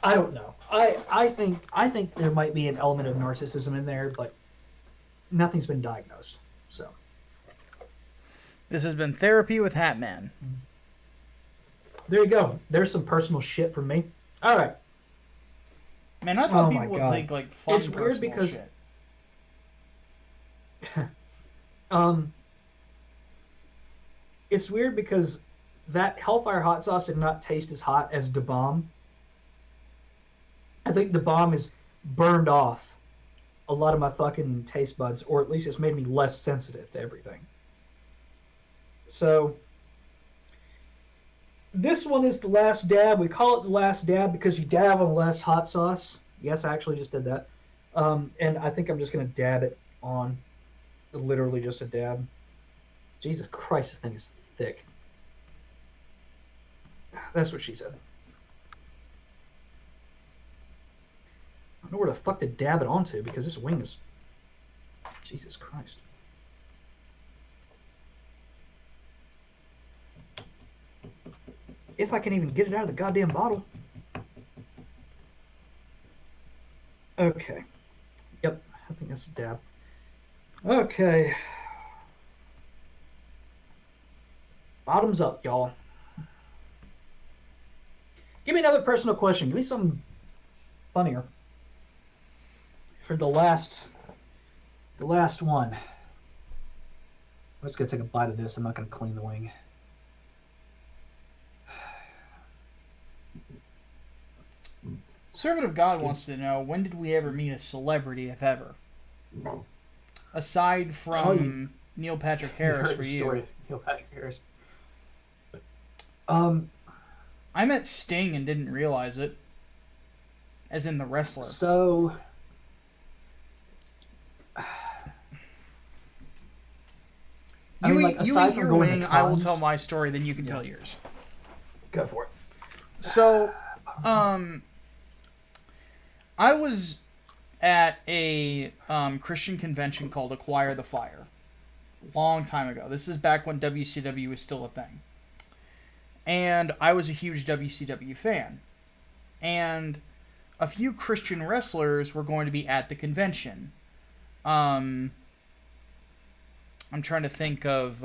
I don't know. I think there might be an element of narcissism in there, but nothing's been diagnosed. So This has been Therapy with Hatman. there you go. There's some personal shit from me. All right. Man, I thought Oh my people would God. think like fun It's weird personal because- shit. Um, it's weird because that Hellfire hot sauce did not taste as hot as the bomb. I think the bomb has burned off a lot of my fucking taste buds, or at least it's made me less sensitive to everything. So this one is the last dab. We call it the last dab because you dab on the last hot sauce. Yes, I actually just did that. And I think I'm just going to dab it on. Literally just a dab. Jesus Christ, this thing is thick. That's what she said. I don't know where the fuck to dab it onto because this wing is... Jesus Christ. If I can even get it out of the goddamn bottle. Okay. Yep, I think that's a dab. Okay. Bottoms up, y'all. Give me another personal question. Give me something funnier. For the last The last one. I'm just gonna take a bite of this. I'm not gonna clean the wing. Servant of God wants to know, when did we ever meet a celebrity, if ever? Aside from Neil Patrick Harris for you. Story of Neil Patrick Harris. I met Sting and didn't realize it. As in the wrestler. So... You eat your wing, I will cons, tell my story, then you can tell yours. Go for it. So, I was at a Christian convention called Acquire the Fire. Long time ago. This is back when WCW was still a thing. And I was a huge WCW fan. And a few Christian wrestlers were going to be at the convention. I'm trying to think of...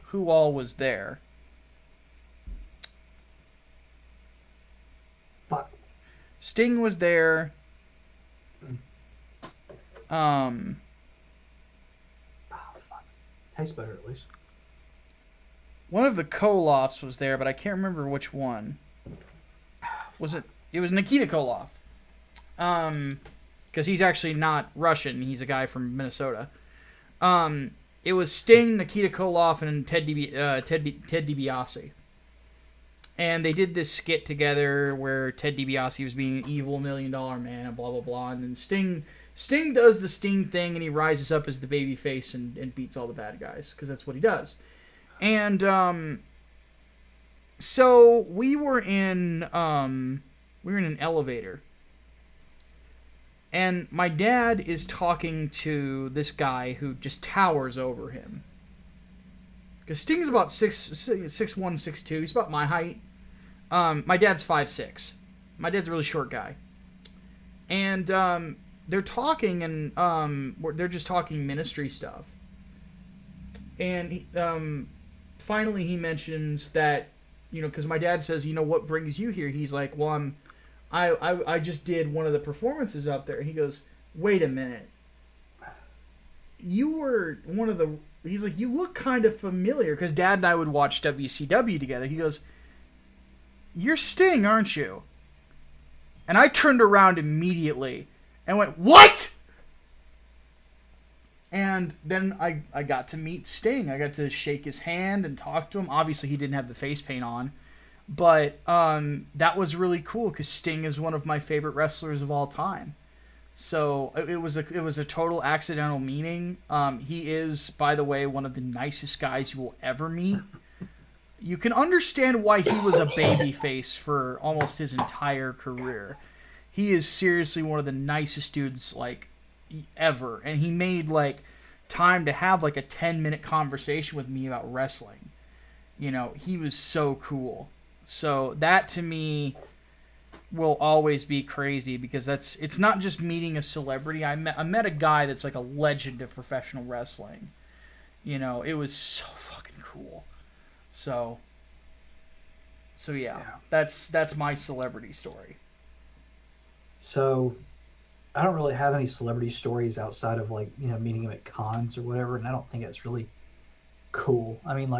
who all was there. Fuck. Sting was there. Oh, fuck. Tastes better, at least. One of the Kolofs was there, but I can't remember which one. Was it? It was Nikita Koloff. Because he's actually not Russian. He's a guy from Minnesota. It was Sting, Nikita Koloff, and Ted DiBiase. And they did this skit together where Ted DiBiase was being an evil $1 million man and blah, blah, blah. And then Sting does the Sting thing and he rises up as the baby face and beats all the bad guys because that's what he does. And so we were in an elevator. And my dad is talking to this guy who just towers over him. Because Sting's about 6'1", 6'2". He's about my height. My dad's 5'6". My dad's a really short guy. And they're talking, and they're just talking ministry stuff. And finally he mentions that, because my dad says, what brings you here? He's like, well, I just did one of the performances up there. And he goes, wait a minute. You were one of the... He's like, you look kind of familiar. Because Dad and I would watch WCW together. He goes, you're Sting, aren't you? And I turned around immediately and went, what? And then I got to meet Sting. I got to shake his hand and talk to him. Obviously, he didn't have the face paint on. But that was really cool because Sting is one of my favorite wrestlers of all time. So it was a total accidental meeting. He is, by the way, one of the nicest guys you will ever meet. You can understand why he was a babyface for almost his entire career. He is seriously one of the nicest dudes ever, and he made time to have a 10-minute conversation with me about wrestling. He was so cool. So that to me will always be crazy because it's not just meeting a celebrity. I met a guy that's a legend of professional wrestling. It was so fucking cool. So yeah. That's my celebrity story. So I don't really have any celebrity stories outside of meeting him at cons or whatever, and I don't think it's really cool. I mean,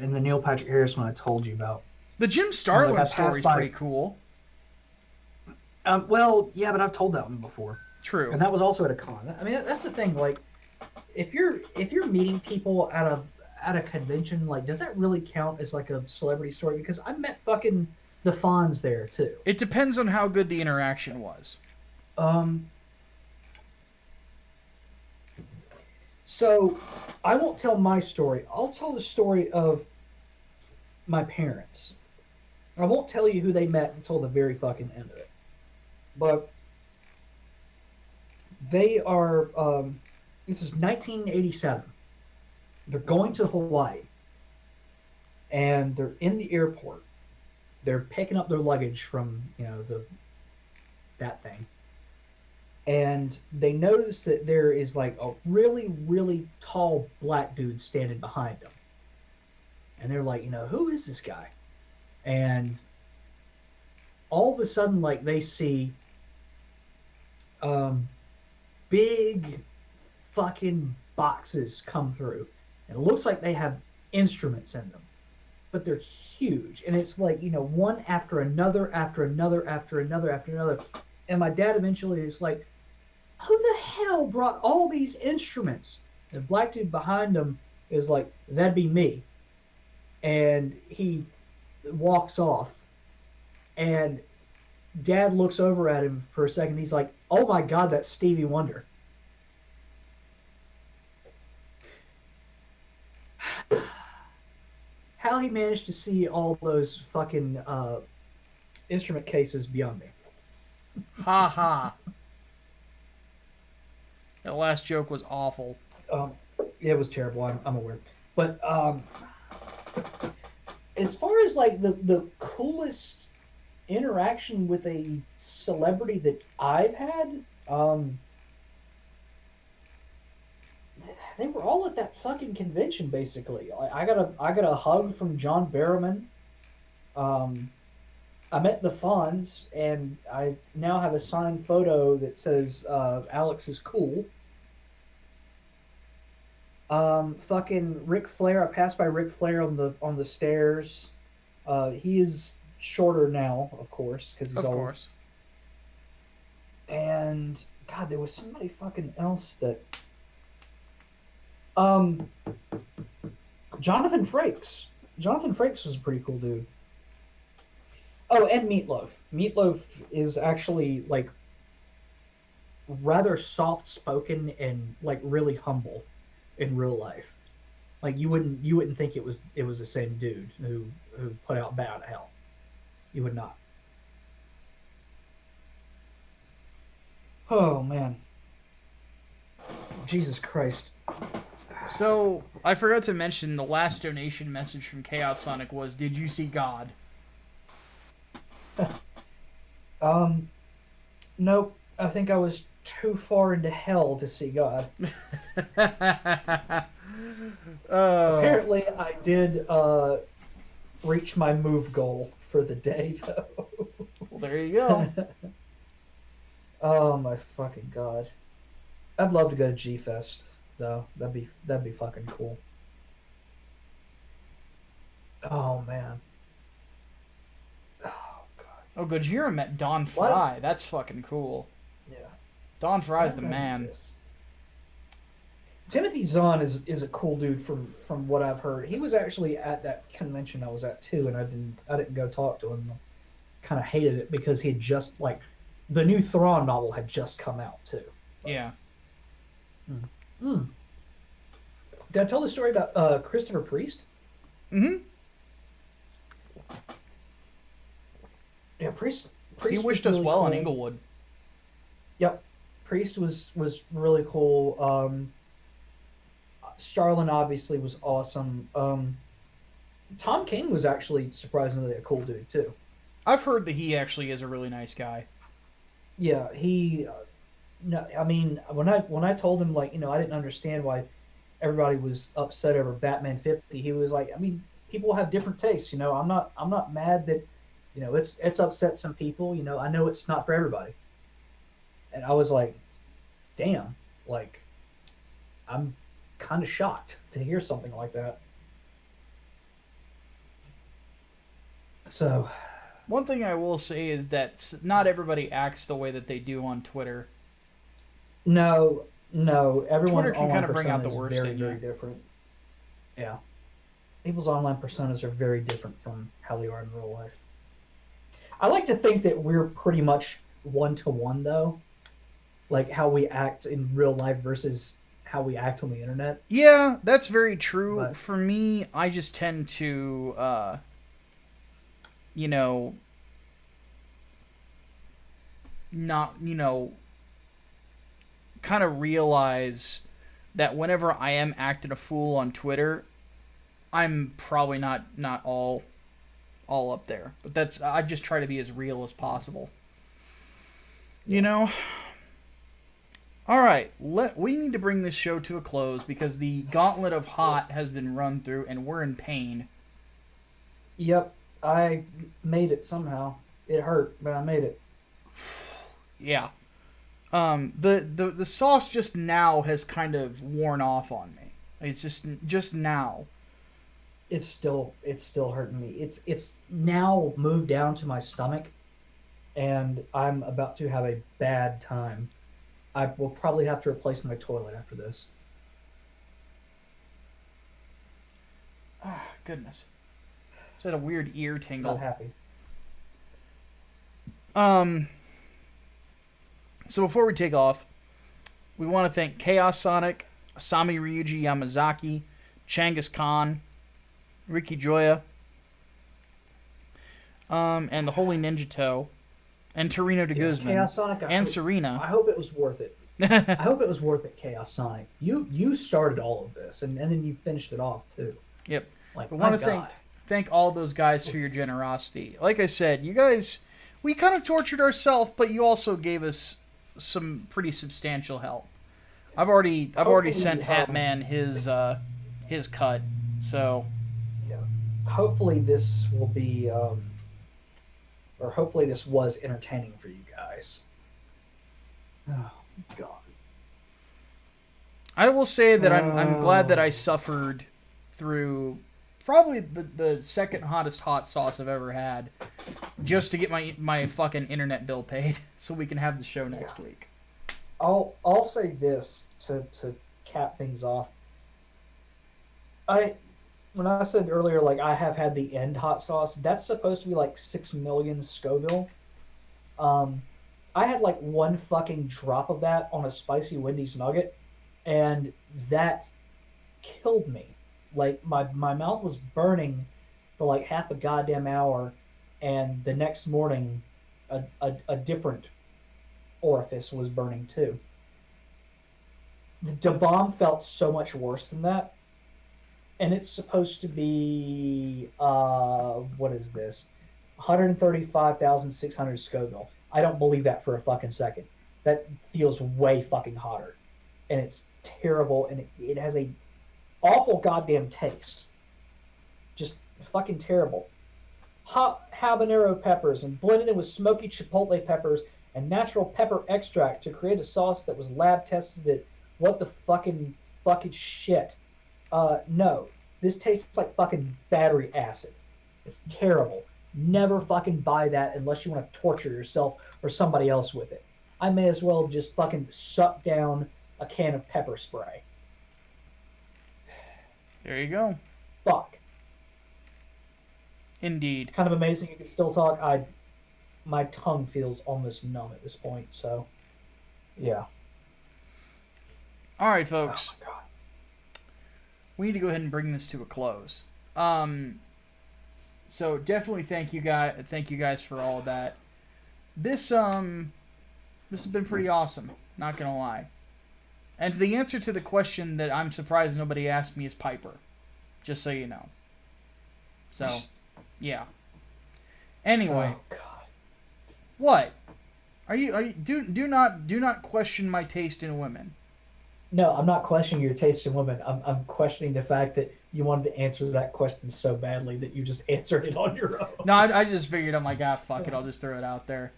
in the Neil Patrick Harris one I told you about. The Jim Starlin story's pretty cool. Well, yeah, but I've told that one before. True. And that was also at a con. I mean, that's the thing. If you're meeting people at a convention, does that really count as a celebrity story? Because I met fucking the Fonz there too. It depends on how good the interaction was. So I won't tell my story. I'll tell the story of my parents. I won't tell you who they met until the very fucking end of it. But they are, this is 1987. They're going to Hawaii. And they're in the airport. They're picking up their luggage from, that thing. And they notice that there is a really, really tall black dude standing behind them. And they're like, who is this guy? and all of a sudden, like, they see big fucking boxes come through, and it looks like they have instruments in them, but they're huge, and it's like, one after another, after another, after another, after another. And my dad eventually is like, who the hell brought all these instruments? And the black dude behind him is like, that'd be me. And he walks off, and Dad looks over at him for a second. He's like, oh my God, that's Stevie Wonder. How he managed to see all those fucking instrument cases beyond me. Ha ha. That last joke was awful. It was terrible. I'm aware. But as far as like the coolest interaction with a celebrity that I've had, they were all at that fucking convention basically. I got a hug from John Barrowman. I met the Fonz, and I now have a signed photo that says Alex is cool. Fucking Ric Flair. I passed by Ric Flair on the stairs. He is shorter now, of course, because he's old. Of course. And God, there was somebody fucking else that. Jonathan Frakes. Jonathan Frakes was a pretty cool dude. Oh, and Meatloaf. Meatloaf is actually like rather soft-spoken and like really humble in real life. Like you wouldn't think it was the same dude who put out Bat Out of Hell. You would not. Oh man. Jesus Christ. So I forgot to mention the last donation message from Chaos Sonic was, "Did you see God?" Nope. I think I was too far into hell to see God. Apparently, I did reach my move goal for the day, though. Well, there you go. Oh my fucking God! I'd love to go to G-Fest, though. That'd be fucking cool. Oh man. Oh, Gojira met Don Fry. What? That's fucking cool. Yeah. Don Fry's the man. Timothy Zahn is a cool dude from what I've heard. He was actually at that convention I was at too, and I didn't go talk to him. Kind of hated it because he had just the new Thrawn novel had just come out too. Yeah. Did I tell the story about Christopher Priest? Mm-hmm. Yeah, Priest he wished us well on Inglewood. Yep. Priest was really cool. Starlin obviously was awesome. Tom King was actually surprisingly a cool dude too. I've heard that he actually is a really nice guy. Yeah, he. No, I mean, when I told him I didn't understand why everybody was upset over Batman 50, he was like, I mean, people have different tastes. I'm not mad that. It's upset some people. I know it's not for everybody. And I was like, damn, I'm kind of shocked to hear something like that. So, one thing I will say is that not everybody acts the way that they do on Twitter. No, everyone's Twitter can kind of bring out the worst in you. Very different. Yeah. People's online personas are very different from how they are in real life. I like to think that we're pretty much one-to-one, though. Like how we act in real life versus how we act on the internet. Yeah, that's very true. But for me, I just tend to, not, kind of realize that whenever I am acting a fool on Twitter, I'm probably not all up there. But I just try to be as real as possible. All right, we need to bring this show to a close because the gauntlet of hot has been run through and we're in pain. Yep. I made it somehow. It hurt, but I made it. Yeah. The sauce just now has kind of worn off on me. It's just now. It's still hurting me. It's now moved down to my stomach, and I'm about to have a bad time. I will probably have to replace my toilet after this. Ah, goodness. Just had a weird ear tingle. Not happy. So before we take off, we want to thank Chaos Sonic, Asami Ryuji Yamazaki, Changus Khan, Ricky Joya, and the Holy Ninja Toe, and Torino de Guzman, Chaos Sonic, and Serena. I hope it was worth it. I hope it was worth it, Chaos Sonic. You started all of this, and then you finished it off too. Yep. Like, I want to thank all those guys for your generosity. Like I said, you guys, we kind of tortured ourselves, but you also gave us some pretty substantial help. I've already sent Hatman his cut, so yeah. Hopefully this will be, or hopefully this was entertaining for you guys. Oh God. I will say that I'm glad that I suffered through probably the second hottest hot sauce I've ever had, just to get my fucking internet bill paid, so we can have the show next week. I'll say this to cap things off. When I said earlier, like, I have had the end hot sauce, that's supposed to be like 6 million Scoville. I had like one fucking drop of that on a spicy Wendy's nugget, and that killed me. Like, my mouth was burning for like half a goddamn hour, and the next morning a different orifice was burning too. The bomb felt so much worse than that. And it's supposed to be, what is this? 135,600 Scoville. I don't believe that for a fucking second. That feels way fucking hotter. And it's terrible, and it has a awful goddamn taste. Just fucking terrible. Hot habanero peppers and blended in with smoky chipotle peppers and natural pepper extract to create a sauce that was lab tested at what the fucking shit. No. This tastes like fucking battery acid. It's terrible. Never fucking buy that unless you want to torture yourself or somebody else with it. I may as well just fucking suck down a can of pepper spray. There you go. Fuck. Indeed. Kind of amazing you can still talk. My tongue feels almost numb at this point, so yeah. All right, folks. Oh my God. We need to go ahead and bring this to a close. So definitely thank you guys for all of that. This has been pretty awesome, not gonna lie. And the answer to the question that I'm surprised nobody asked me is Piper. Just so you know. So, yeah. Anyway. Oh God. What? Are you do not question my taste in women. No, I'm not questioning your taste in women. I'm questioning the fact that you wanted to answer that question so badly that you just answered it on your own. No, I just figured I'm like, fuck it, I'll just throw it out there.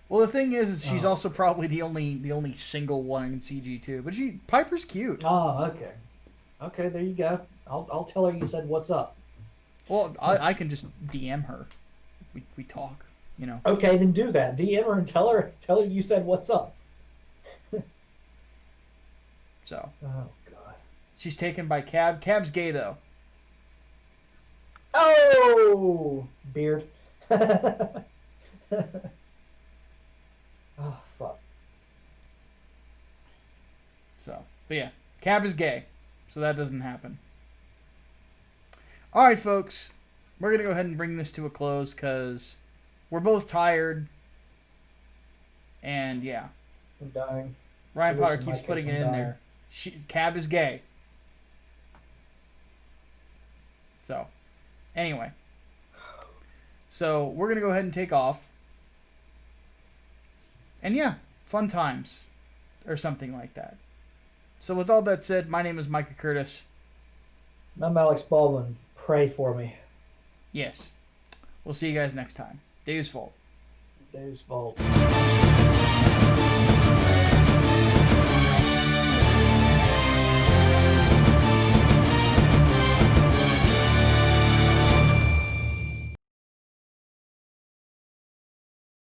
Well, the thing is she's also probably the only single one in CG too. But Piper's cute. Oh, okay. Okay, there you go. I'll tell her you said what's up. Well, I can just DM her. We talk, you know. Okay, then do that. DM her and tell her you said what's up. So. Oh God. She's taken by Cab. Cab's gay though. Oh, beard. Oh fuck. So, but yeah, Cab is gay, so that doesn't happen. All right, folks, we're gonna go ahead and bring this to a close because we're both tired, and yeah, I'm dying. Ryan Listen, Potter keeps Micah, putting I'm it in dying. there. Cab is gay. So, anyway, so we're gonna go ahead and take off, and yeah, fun times, or something like that. So with all that said, my name is Micah Curtis. I'm Alex Baldwin. Pray for me. Yes, We'll see you guys next time. Deus Volt. Dave's fault.